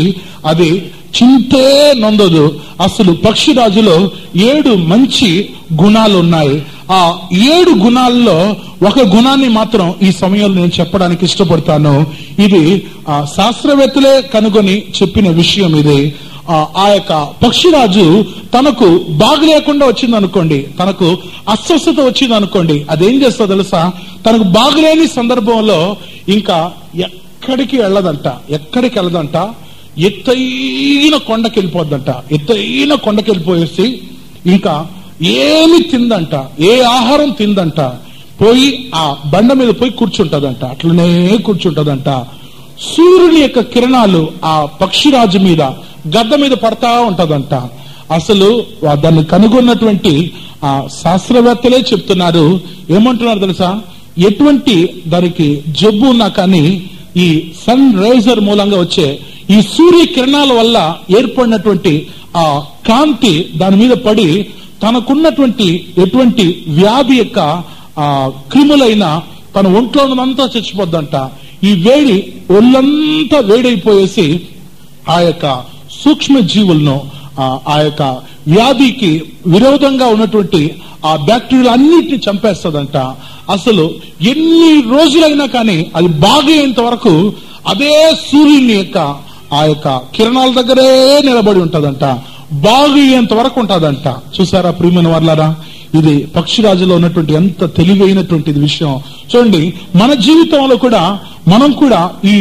అది చింతే నొందదు. అసలు పక్షిరాజులో 7 మంచి గుణాలు ఉన్నాయి. ఆ 7 గుణాల్లో ఒక గుణాన్ని మాత్రం ఈ సమయంలో నేను చెప్పడానికి ఇష్టపడతాను. ఇది శాస్త్రవేత్తలే కనుగొని చెప్పిన విషయం. ఇది ఆ యొక్క పక్షిరాజు తనకు బాగలేకుండా వచ్చింది అనుకోండి, తనకు అస్వస్థత వచ్చింది అనుకోండి, అదేం చేస్తుందో తెలుసా? తనకు బాగలేని సందర్భంలో ఇంకా ఎక్కడికి వెళ్ళదంట, ఎత్తైన కొండకి వెళ్ళిపోద్దంట. ఎత్తైన కొండకి వెళ్ళిపోయేసి ఇంకా ఏమి తిందంట, ఏ ఆహారం తిందంట, పోయి ఆ బండ మీద పోయి కూర్చుంటదంట. అట్లనే కూర్చుంటదంట. సూర్యుని యొక్క కిరణాలు ఆ పక్షిరాజు మీద, గద్ద మీద పడతా ఉంటదంట. అసలు దాన్ని కనుగొన్నటువంటి ఆ శాస్త్రవేత్తలే చెప్తున్నారు, ఏమంటున్నారు తెలుసా? ఎటువంటి దానికి జబ్బు ఉన్నా కానీ ఈ సన్ రైజర్ మూలంగా వచ్చే ఈ సూర్య కిరణాల వల్ల ఏర్పడినటువంటి ఆ కాంతి దాని మీద పడి తనకున్నటువంటి ఎటువంటి వ్యాధి యొక్క క్రిములైన తన ఒంట్లో ఉన్నదంతా చచ్చిపోద్దంట. ఈ వేడి ఒళ్ళంతా వేడైపోయేసి ఆ యొక్క సూక్ష్మ జీవులను, ఆ యొక్క వ్యాధికి విరోధంగా ఉన్నటువంటి ఆ బ్యాక్టీరియా అన్నిటిని చంపేస్తుందంట. అసలు ఎన్ని రోజులైనా కానీ అది బాగయ్యేంత వరకు అదే సూర్యుని యొక్క ఆ యొక్క కిరణాల దగ్గరే నిలబడి ఉంటదంట, బాగయ్యేంత వరకు ఉంటదంట. చూసారా ప్రియమైన వాళ్ళారా? ఇది పక్షిరాజులో ఉన్నటువంటి ఎంత తెలివైనటువంటి విషయం. చూడండి, మన జీవితంలో కూడా మనం కూడా ఈ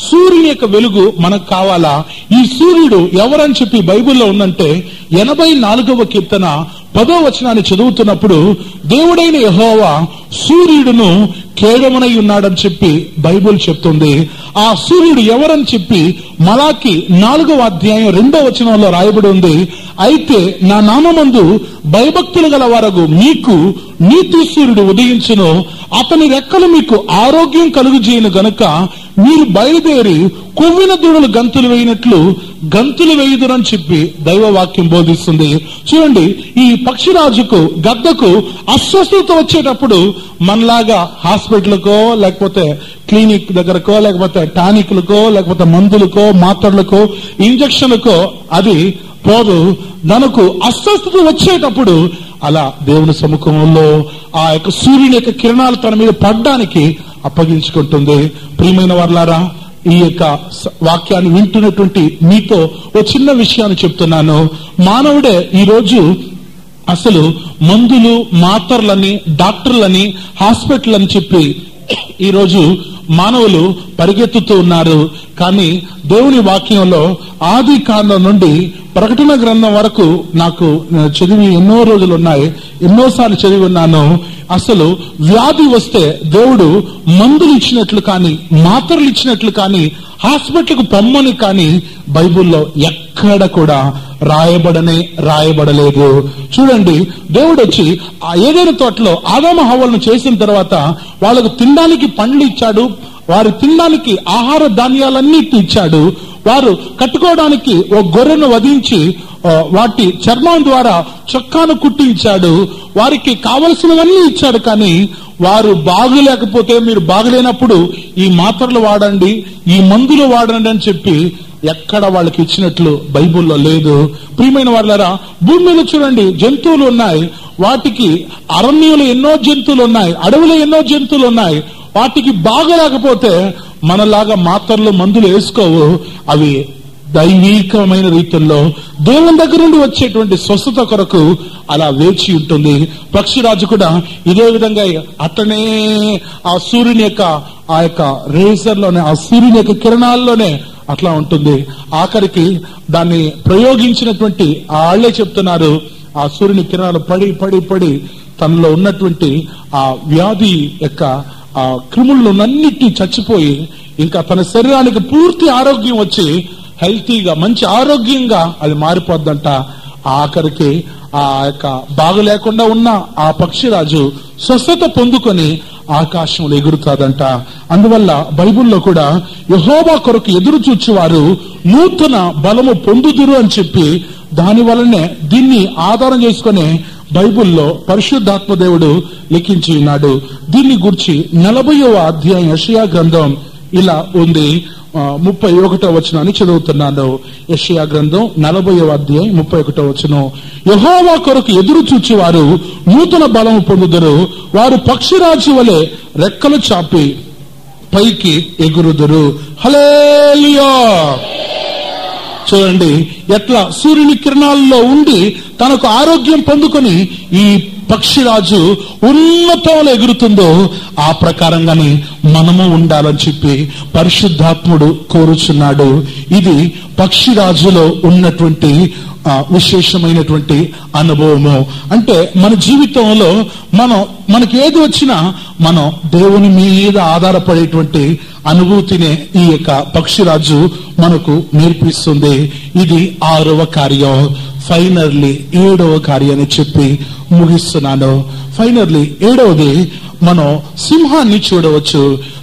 సూర్యుని యొక్క వెలుగు మనకు కావాలా? ఈ సూర్యుడు ఎవరని చెప్పి బైబిల్లో ఉందంటే 84వ కీర్తన 10వ వచనాన్ని చదువుతున్నప్పుడు దేవుడైన యెహోవా సూర్యుడును కేడమునై ఉన్నాడని చెప్పి బైబిల్ చెప్తుంది. ఆ సూర్యుడు ఎవరని చెప్పి మలాకి 4వ అధ్యాయం 2వ వచనంలో రాయబడి ఉంది. అయితే నా నామమందు భయభక్తులు గల వారగు మీకు నీతి సూర్యుడు ఉదయించును, అతని రెక్కలు మీకు ఆరోగ్యం కలుగుజేయును గనుక మీరు బయలుదేరి కొవ్విన దూడలు గంతులు వేయినట్లు గంతులు వేయుదురని చెప్పి దైవవాక్యం బోధిస్తుంది. చూడండి, ఈ పక్షిరాజుకు, గద్దకు అస్వస్థత వచ్చేటప్పుడు మనలాగా హాస్పిటల్కో లేకపోతే క్లినిక్ దగ్గరకో లేకపోతే టానిక్లకో లేకపోతే మందులకో మాత్రలకో ఇంజక్షన్లకో అది పోదు. మనకు అస్వస్థత వచ్చేటప్పుడు అలా దేవుని సముఖంలో ఆ యొక్క సూర్యుని యొక్క కిరణాలు తన మీద పడ్డానికి అప్పగించుకుంటుంది. ప్రియమైన వారలారా, ఈ యొక్క వాక్యాన్ని వింటున్నటువంటి మీతో ఓ చిన్న విషయాన్ని చెప్తున్నాను. మానవుడే ఈరోజు అసలు మందులు, మాత్రలని, డాక్టర్లని, హాస్పిటల్ అని చెప్పి ఈరోజు మానవులు పరిగెత్తుతూ ఉన్నారు. కానీ దేవుని వాక్యంలో ఆది కాండం నుండి ప్రకటన గ్రంథం వరకు నాకు చదివి ఎన్నో రోజులు ఉన్నాయి, ఎన్నోసార్లు చదివి ఉన్నాను. అసలు వ్యాధి వస్తే దేవుడు మందులు ఇచ్చినట్లు కానీ, మాత్రలు ఇచ్చినట్లు కానీ, హాస్పిటల్కు పొమ్మని కానీ బైబిల్లో ఎక్కడ కూడా రాయబడలేదు. చూడండి, దేవుడు వచ్చి ఆ ఏదైనా తోటలో ఆదాము హవ్వలను చేసిన తర్వాత వాళ్ళకు తినడానికి పండ్లు ఇచ్చాడు, వారు తినడానికి ఆహార ధాన్యాలన్నిటిని ఇచ్చాడు, వారు కట్టుకోవడానికి ఒక గొర్రెను వధించి వాటి చర్మం ద్వారా చొక్కాను కుట్టించాడు, వారికి కావలసినవన్నీ ఇచ్చాడు. కానీ వారు బాగులేకపోతే, మీరు బాగులేనప్పుడు ఈ మాత్రలు వాడండి, ఈ మందులు వాడండి అని చెప్పి ఎక్కడ వాళ్ళకి ఇచ్చినట్లు బైబిల్లో లేదు. ప్రియమైన వాళ్ళారా, భూమి మీద చూడండి జంతువులు ఉన్నాయి, వాటికి అరణ్యంలో ఎన్నో జంతువులు ఉన్నాయి, అడవిలో ఎన్నో జంతువులు ఉన్నాయి. వాటికి బాగలేకపోతే మనలాగా మాత్రలు మందులు వేసుకోవు. అవి దైవీకమైన రీతుల్లో దేవుని దగ్గర నుండి వచ్చేటువంటి స్వస్థత కొరకు అలా వేచి ఉంటుంది. పక్షిరాజు కూడా ఇదే విధంగా అట్లనే ఆ సూర్యుని యొక్క ఆ యొక్క రేజర్లోనే, ఆ సూర్యుని యొక్క కిరణాల్లోనే అట్లా ఉంటుంది. ఆఖరికి దాన్ని ప్రయోగించినటువంటి వాళ్ళే చెప్తున్నారు, ఆ సూర్యుని కిరణాలు పడి పడి పడి తనలో ఉన్నటువంటి ఆ వ్యాధి యొక్క ఆ క్రిములన్నిటినీ చచ్చిపోయి ఇంకా తన శరీరానికి పూర్తి ఆరోగ్యం వచ్చి హెల్తీగా, మంచి ఆరోగ్యంగా అది మారిపోద్దంట. ఆఖరికి ఆ యొక్క బాగు లేకుండా ఉన్న ఆ పక్షిరాజు స్వస్థత పొందుకొని ఆకాశంలో ఎగురుతాదంట. అందువల్ల బైబిల్లో కూడా యెహోవా కొరకు ఎదురు చూచువారు నూతన బలము పొందుదురు అని చెప్పి, దాని వలనే దీన్ని ఆధారం చేసుకునే బైబిల్లో పరిశుద్ధాత్మ దేవుడు లిఖించి ఉన్నాడు. దీన్ని గురించి 40వ అధ్యాయం యెషయా గ్రంథం ఇలా ఉంది. 31వ వచనాన్ని చదువుతున్నాను. యెషయా గ్రంథం 40వ అధ్యాయం 31వ వచనం. యెహోవా కొరకు ఎదురు చూచువారు నూతన బలము పొందుదురు, వారు పక్షిరాజు వలె రెక్కలు చాపి పైకి ఎగురుదురు. హల్లెలూయా. చూడండి ఎట్లా సూర్యుని కిరణాల్లో ఉండి తనకు ఆరోగ్యం పొందుకొని ఈ పక్షిరాజు ఉన్నతంలో ఎగురుతుందో ఆ ప్రకారంగానే మనము ఉండాలని చెప్పి పరిశుద్ధాత్ముడు కోరుచున్నాడు. ఇది పక్షిరాజులో ఉన్నటువంటి విశేషమైనటువంటి అనుభవము. అంటే మన జీవితంలో మనకి ఏది వచ్చినా మనం దేవుని మీద ఆధారపడేటువంటి అనుభూతినే ఈ యొక్క పక్షిరాజు మనకు నేర్పిస్తుంది. ఇది 6వ కార్యం. ఫైనల్లీ 7వ కార్యాన్ని చెప్పి ముగిస్తున్నాను. ఫైనల్లీ 7వది మనం సింహాన్ని చూడవచ్చు.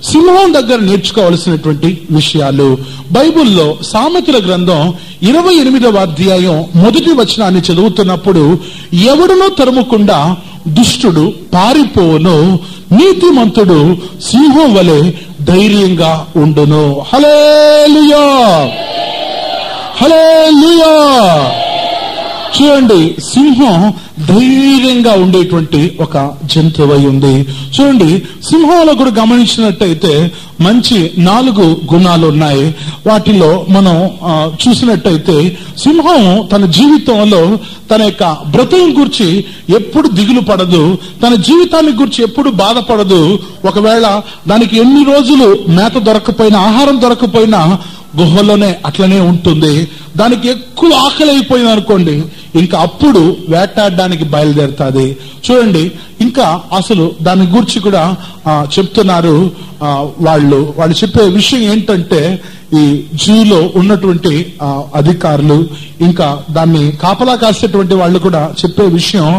సింహం దగ్గర నేర్చుకోవాల్సినటువంటి విషయాలు బైబిల్లో సామెతల గ్రంథం 28వ అధ్యాయం 1వ వచనాన్ని చదువుతున్నప్పుడు, ఎవడునో తరుముకుండా దుష్టుడు పారిపోవును, నీతిమంతుడు సింహం వలె ధైర్యంగా ఉండును. హల్లెలూయా, హల్లెలూయా. చూడండి, సింహం ధైర్యంగా ఉండేటువంటి ఒక జంతువై ఉంది. చూడండి, సింహంలో కూడా గమనించినట్టయితే మంచి 4 గుణాలు ఉన్నాయి. వాటిలో మనం చూసినట్టయితే సింహం తన జీవితంలో తన యొక్క బ్రతుకు గురించి ఎప్పుడు దిగులు పడదు, తన జీవితాన్ని గురించి ఎప్పుడు బాధపడదు. ఒకవేళ దానికి ఎన్ని రోజులు మేత దొరకపోయినా, ఆహారం దొరకపోయినా గుహలోనే అట్లనే ఉంటుంది. దానికి ఎక్కువ ఆకలి అయిపోయింది అనుకోండి, ఇంకా అప్పుడు వేటాడడానికి బయలుదేరుతుంది. చూడండి, ఇంకా అసలు దాని గురించి కూడా చెప్తున్నారు వాళ్ళు చెప్పే విషయం ఏంటంటే, ఈ జూలో ఉన్నటువంటి అధికారులు ఇంకా దాన్ని కాపలా కాసేటువంటి వాళ్ళు కూడా చెప్పే విషయం,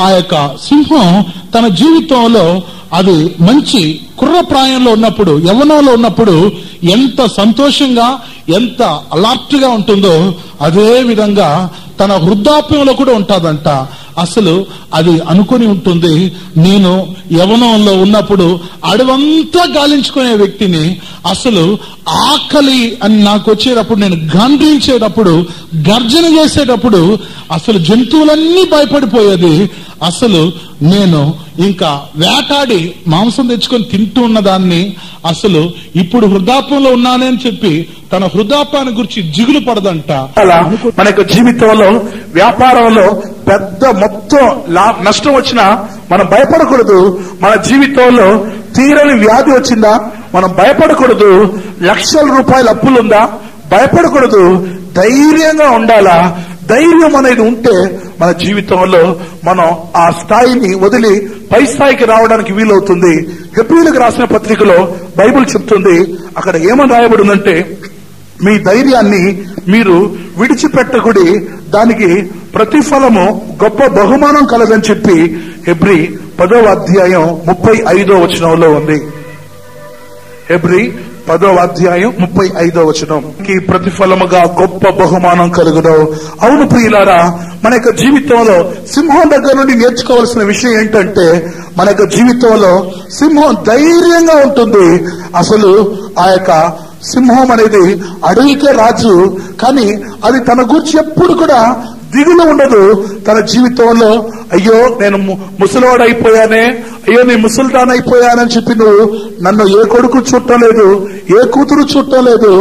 ఆ యొక్క సింహం తన జీవితంలో అది మంచి కుర్రప్రాయంలో ఉన్నప్పుడు, యవ్వనంలో ఉన్నప్పుడు ఎంత సంతోషంగా ఎంత అలర్ట్ గా ఉంటుందో అదే విధంగా తన వృద్ధాప్యంలో కూడా ఉంటుందంట. అసలు అది అనుకుని ఉంటుంది, నేను యవ్వనంలో ఉన్నప్పుడు అడవంతా గాలించుకునే వ్యక్తిని, అసలు ఆకలి అని నాకు వచ్చేటప్పుడు, నేను గండ్రించేటప్పుడు, గర్జన చేసేటప్పుడు అసలు జంతువులన్నీ భయపడిపోయేది. అసలు నేను ఇంకా వేటాడి మాంసం తెచ్చుకొని తింటూ ఉన్నదాన్ని, అసలు ఇప్పుడు వృద్ధాప్యంలో ఉన్నానే అని చెప్పి తన వృద్ధాప్యాన్ని గురించి జిగులు పడదంట. అలా మన యొక్క జీవితంలో, వ్యాపారంలో పెద్ద మొత్తం నష్టం వచ్చినా మనం భయపడకూడదు. మన జీవితంలో తీరని వ్యాధి వచ్చిందా మనం భయపడకూడదు. లక్షల రూపాయల అప్పులుందా భయపడకూడదు. ధైర్యంగా ఉండాలా. ధైర్యం అనేది ఉంటే మన జీవితంలో మనం ఆ స్థాయిని వదిలి పై స్థాయికి రావడానికి వీలవుతుంది. హెబ్రీయులకు రాసిన పత్రికలో బైబిల్ చెప్తుంది, అక్కడ ఏమని రాయబడి ఉందంటే, మీ ధైర్యాన్ని మీరు విడిచిపెట్టకుడి, దానికి ప్రతిఫలము గొప్ప బహుమానం కలదని చెప్పి హెబ్రీ 10వ అధ్యాయం 35వ వచనంలో ఉంది. హెబ్రీ 10వ అధ్యాయం 35వ వచనం, ప్రతిఫలముగా గొప్ప బహుమానం కలుగును. అవును ప్రియులారా, మన యొక్క జీవితంలో సింహం దగ్గర నుండి నేర్చుకోవాల్సిన విషయం ఏంటంటే, మన యొక్క జీవితంలో సింహం ధైర్యంగా ఉంటుంది. అసలు ఆ యొక్క సింహం అనేది అడవికే రాజు, కానీ అది తన గురించి ఎప్పుడు కూడా దిగులు ఉండదు. తన జీవితంలో అయ్యో నేను ముసలివాడు అయిపోయానే, అయ్యో నేను ముసలిదాన్ అయిపోయానని చెప్పి నువ్వు నన్ను ఏ కొడుకు చుట్టలేదు, ఏ కూతురు చుట్టలేదు,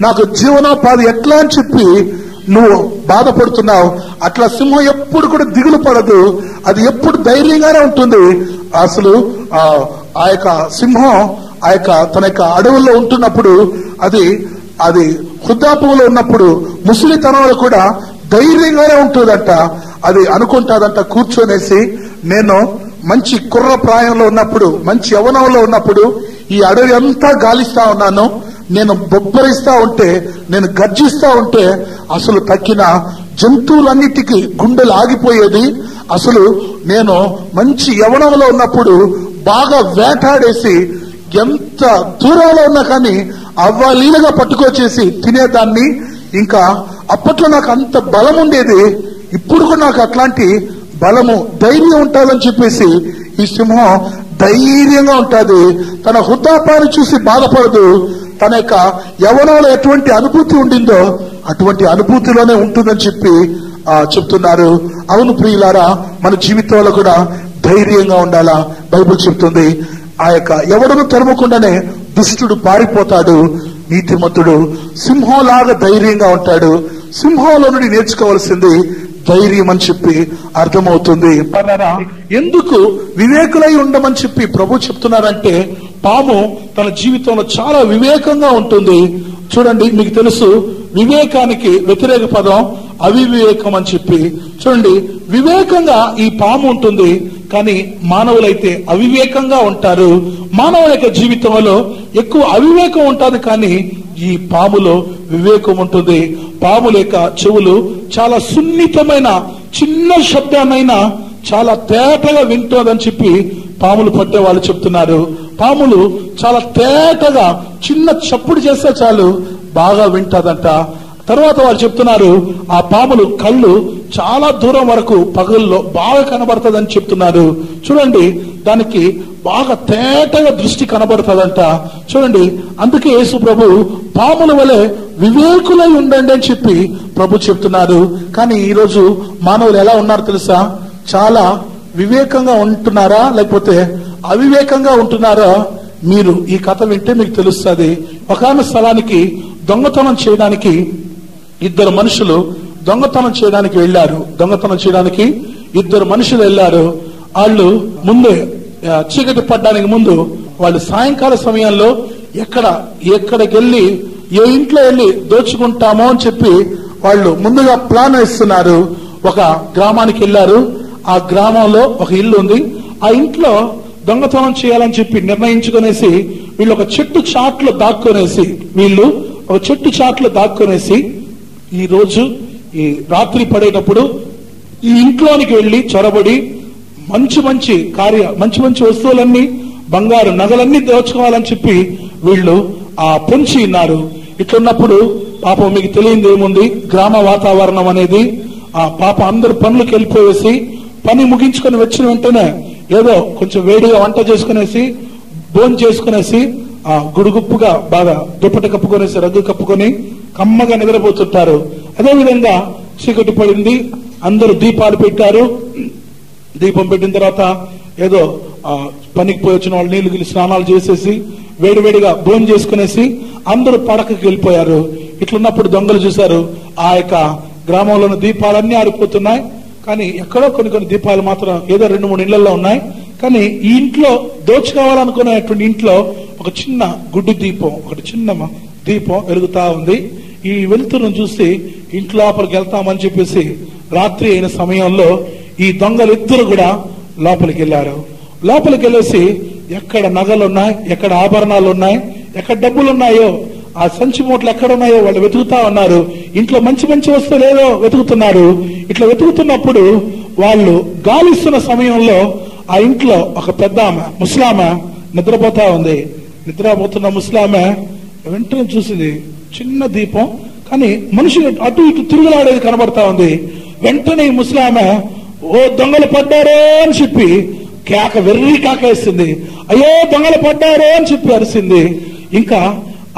నాకు జీవనోపాధి ఎట్లా అని చెప్పి నువ్వు బాధపడుతున్నావు. అట్లా సింహం ఎప్పుడు కూడా దిగులు పడదు, అది ఎప్పుడు ధైర్యంగానే ఉంటుంది. అసలు ఆ యొక్క సింహం ఆ యొక్క తన యొక్క అడవుల్లో ఉంటున్నప్పుడు, అది వృద్ధాప్యంలో ఉన్నప్పుడు, ముసలితనంలో కూడా ధైర్యంగానే ఉంటుందంట. అది అనుకుంటాదంట, కూర్చొనేసి నేను మంచి కుర్ర ప్రాయంలో ఉన్నప్పుడు, మంచి యవ్వనంలో ఉన్నప్పుడు ఈ అడవి అంతా గాలిస్తా ఉన్నాను, నేను బొబ్బరిస్తా ఉంటే, నేను గర్జిస్తా ఉంటే అసలు తక్కిన జంతువులన్నిటికీ గుండెలు ఆగిపోయేది. అసలు నేను మంచి యవ్వనంలో ఉన్నప్పుడు బాగా వేటాడేసి ఎంత దూరంలో ఉన్నా కానీ అవ్వాలీలుగా పట్టుకొచ్చేసి తినేదాన్ని. ఇంకా అప్పట్లో నాకు అంత బలం ఉండేది, ఇప్పుడు కూడా నాకు అట్లాంటి బలము ధైర్యం ఉంటుందని చెప్పేసి ఈ సింహం ధైర్యంగా ఉంటుంది. తన వృద్ధాపాన్ని చూసి బాధపడదు. తన యొక్క యవ్వనంలో ఎటువంటి అనుభూతి ఉండిందో అటువంటి అనుభూతిలోనే ఉంటుందని చెప్పి చెప్తున్నారు. అవును ప్రియులారా, మన జీవితంలో కూడా ధైర్యంగా ఉండాలా. బైబిల్ చెప్తుంది, ఆ యొక్క ఎవడను తరుముకుండానే దుష్టుడు పారిపోతాడు, నీతిమంతుడు సింహంలాగా ధైర్యంగా ఉంటాడు. సింహంలో నుండి నేర్చుకోవాల్సింది ధైర్యం అని చెప్పి అర్థమవుతుంది. ఎందుకు వివేకులై ఉండమని చెప్పి ప్రభు చెప్తున్నారంటే, పాము తన జీవితంలో చాలా వివేకంగా ఉంటుంది. చూడండి, మీకు తెలుసు వివేకానికి వ్యతిరేక పదం అవివేకం అని చెప్పి. చూడండి, వివేకంగా ఈ పాము ఉంటుంది, కానీ మానవులైతే అవివేకంగా ఉంటారు. మానవుల యొక్క జీవితంలో ఎక్కువ అవివేకం ఉంటుంది, కానీ ఈ పాములో వివేకం ఉంటుంది. పాముల యొక్క చెవులు చాలా సున్నితమైన చిన్న శబ్దాన్నైనా చాలా తేటగా వింటుందని చెప్పి పాములు పట్టే వాళ్ళు చెప్తున్నారు. పాములు చాలా తేటగా చిన్న చప్పుడు చేస్తే చాలు బాగా వింటదంట. తర్వాత వాళ్ళు చెప్తున్నారు, ఆ పాములు కళ్ళు చాలా దూరం వరకు పగల్లో బాగా కనబడుతుందని చెప్తున్నారు. చూడండి, దానికి బాగా తేటగా దృష్టి కనబడుతుందంట. చూడండి, అందుకే యేసు ప్రభు పాముల వలె వివేకులై ఉండండి అని చెప్పి ప్రభు చెప్తున్నారు. కానీ ఈరోజు మానవులు ఎలా ఉన్నారు తెలుసా? చాలా వివేకంగా ఉంటున్నారా లేకపోతే అవివేకంగా ఉంటున్నారా? మీరు ఈ కథ వింటే మీకు తెలుస్తుంది. ఒకానొక స్థలానికి దొంగతనం చేయడానికి ఇద్దరు మనుషులు దొంగతనం చేయడానికి వెళ్లారు. దొంగతనం చేయడానికి ఇద్దరు మనుషులు వెళ్లారు. వాళ్ళు ముందే చీకటి పడ్డానికి ముందు వాళ్ళు సాయంకాల సమయంలో ఎక్కడికి వెళ్ళి ఏ ఇంట్లో వెళ్ళి దోచుకుంటామో అని చెప్పి వాళ్ళు ముందుగా ప్లాన్ వేస్తున్నారు. ఒక గ్రామానికి వెళ్లారు. ఆ గ్రామంలో ఒక ఇల్లు ఉంది. ఆ ఇంట్లో దొంగతనం చేయాలని చెప్పి నిర్ణయించుకునేసి వీళ్ళు ఒక చెట్టు చాట్లో దాక్కునేసి ఈ రోజు ఈ రాత్రి పడేటప్పుడు ఈ ఇంట్లోనికి వెళ్లి చొరబడి మంచి మంచి వస్తువులన్నీ, బంగారు నగలన్నీ దోచుకోవాలని చెప్పి వీళ్ళు పొంచి ఉన్నారు. ఇట్లున్నప్పుడు పాపం మీకు తెలియదు ఏముంది, గ్రామ వాతావరణం అనేది పాప అందరు పనులకు వెళ్ళిపోయేసి పని ముగించుకొని వచ్చిన వెంటనే ఏదో కొంచెం వేడిగా వంట చేసుకునేసి భోజనం చేసుకునేసి గుడుగుప్పుగా బాగా దుప్పటి కప్పుకొనేసి రగ్గు కప్పుకొని కమ్మగా నిద్రపోతుంటారు. అదేవిధంగా చీకటి పడింది, అందరూ దీపాలు పెట్టారు. దీపం పెట్టిన తర్వాత ఏదో పనికి పోయి వచ్చిన వాళ్ళు నీళ్లు స్నానాలు చేసేసి వేడివేడిగా భోజనం చేసుకునేసి అందరూ పడకకి వెళ్ళిపోయారు. ఇట్లున్నప్పుడు దొంగలు చూశారు, ఆ యొక్క గ్రామంలోని దీపాలన్నీ ఆరిపోతున్నాయి, కానీ ఎక్కడో కొన్ని దీపాలు మాత్రం ఏదో 2-3 ఇళ్లలో ఉన్నాయి. కానీ ఈ ఇంట్లో దోచుకోవాలనుకునేటువంటి ఇంట్లో ఒక చిన్న గుడ్డి దీపం, ఒకటి చిన్న దీపం వెలుగుతా ఉంది. ఈ వెలుతురును చూసి ఇంట్లో లోపలికి వెళ్తామని చెప్పేసి రాత్రి అయిన సమయంలో ఈ దొంగలు ఇద్దరు కూడా లోపలికి వెళ్ళారు. లోపలికి వెళ్ళేసి ఎక్కడ నగలు ఉన్నాయి, ఎక్కడ ఆభరణాలు ఉన్నాయి, ఎక్కడ డబ్బులు ఉన్నాయో, ఆ సంచి మూటలు ఎక్కడ ఉన్నాయో వాళ్ళు వెతుకుతా ఉన్నారు. ఇంట్లో మంచి వస్తువులు ఏదో వెతుకుతున్నారు. ఇట్లా వెతుకుతున్నప్పుడు వాళ్ళు గాలిస్తున్న సమయంలో ఆ ఇంట్లో ఒక పెద్ద ముసలామె నిద్రపోతా ఉంది. నిద్రపోతున్న ముసలామె వెంటనే చూసింది చిన్న దీపం, కానీ మనిషి అటు ఇటు తిరుగులాడేది కనబడతా ఉంది. వెంటనే ఈ ముసలామె ఓ దొంగలు పడ్డారో అని చెప్పి వెర్రి కాకేస్తుంది. అయ్యో దొంగలు పడ్డారో అని చెప్పి అరిసింది. ఇంకా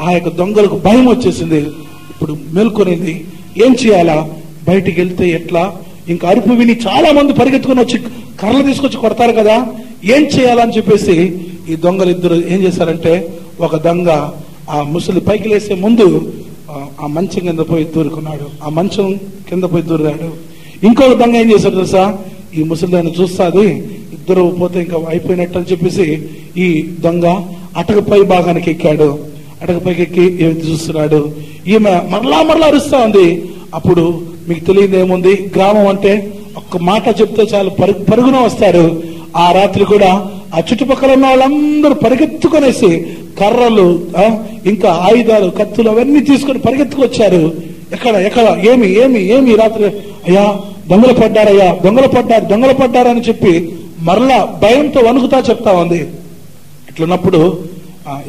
ఆ యొక్క దొంగలకు భయం వచ్చేసింది. ఇప్పుడు మేల్కొనింది, ఏం చేయాలా, బయటికి వెళ్తే ఎట్లా? ఇంకా అరుపు విని చాలా మంది పరిగెత్తుకుని వచ్చి కర్రలు తీసుకొచ్చి కొడతారు కదా, ఏం చేయాలని చెప్పేసి ఈ దొంగలు ఇద్దరు ఏం చేశారంటే, ఒక దొంగ ఆ ముసలి పైకి లేసే ముందు ఆ మంచం కింద పోయి దూరుకున్నాడు. ఆ మంచం కింద పోయి దూరాడు. ఇంకొక దొంగ ఏం చేశాడు తెలుసా, ఈ ముసలిదాన్ని చూస్తాది, ఇద్దరు పోతే ఇంకా అయిపోయినట్టు అని చెప్పేసి ఈ దొంగ అటకపై భాగానికి ఎక్కాడు. అటకపైకి ఎక్కి చూస్తున్నాడు. ఈమె మరలా అరుస్తా ఉంది. అప్పుడు మీకు తెలియదు ఏముంది, గ్రామం అంటే ఒక్క మాట చెప్తే చాలు పరుగున వస్తారు. ఆ రాత్రి కూడా ఆ చుట్టుపక్కల ఉన్న వాళ్ళందరూ పరిగెత్తుకొనేసి కర్రలు, ఇంకా ఆయుధాలు, కత్తులు అవన్నీ తీసుకొని పరిగెత్తుకొచ్చారు. ఎక్కడ ఏమి రాత్రి, అయ్యా దొంగలు పడ్డారని చెప్పి మరలా భయంతో వణుకుతా చెప్తా ఉంది. ఇట్లున్నప్పుడు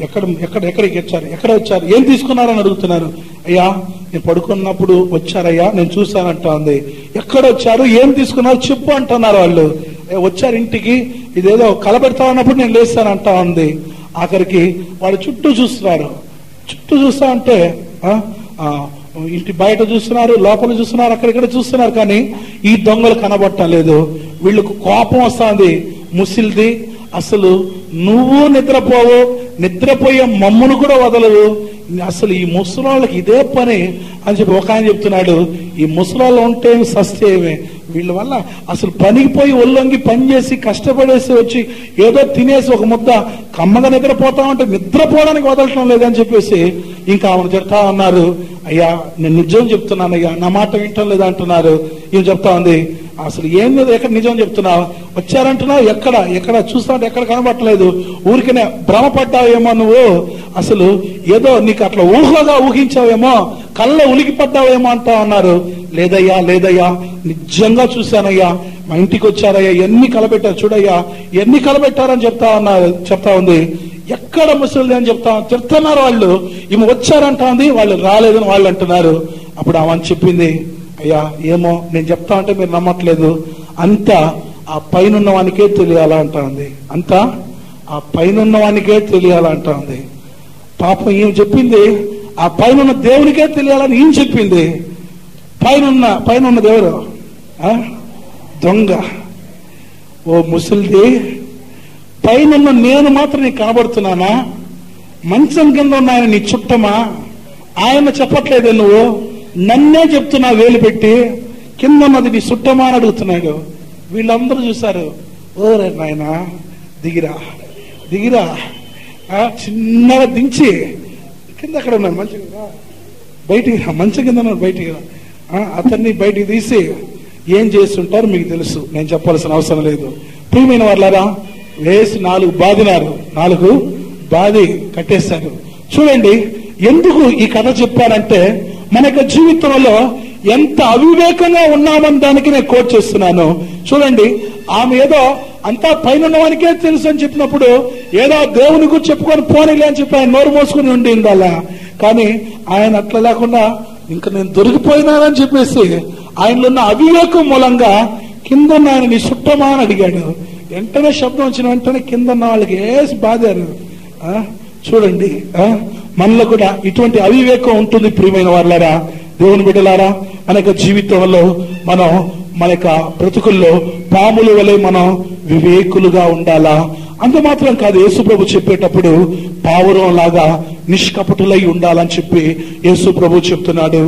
ఎక్కడికి వచ్చారు, ఏం తీసుకున్నారని అడుగుతున్నారు. అయ్యా నేను పడుకున్నప్పుడు వచ్చారయ్యా, నేను చూశానంటా ఉంది. ఎక్కడ వచ్చారు, ఏం తీసుకున్నారు చెప్పు అంటున్నారు వాళ్ళు. వచ్చారు ఇంటికి, ఇదేదో కలబెడతా ఉన్నప్పుడు నేను లేస్తానంటా ఉంది. ఆఖరికి వాళ్ళు చుట్టూ చూస్తున్నారు. చుట్టూ చూస్తా ఉంటే ఇంటి బయట చూస్తున్నారు, లోపల చూస్తున్నారు, అక్కడిక్కడ చూస్తున్నారు, కానీ ఈ దొంగలు కనబడటం లేదు. వీళ్ళకు కోపం వస్తుంది ముసిల్ది. అసలు నువ్వు నిద్రపోవు, నిద్రపోయే మమ్మును కూడా వదలవు, అసలు ఈ ముసలోళ్ళకి ఇదే పని అని చెప్పి ఒక ఆయన చెప్తున్నాడు. ఈ ముసలోళ్ళు ఉంటే సస్తేమే, వీళ్ళ వల్ల అసలు పనికి పోయి ఒళ్ళొంగి పని చేసి కష్టపడేసి వచ్చి ఏదో తినేసి ఒక ముద్ద కమ్మగా నిద్రపోతా ఉంటే నిద్రపోవడానికి వదలటం లేదని చెప్పేసి ఇంకా ఆమెను చెప్తా ఉన్నారు. అయ్యా నేను నిజం చెప్తున్నానయ్యా, నా మాట వింటం లేదా అంటున్నారు. ఈమె చెప్తా ఉంది, అసలు ఏం లేదు, ఎక్కడ నిజం చెప్తున్నావు, వచ్చారంటున్నావు, ఎక్కడ చూస్తా ఉంటే ఎక్కడ కనబట్టలేదు, ఊరికనే భ్రమపడ్డావేమో నువ్వు, అసలు ఏదో నీకు అట్లా ఊహగా ఊహించావేమో, కళ్ళ ఉలికి పడ్డావేమో అంటా ఉన్నారు. లేదయ్యా నిజంగా చూశానయ్యా, మా ఇంటికి వచ్చారయ్యా, ఎన్ని కలబెట్టారు చూడయ్యా, ఎన్ని కలబెట్టారని చెప్తా ఉంది. ఎక్కడ ముసలి అని చెప్తున్నారు వాళ్ళు. ఈమె వచ్చారంటా ఉంది, వాళ్ళు రాలేదని వాళ్ళు అంటున్నారు. అప్పుడు ఆమె చెప్పింది, అయ్యా ఏమో నేను చెప్తా ఉంటే మీరు నమ్మట్లేదు, అంతా ఆ పైన వానికే తెలియాలా అంటా ఉంది. అంతా ఆ పైన వానికే తెలియాలా అంటా ఉంది. పాపం ఈమె చెప్పింది ఆ పైన దేవునికే తెలియాలని ఈమె చెప్పింది. పైన దేవుడు దొంగ. ఓ ముసలిది, పైన నేను మాత్రం నీకు కనబడుతున్నానా? మంచం కింద ఉన్న ఆయన నీ చుట్టమా? ఆయన చెప్పట్లేదే, నువ్వు నన్నే చెప్తున్నా వేలు పెట్టి, కింద ఉన్నది నీ చుట్టమా అని అడుగుతున్నాడు. వీళ్ళందరూ చూశారు. ఓరే నాయన దిగిరా చిన్నగా దించి కింద అక్కడ ఉన్నాడు, మంచం కింద బయటికి రా, మంచం కింద ఉన్నాడు, బయటికి రా. అతన్ని బయటికి తీసి ఏం చేస్తుంటారు మీకు తెలుసు, నేను చెప్పాల్సిన అవసరం లేదు. ప్రియమైన వాళ్ళారా, వేసి 4 బాదినారు, 4 బాది కట్టేశారు. చూడండి ఎందుకు ఈ కథ చెప్పారంటే, మన యొక్క జీవితంలో ఎంత అవివేకంగా ఉన్నామని దానికి నేను కోట్ చేస్తున్నాను. చూడండి, ఆమె ఏదో అంతా పైన వానికే తెలుసు అని చెప్పినప్పుడు ఏదో దేవుని గురించి చెప్పుకొని పోనీలే అని చెప్పి ఆయన నోరు మోసుకుని ఉండింది అలా. కానీ ఆయన అట్లా లేకుండా ఇంకా నేను దొరికిపోయినానని చెప్పేసి ఆయనలో ఉన్న అవివేకం మూలంగా కింద ఉన్న ఆయన నీ చుట్టమా అని అడిగాడు. వెంటనే శబ్దం వచ్చిన వెంటనే కింద ఉన్న వాళ్ళకి వేసి బాధారు. చూడండి, మనలో కూడా ఇటువంటి అవివేకం ఉంటుంది. ప్రియమైన వాళ్ళారా, దేవుని బిడ్డలారా, మన యొక్క జీవితంలో మనం మన యొక్క బ్రతుకుల్లో పాముల వలె మనం వివేకులుగా ఉండాలా. అంత మాత్రం కాదు, యేసుప్రభు చెప్పేటప్పుడు పావురం లాగా నిష్కపటులై ఉండాలని చెప్పి యేసుప్రభు చెప్తున్నాడు.